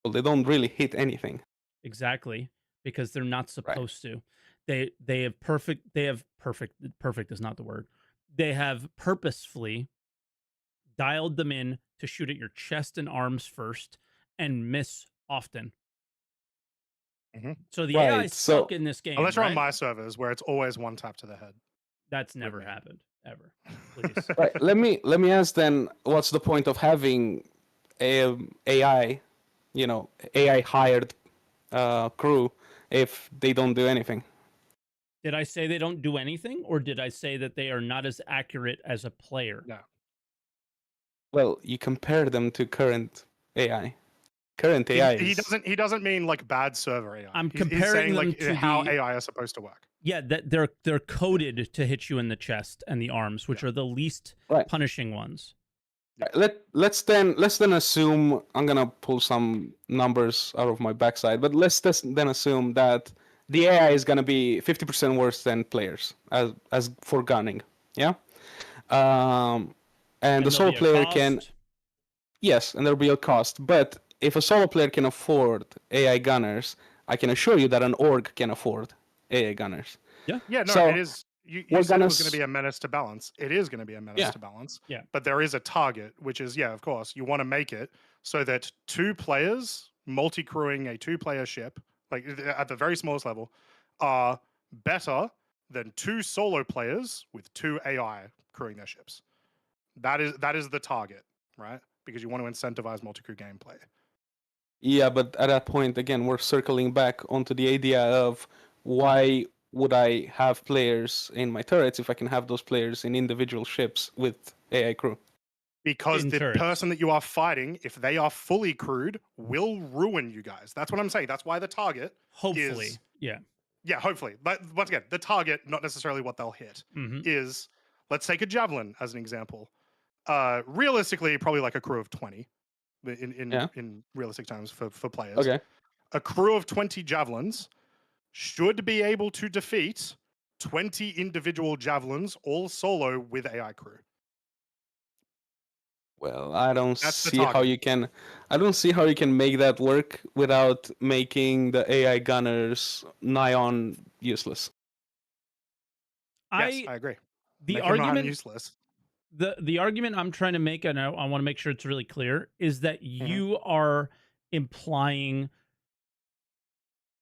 Speaker 5: Well, they don't really hit anything.
Speaker 1: Exactly, because they're not supposed to. They have perfect is not the word. They have purposefully dialed them in to shoot at your chest and arms first and miss often. So the AI
Speaker 5: Right. So
Speaker 1: suck in this game,
Speaker 2: Unless you're on
Speaker 1: right?
Speaker 2: my servers where it's always one tap to the head.
Speaker 1: That's never
Speaker 2: me.
Speaker 1: happened ever. Please.
Speaker 5: right, let me ask then, what's the point of having a AI, AI hired crew if they don't do anything?
Speaker 1: Did I say they don't do anything, or did I say that they are not as accurate as a player?
Speaker 2: No.
Speaker 5: Well, you compare them to current AI. Current AI
Speaker 2: He doesn't mean like bad server AI.
Speaker 1: I'm
Speaker 2: He's
Speaker 1: comparing
Speaker 2: saying
Speaker 1: them
Speaker 2: like
Speaker 1: to
Speaker 2: how
Speaker 1: the-
Speaker 2: AI is supposed to work.
Speaker 1: Yeah, that they're coded to hit you in the chest and the arms, which are the least
Speaker 5: Right.
Speaker 1: punishing ones.
Speaker 5: Let's then assume, I'm gonna pull some numbers out of my backside, but let's then assume that the AI is gonna be 50% worse than players as for gunning. Yeah. And the
Speaker 1: there'll
Speaker 5: solo
Speaker 1: be a
Speaker 5: player can,
Speaker 1: cost.
Speaker 5: yes, and there'll be a cost. But if a solo player can afford AI gunners, I can assure you that an org can afford AI gunners.
Speaker 2: Yeah, no,
Speaker 5: So
Speaker 2: it is. You
Speaker 5: we're
Speaker 2: said it
Speaker 5: gonna
Speaker 2: was going to be a menace to balance. It is going to be a menace
Speaker 5: Yeah.
Speaker 2: to balance.
Speaker 1: Yeah.
Speaker 2: But there is a target, which is, yeah, of course, you want to make it so that two players multi-crewing a two-player ship, like at the very smallest level, are better than two solo players with two AI crewing their ships. That is the target, right? Because you want to incentivize multi-crew gameplay.
Speaker 5: Yeah, but at that point, again, we're circling back onto the idea of why would I have players in my turrets if I can have those players in individual ships with AI crew?
Speaker 2: Because
Speaker 1: In
Speaker 2: the
Speaker 1: turrets.
Speaker 2: person that you are fighting, if they are fully crewed, will ruin you guys. That's what I'm saying. That's why the target
Speaker 1: Hopefully.
Speaker 2: is...
Speaker 1: Yeah.
Speaker 2: Yeah, hopefully. But once again, the target, not necessarily what they'll hit, is, let's take a javelin as an example. Realistically, probably like a crew of 20 in realistic terms for players.
Speaker 5: Okay.
Speaker 2: A crew of 20 javelins should be able to defeat 20 individual javelins, all solo with AI crew.
Speaker 5: Well, I don't
Speaker 2: That's the
Speaker 5: see how
Speaker 2: target.
Speaker 5: you can. I don't see how you can make that work without making the AI gunners nigh on useless.
Speaker 2: Yes, I agree.
Speaker 1: The
Speaker 2: Make them
Speaker 1: argument
Speaker 2: useless.
Speaker 1: the argument I'm trying to make, and I want to make sure it's really clear, is that you are implying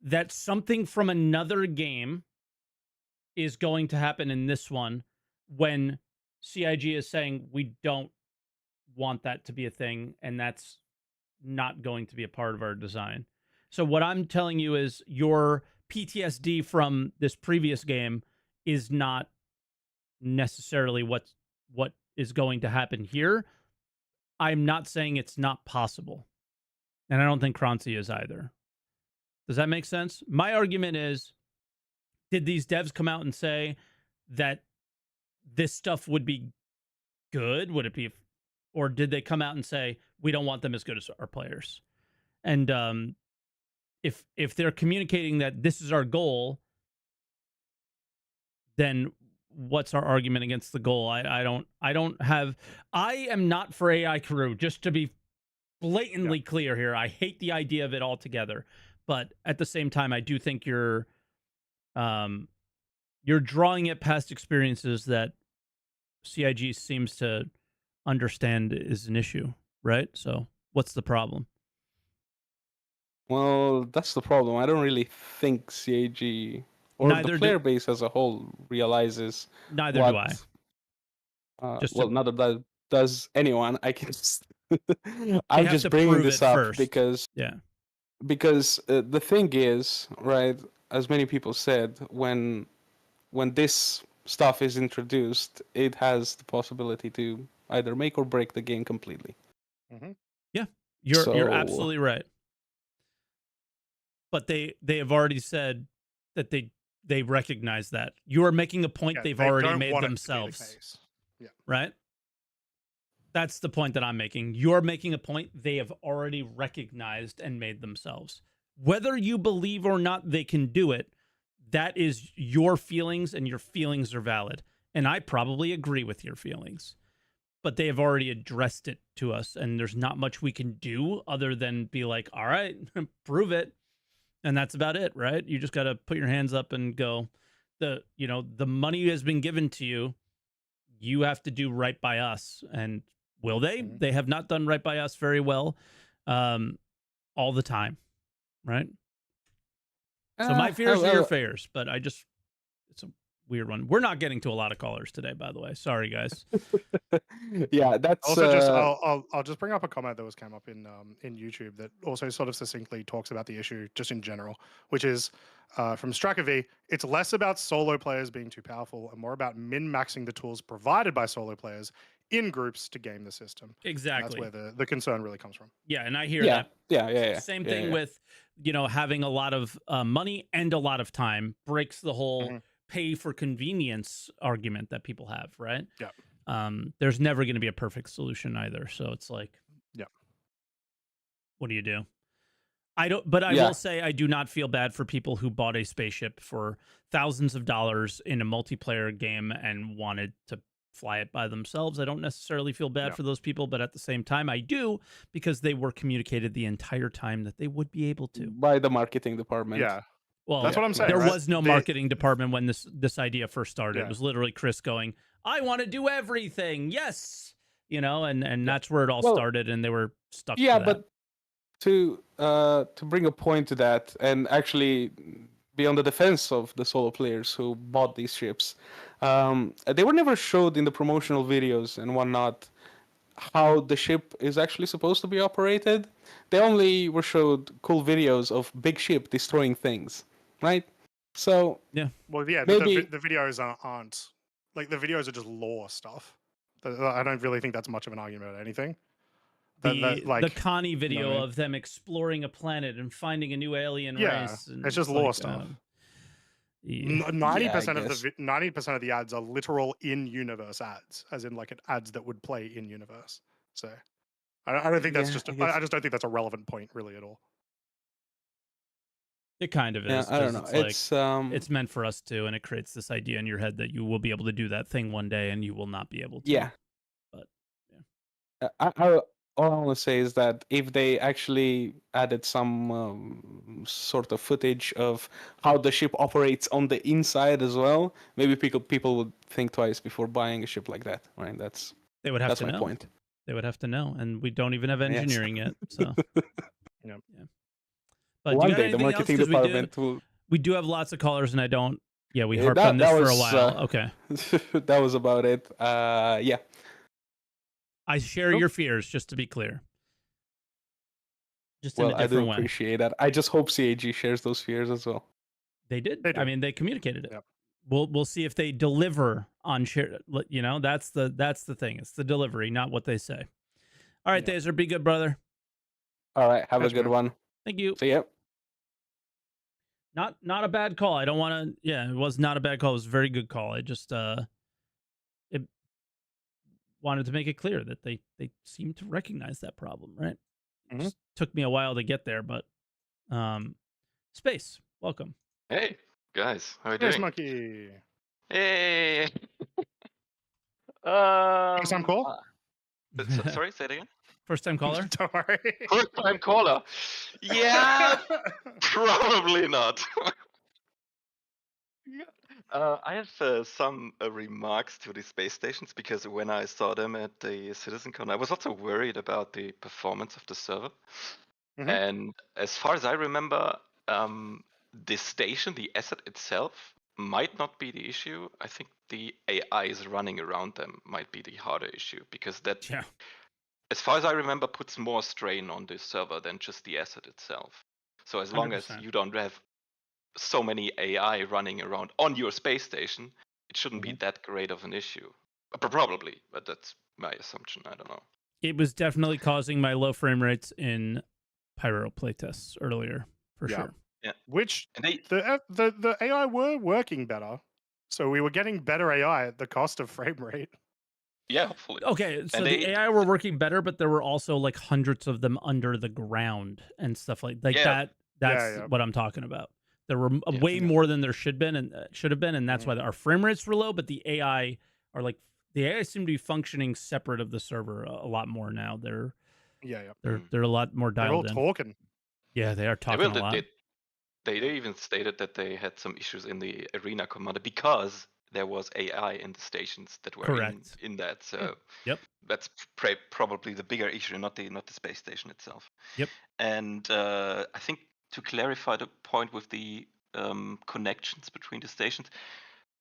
Speaker 1: that something from another game is going to happen in this one when CIG is saying we don't want that to be a thing, and that's not going to be a part of our design. So what I'm telling you is your PTSD from this previous game is not necessarily what is going to happen here. I'm not saying it's not possible. And I don't think Croncy is either. Does that make sense? My argument is, did these devs come out and say that this stuff would be good? Would it be, or did they come out and say we don't want them as good as our players? And if they're communicating that this is our goal, then what's our argument against the goal? I am not for AI crew, just to be blatantly clear here. I hate the idea of it altogether. But at the same time, I do think you're drawing at past experiences that CIG seems to understand is an issue, right? So what's the problem?
Speaker 5: Well, that's the problem. I don't really think CIG or
Speaker 1: Neither
Speaker 5: the player
Speaker 1: do-
Speaker 5: base as a whole realizes.
Speaker 1: Neither do I. Just
Speaker 5: well,
Speaker 1: to-
Speaker 5: not that does anyone. I can just.
Speaker 1: They
Speaker 5: I'm
Speaker 1: have
Speaker 5: just
Speaker 1: to
Speaker 5: bringing
Speaker 1: prove
Speaker 5: this
Speaker 1: it
Speaker 5: up
Speaker 1: first.
Speaker 5: because
Speaker 1: Yeah.
Speaker 5: the thing is, right, as many people said, when this stuff is introduced, it has the possibility to either make or break the game completely.
Speaker 1: Yeah, you're
Speaker 5: So-
Speaker 1: absolutely right. But they have already said that they recognize that. You are making a point
Speaker 2: Yeah,
Speaker 1: they've
Speaker 2: they
Speaker 1: already
Speaker 2: don't
Speaker 1: made
Speaker 2: want it to be the
Speaker 1: themselves.
Speaker 2: case. Yeah.
Speaker 1: Right? That's the point that I'm making. You're making a point they have already recognized and made themselves. Whether you believe or not they can do it, that is your feelings, and your feelings are valid. And I probably agree with your feelings. But they have already addressed it to us, and there's not much we can do other than be like, all right, prove it. And that's about it, right? You just got to put your hands up and go, the money has been given to you. You have to do right by us. And will they? They have not done right by us very well all the time, right? So my fears are your
Speaker 5: well,
Speaker 1: fears, but it's a weird one. We're not getting to a lot of callers today, by the way. Sorry, guys.
Speaker 5: yeah, that's
Speaker 2: Also, just I'll just bring up a comment that came up in YouTube that also sort of succinctly talks about the issue just in general, which is from Striker V. It's less about solo players being too powerful and more about min-maxing the tools provided by solo players in groups to game the system.
Speaker 1: Exactly.
Speaker 2: And that's where the concern really comes from.
Speaker 1: Yeah, and I hear
Speaker 5: yeah,
Speaker 1: that.
Speaker 5: yeah.
Speaker 1: Same thing with, having a lot of money and a lot of time breaks the whole pay for convenience argument that people have, right?
Speaker 2: Yeah.
Speaker 1: There's never going to be a perfect solution either. So it's like,
Speaker 2: yeah,
Speaker 1: what do you do? I will say I do not feel bad for people who bought a spaceship for thousands of dollars in a multiplayer game and wanted to fly it by themselves. I don't necessarily feel bad for those people, but at the same time I do, because they were communicated the entire time that they would be able to.
Speaker 5: By the marketing department.
Speaker 2: Yeah.
Speaker 1: Well,
Speaker 2: that's what I'm saying.
Speaker 1: There
Speaker 2: right?
Speaker 1: was no marketing department when this idea first started.
Speaker 2: Yeah.
Speaker 1: It was literally Chris going, I want to do everything. Yes. And that's where it all started, and they were stuck to that.
Speaker 5: But to bring a point to that, and actually be on the defense of the solo players who bought these ships, they were never showed in the promotional videos and whatnot how the ship is actually supposed to be operated. They only were showed cool videos of big ship destroying things, right? So
Speaker 2: maybe the videos aren't like, the videos are just lore stuff. I don't really think that's much of an argument about anything.
Speaker 1: The Connie video of them exploring a planet and finding a new alien race. And
Speaker 2: it's just lore stuff. 90% of the ads are literal in-universe ads, as in like ads that would play in universe. So I don't think that's I just don't think that's a relevant point really at all.
Speaker 1: It kind of is.
Speaker 5: I don't know.
Speaker 1: It's meant for us to, and it creates this idea in your head that you will be able to do that thing one day, and you will not be able to.
Speaker 5: Yeah.
Speaker 1: But
Speaker 5: all I want to say is that if they actually added some sort of footage of how the ship operates on the inside as well, maybe people would think twice before buying a ship like that. Right? That's my point.
Speaker 1: They would have to know, and we don't even have engineering yet. So.
Speaker 2: Yeah.
Speaker 1: But
Speaker 5: one day the marketing department will.
Speaker 1: We do have lots of callers, and I don't. Yeah, we harped on this for a while. Okay.
Speaker 5: That was about it. Yeah.
Speaker 1: I share your fears, just to be clear. Just in a different way.
Speaker 5: I do appreciate that. I just hope CAG shares those fears as well.
Speaker 1: They did. I mean, they communicated it. Yep. We'll see if they deliver on share. That's the thing. It's the delivery, not what they say. All right, Thaser, be good, brother.
Speaker 5: All right, have a good one.
Speaker 1: Thank you.
Speaker 5: See ya.
Speaker 1: Not a bad call. I don't want to. Yeah, it was not a bad call. It was a very good call. I just wanted to make it clear that they seem to recognize that problem, right? It just took me a while to get there, but Space, welcome.
Speaker 6: Hey guys, how are you doing?
Speaker 2: Monkey.
Speaker 6: Hey.
Speaker 2: First time call?
Speaker 6: Sorry, say it again.
Speaker 1: First time caller?
Speaker 2: Don't worry.
Speaker 6: First time caller. Yeah, probably not. I have some remarks to the space stations, because when I saw them at the CitizenCon, I was also worried about the performance of the server. And as far as I remember, the station, the asset itself, might not be the issue. I think the AIs running around them might be the harder issue, because that, as far as I remember, puts more strain on the server than just the asset itself. So as long 100%. As you don't have so many AI running around on your space station, it shouldn't be that great of an issue. Probably, but that's my assumption. I don't know.
Speaker 1: It was definitely causing my low frame rates in Pyro playtests earlier, for sure.
Speaker 6: Yeah.
Speaker 2: Which the AI were working better, so we were getting better AI at the cost of frame rate.
Speaker 6: Yeah, hopefully.
Speaker 1: Okay, so the AI were working better, but there were also like hundreds of them under the ground and stuff like that. That's what I'm talking about. There were way more than there should have been, and that's why our frame rates were low. But the AI seem to be functioning separate of the server a lot more now. They're a lot more dialed in.
Speaker 2: They're all talking.
Speaker 1: Yeah, they are talking a lot.
Speaker 6: They even stated that they had some issues in the arena commander because there was AI in the stations that were in that. So that's probably the bigger issue, not the space station itself.
Speaker 1: Yep.
Speaker 6: And I think to clarify the point with the connections between the stations.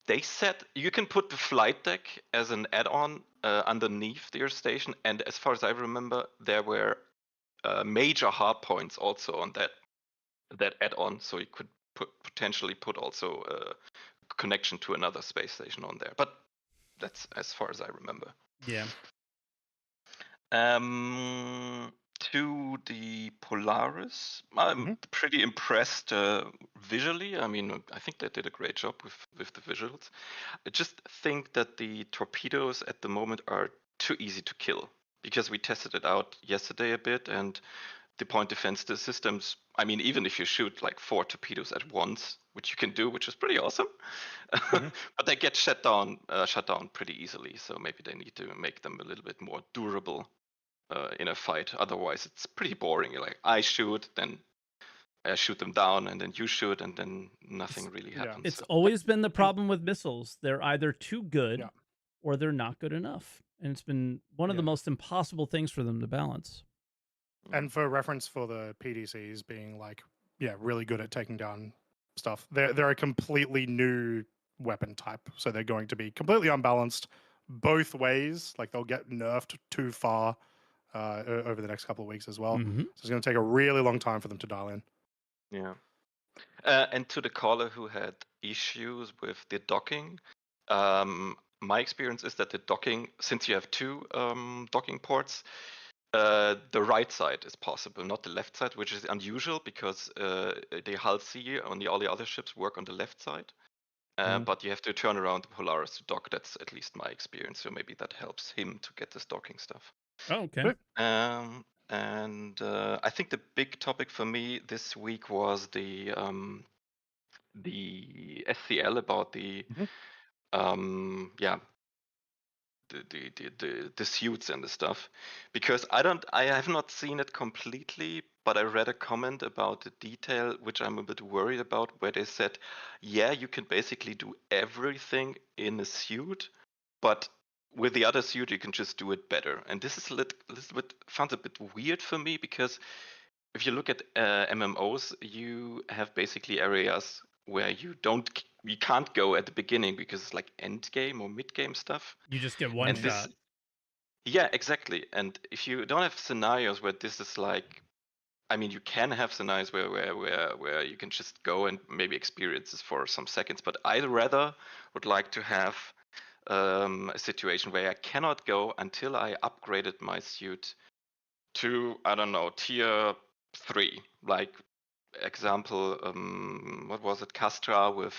Speaker 6: They said you can put the flight deck as an add-on underneath your station, and as far as I remember, there were major hard points also on that add-on, so you could potentially put also a connection to another space station on there. But that's as far as I remember.
Speaker 1: Yeah.
Speaker 6: To the Polaris, I'm pretty impressed visually. I mean, I think they did a great job with the visuals. I just think that the torpedoes at the moment are too easy to kill, because we tested it out yesterday a bit, and the point defense systems, I mean, even if you shoot like 4 torpedoes at once, which you can do, which is pretty awesome, but they get shut down pretty easily. So maybe they need to make them a little bit more durable in a fight. Otherwise, it's pretty boring. You're like, I shoot, then I shoot them down, and then you shoot, and then nothing really happens.
Speaker 1: It's always been the problem with missiles. They're either too good or they're not good enough. And it's been one of the most impossible things for them to balance.
Speaker 2: And for reference, for the PDCs being like, really good at taking down stuff, they're a completely new weapon type. So they're going to be completely unbalanced both ways. Like they'll get nerfed too far over the next couple of weeks as well. So it's going to take a really long time for them to dial in.
Speaker 6: Yeah. And to the caller who had issues with the docking, my experience is that the docking, since you have 2 docking ports, the right side is possible, not the left side, which is unusual because the Hull C on all the other ships work on the left side. But you have to turn around the Polaris to dock. That's at least my experience. So maybe that helps him to get this docking stuff.
Speaker 1: Oh, okay.
Speaker 6: And I think the big topic for me this week was the SCL about the the suits and the stuff, because I have not seen it completely, but I read a comment about the detail which I'm a bit worried about, where they said, yeah, you can basically do everything in a suit, but with the other suit you can just do it better. And this is a little bit found a bit weird for me, because if you look at MMOs, you have basically areas where you can't go at the beginning because it's like end game or mid game stuff.
Speaker 1: You just get one shot.
Speaker 6: Yeah, exactly. And if you don't have scenarios where this is like, I mean, you can have scenarios where you can just go and maybe experience this for some seconds, but I'd rather would like to have a situation where I cannot go until I upgraded my suit to, I don't know, tier 3. Like example, what was it, Castra with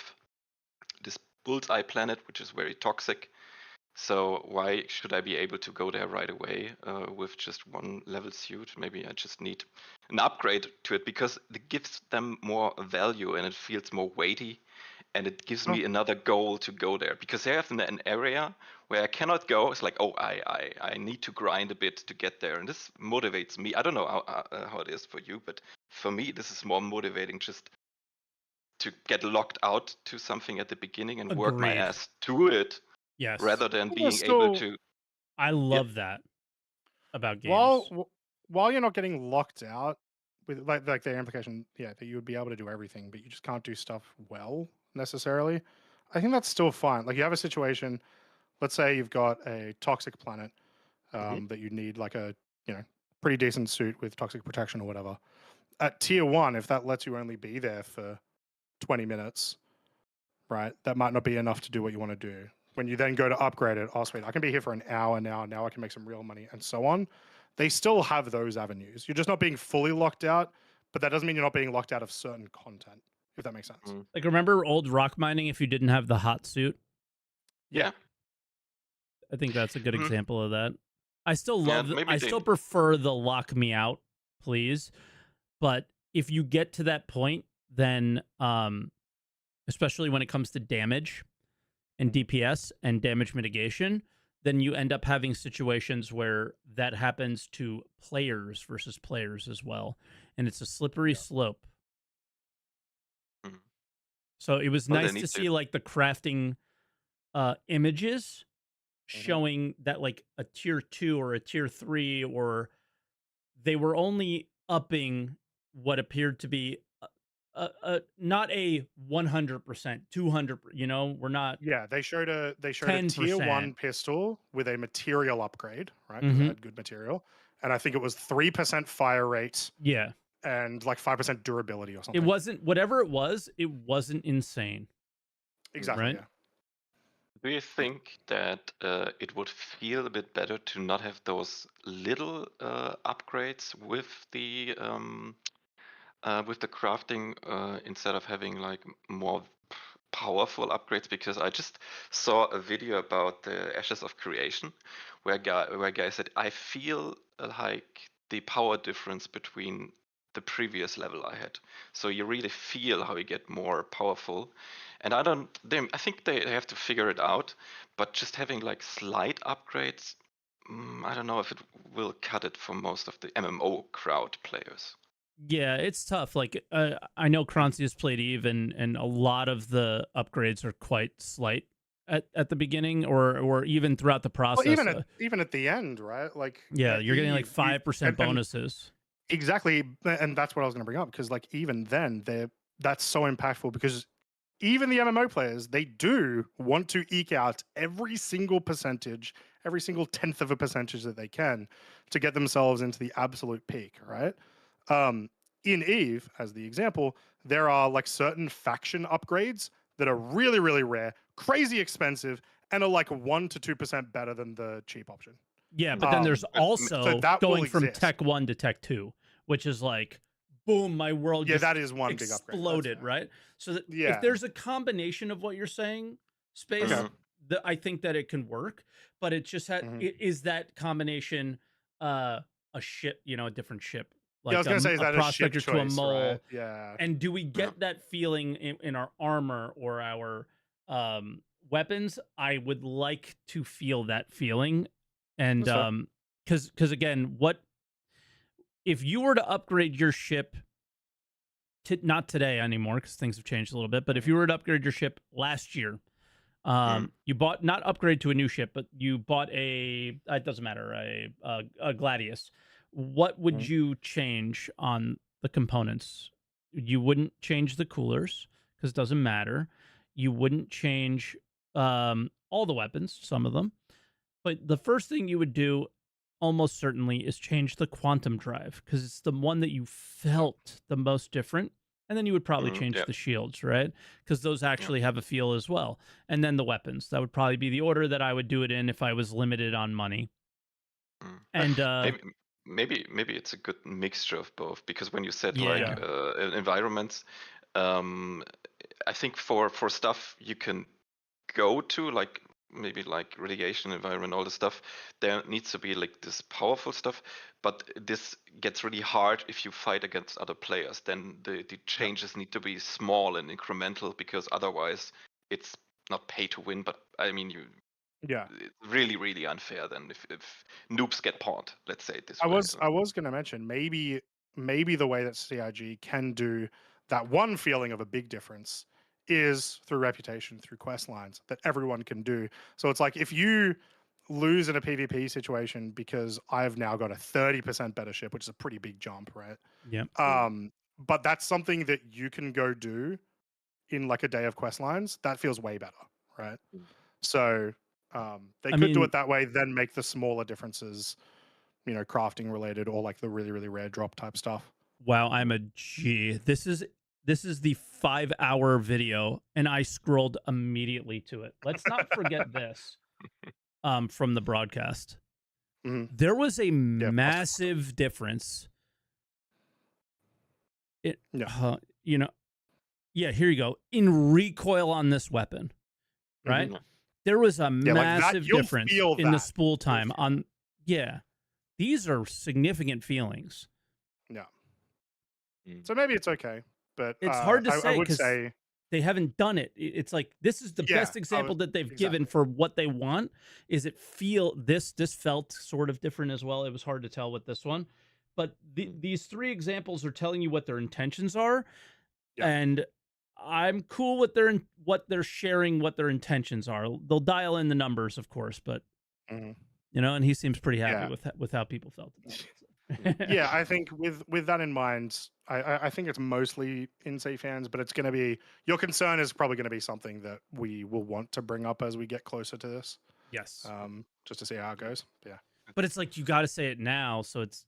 Speaker 6: this bullseye planet, which is very toxic. So why should I be able to go there right away with just 1 level suit? Maybe I just need an upgrade to it, because it gives them more value and it feels more weighty, and it gives me another goal to go there, because they have an area where I cannot go. It's like, oh, I need to grind a bit to get there, and this motivates me. I don't know how it is for you, but for me, this is more motivating, just to get locked out to something at the beginning and work my ass through it.
Speaker 1: Yes.
Speaker 6: Rather than being able to.
Speaker 1: I love that about games.
Speaker 2: While you're not getting locked out with like the implication, that you would be able to do everything, but you just can't do stuff well necessarily. I think that's still fine. Like you have a situation, let's say you've got a toxic planet that you need like a pretty decent suit with toxic protection or whatever. At tier 1, if that lets you only be there for 20 minutes, right? That might not be enough to do what you want to do. When you then go to upgrade it, oh sweet, I can be here for an hour now. Now I can make some real money, and so on. They still have those avenues. You're just not being fully locked out, but that doesn't mean you're not being locked out of certain content, if that makes sense.
Speaker 1: Like, remember old rock mining if you didn't have the hot suit?
Speaker 6: Yeah.
Speaker 1: I think that's a good example of that. I still love I still prefer the lock me out, please. But if you get to that point, then especially when it comes to damage and DPS and damage mitigation, then you end up having situations where that happens to players versus players as well. And it's a slippery slope. So it was nice to see like the crafting images showing that like a tier 2 or a tier 3, or they were only upping what appeared to be not a 100%, 200. You know, we're not.
Speaker 2: Yeah, they showed a tier
Speaker 1: 10%.
Speaker 2: 1 pistol with a material upgrade, right? Because it had good material, and I think it was 3% fire rate
Speaker 1: Yeah,
Speaker 2: and like 5% durability or something.
Speaker 1: it wasn't whatever it was. It wasn't insane.
Speaker 2: Exactly.
Speaker 1: Right?
Speaker 2: Yeah.
Speaker 6: Do you think that it would feel a bit better to not have those little upgrades with the crafting instead of having like more powerful upgrades? Because I just saw a video about the Ashes of Creation where a guy said, I feel like the power difference between the previous level I had. So you really feel how you get more powerful. And I think they have to figure it out, but just having like slight upgrades, I don't know if it will cut it for most of the MMO crowd players.
Speaker 1: Yeah, it's tough. Like I know Croncy has played Eve, and a lot of the upgrades are quite slight at the beginning, or even throughout the process.
Speaker 2: Well, even at the end, right? Like
Speaker 1: yeah, you're getting like 5% bonuses.
Speaker 2: Exactly, and that's what I was going to bring up, because like even then, that's so impactful, because even the MMO players, they do want to eke out every single percentage, every single tenth of a percentage that they can to get themselves into the absolute peak, right? In Eve, as the example, there are like certain faction upgrades that are really, really rare, crazy expensive, and are like 1 to 2% better than the cheap option.
Speaker 1: Yeah, but then there's also
Speaker 2: that
Speaker 1: going
Speaker 2: will
Speaker 1: from
Speaker 2: exist.
Speaker 1: Tech 1 to Tech 2, which is like, boom, my world
Speaker 2: Yeah,
Speaker 1: just
Speaker 2: that is one big upgrade.
Speaker 1: exploded, right? So that
Speaker 2: Yeah.
Speaker 1: if there's a combination of what you're saying, Space, I think that it can work, but it just is that combination a ship, you know, a different ship. Like
Speaker 2: Yeah, I was gonna say, is
Speaker 1: a
Speaker 2: that a ship
Speaker 1: prospector to a
Speaker 2: choice,
Speaker 1: mole.
Speaker 2: right? Yeah.
Speaker 1: And do we get that feeling in our armor or our weapons? I would like to feel that feeling. And because again, what if you were to upgrade your ship not today anymore, because things have changed a little bit, but if you were to upgrade your ship last year, you bought, not upgrade to a new ship, but you bought it doesn't matter, a Gladius, what would you change on the components? You wouldn't change the coolers because it doesn't matter. You wouldn't change all the weapons, some of them. But the first thing you would do almost certainly is change the quantum drive, because it's the one that you felt the most different. And then you would probably change the shields, right? Because those actually have a feel as well. And then the weapons. That would probably be the order that I would do it in if I was limited on money. And
Speaker 6: maybe it's a good mixture of both, because when you said environments, I think for stuff you can go to, like maybe like radiation environment, all the stuff, there needs to be like this powerful stuff, but this gets really hard if you fight against other players. Then the changes need to be small and incremental, because otherwise it's not pay to win, but I mean it's really, really unfair then if noobs get pawned, let's say it this way.
Speaker 2: I was going to mention, maybe the way that CIG can do that one feeling of a big difference is through reputation, through quest lines that everyone can do. So it's like, if you lose in a PvP situation because I've now got a 30% better ship, which is a pretty big jump, right?
Speaker 1: Yeah.
Speaker 2: But that's something that you can go do in like a day of quest lines. That feels way better, right? So they could do it that way, then make the smaller differences, you know, crafting related, or like the really, really rare drop type stuff.
Speaker 1: Wow, I'm a G. This is the 5-hour video, and I scrolled immediately to it. Let's not forget this from the broadcast. There was a massive difference. You know, here you go. In recoil on this weapon, right? There was a massive difference in the spool time on. Yeah, these are significant feelings.
Speaker 2: Yeah. So maybe it's okay, but
Speaker 1: it's hard to say,
Speaker 2: I would say
Speaker 1: they haven't done it. It's like, this is the best example that they've given for what they want. Is it feel this felt sort of different as well. It was hard to tell with this one, but these three examples are telling you what their intentions are, and I'm cool with what they're sharing, what their intentions are. They'll dial in the numbers, of course, but you know, and he seems pretty happy with how people felt about it. So.
Speaker 2: Yeah, I think with that in mind, I think it's mostly NC fans, but it's going to be your concern is probably going to be something that we will want to bring up as we get closer to this,
Speaker 1: Yes.
Speaker 2: just to see how it goes. Yeah.
Speaker 1: But it's like you got to say it now, so it's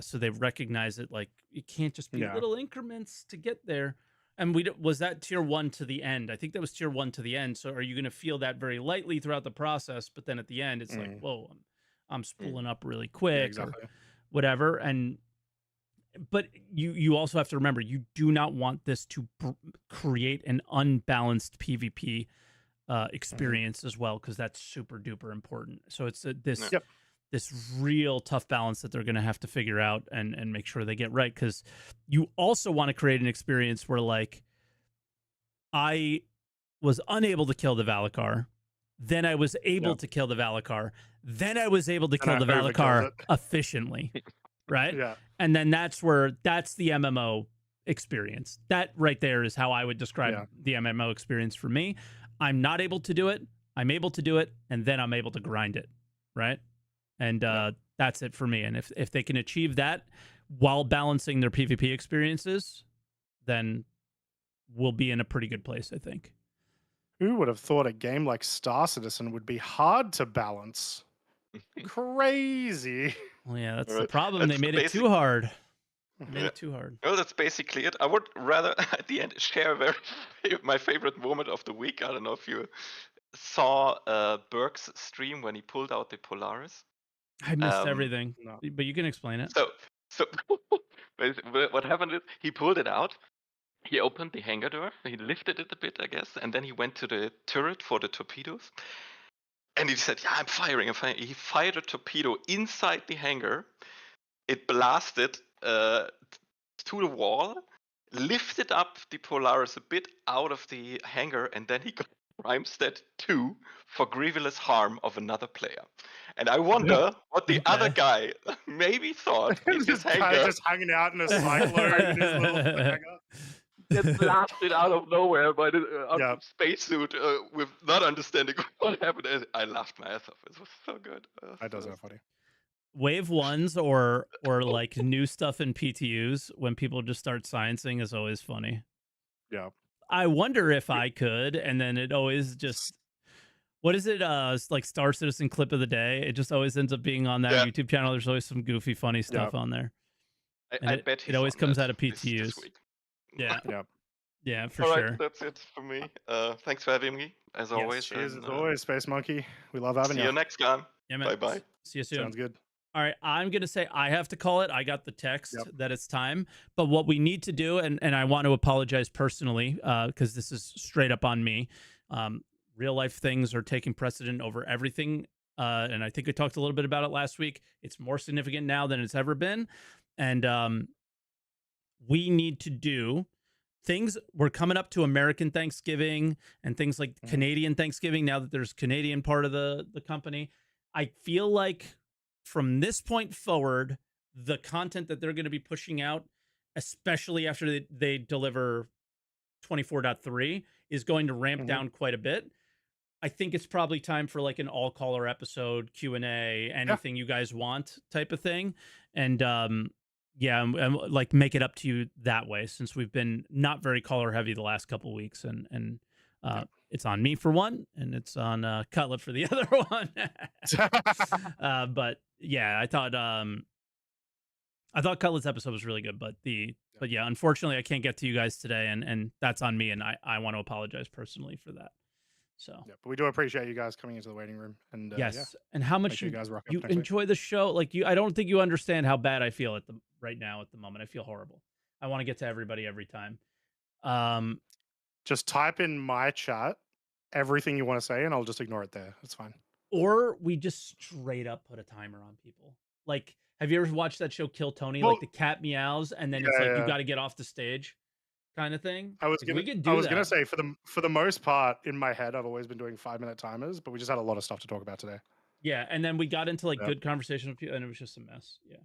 Speaker 1: so they recognize it. Like it can't just be
Speaker 2: Yeah.
Speaker 1: little increments to get there. And was that tier 1 to the end? I think that was tier 1 to the end. So are you going to feel that very lightly throughout the process? But then at the end, it's like, whoa, I'm spooling up really
Speaker 2: Yeah,
Speaker 1: quick
Speaker 2: exactly.
Speaker 1: or whatever. But you also have to remember, you do not want this to create an unbalanced PvP experience as well, because that's super duper important. So it's this real tough balance that they're going to have to figure out and make sure they get right, because you also want to create an experience where, like, I was unable to kill the Valakar, then I was able to kill the Valakar, then I was able to kill the Valakar efficiently, right?
Speaker 2: Yeah.
Speaker 1: And then that's the MMO experience. That right there is how I would describe the MMO experience for me. I'm not able to do it, I'm able to do it, and then I'm able to grind it, right? And that's it for me. And if they can achieve that while balancing their PvP experiences, then we'll be in a pretty good place, I think.
Speaker 2: Who would have thought a game like Star Citizen would be hard to balance? Crazy.
Speaker 1: Well, yeah, that's the problem. They made it too hard.
Speaker 6: Well, that's basically it. I would rather at the end share my favorite moment of the week. I don't know if you saw Burke's stream when he pulled out the Polaris.
Speaker 1: I missed everything, but you can explain it.
Speaker 6: So what happened is he pulled it out. He opened the hangar door. He lifted it a bit, I guess, and then he went to the turret for the torpedoes. And he said, "Yeah, I'm firing." He fired a torpedo inside the hangar. It blasted to the wall, lifted up the Polaris a bit out of the hangar, and then he got Rhymstead 2 for grievous harm of another player. And I wonder what the other guy maybe thought in his hangar.
Speaker 2: Just hanging out in a cyclone in his little hangar.
Speaker 6: Get blasted out of nowhere by the spacesuit with not understanding what happened. I laughed my ass off. It was so good.
Speaker 2: That does sound funny.
Speaker 1: Wave ones or like new stuff in PTUs when people just start sciencing is always funny.
Speaker 2: Yeah.
Speaker 1: I wonder if I could, and then it always just, what is it? Like Star Citizen clip of the day. It just always ends up being on that YouTube channel. There's always some goofy, funny stuff on there.
Speaker 6: I bet
Speaker 1: it always comes out of PTUs.
Speaker 6: This week.
Speaker 1: Yeah, for
Speaker 6: All
Speaker 1: sure.
Speaker 6: Right, that's it for me. Thanks for having me, as always.
Speaker 2: Cheers, as always, Space Monkey. We love having you.
Speaker 6: See you next time.
Speaker 1: Yeah, man.
Speaker 6: Bye-bye.
Speaker 1: See you soon.
Speaker 2: Sounds good.
Speaker 1: All right, I'm going to say I have to call it. I got the text that it's time. But what we need to do, and I want to apologize personally, because this is straight up on me. Real life things are taking precedent over everything. And I think I talked a little bit about it last week. It's more significant now than it's ever been. And we need to do things. We're coming up to American Thanksgiving and things like Canadian Thanksgiving now that there's Canadian part of the company. I feel like from this point forward, the content that they're going to be pushing out, especially after they deliver 24.3, is going to ramp down quite a bit. I think it's probably time for like an all-caller episode, Q&A, anything you guys want type of thing. And like make it up to you that way, since we've been not very caller heavy the last couple of weeks. And it's on me for one, and it's on Cutlet for the other one. But yeah, I thought Cutlet's episode was really good, but yeah, unfortunately I can't get to you guys today, and that's on me, and I want to apologize personally for that. So
Speaker 2: but we do appreciate you guys coming into the waiting room, and
Speaker 1: and how much you enjoy the show. Like I don't think you understand how bad I feel right now at the moment. I feel horrible. I want to get to everybody every time.
Speaker 2: Just type in my chat everything you want to say, and I'll just ignore it there. It's fine.
Speaker 1: Or we just straight up put a timer on people. Like, have you ever watched that show Kill Tony? Like the cat meows, and then it's like you got to get off the stage, kind of thing.
Speaker 2: I was gonna say for the most part in my head, I've always been doing 5-minute timers, but we just had a lot of stuff to talk about today.
Speaker 1: Yeah, and then we got into like good conversation with people, and it was just a mess. Yeah.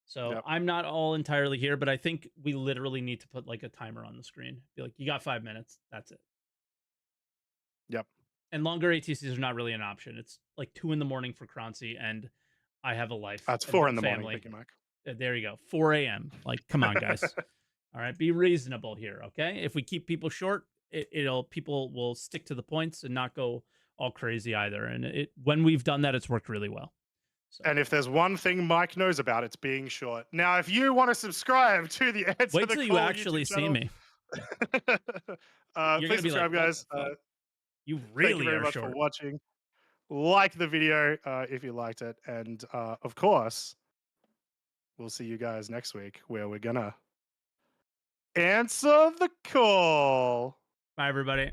Speaker 1: So I'm not all entirely here, but I think we literally need to put like a timer on the screen. Be like, you got 5 minutes. That's it.
Speaker 2: Yep.
Speaker 1: And longer ATCs are not really an option. It's like 2 a.m. for Croncy, and I have a life.
Speaker 2: It's
Speaker 1: and
Speaker 2: 4
Speaker 1: a
Speaker 2: in the morning.
Speaker 1: family.
Speaker 2: Thank you, Mike.
Speaker 1: There you go. 4 a.m. Like, come on, guys. All right, be reasonable here, okay? If we keep people short, people will stick to the points and not go all crazy either. And when we've done that, it's worked really well. So.
Speaker 2: And if there's one thing Mike knows about, it's being short. Now, if you want to subscribe to the Answer
Speaker 1: Wait
Speaker 2: the
Speaker 1: till
Speaker 2: Call
Speaker 1: you actually see me.
Speaker 2: Please subscribe,
Speaker 1: like,
Speaker 2: guys.
Speaker 1: You
Speaker 2: Thank
Speaker 1: really
Speaker 2: you very
Speaker 1: are
Speaker 2: much
Speaker 1: short.
Speaker 2: for watching. Like the video if you liked it. And of course, we'll see you guys next week where we're going to answer the call.
Speaker 1: Bye, everybody.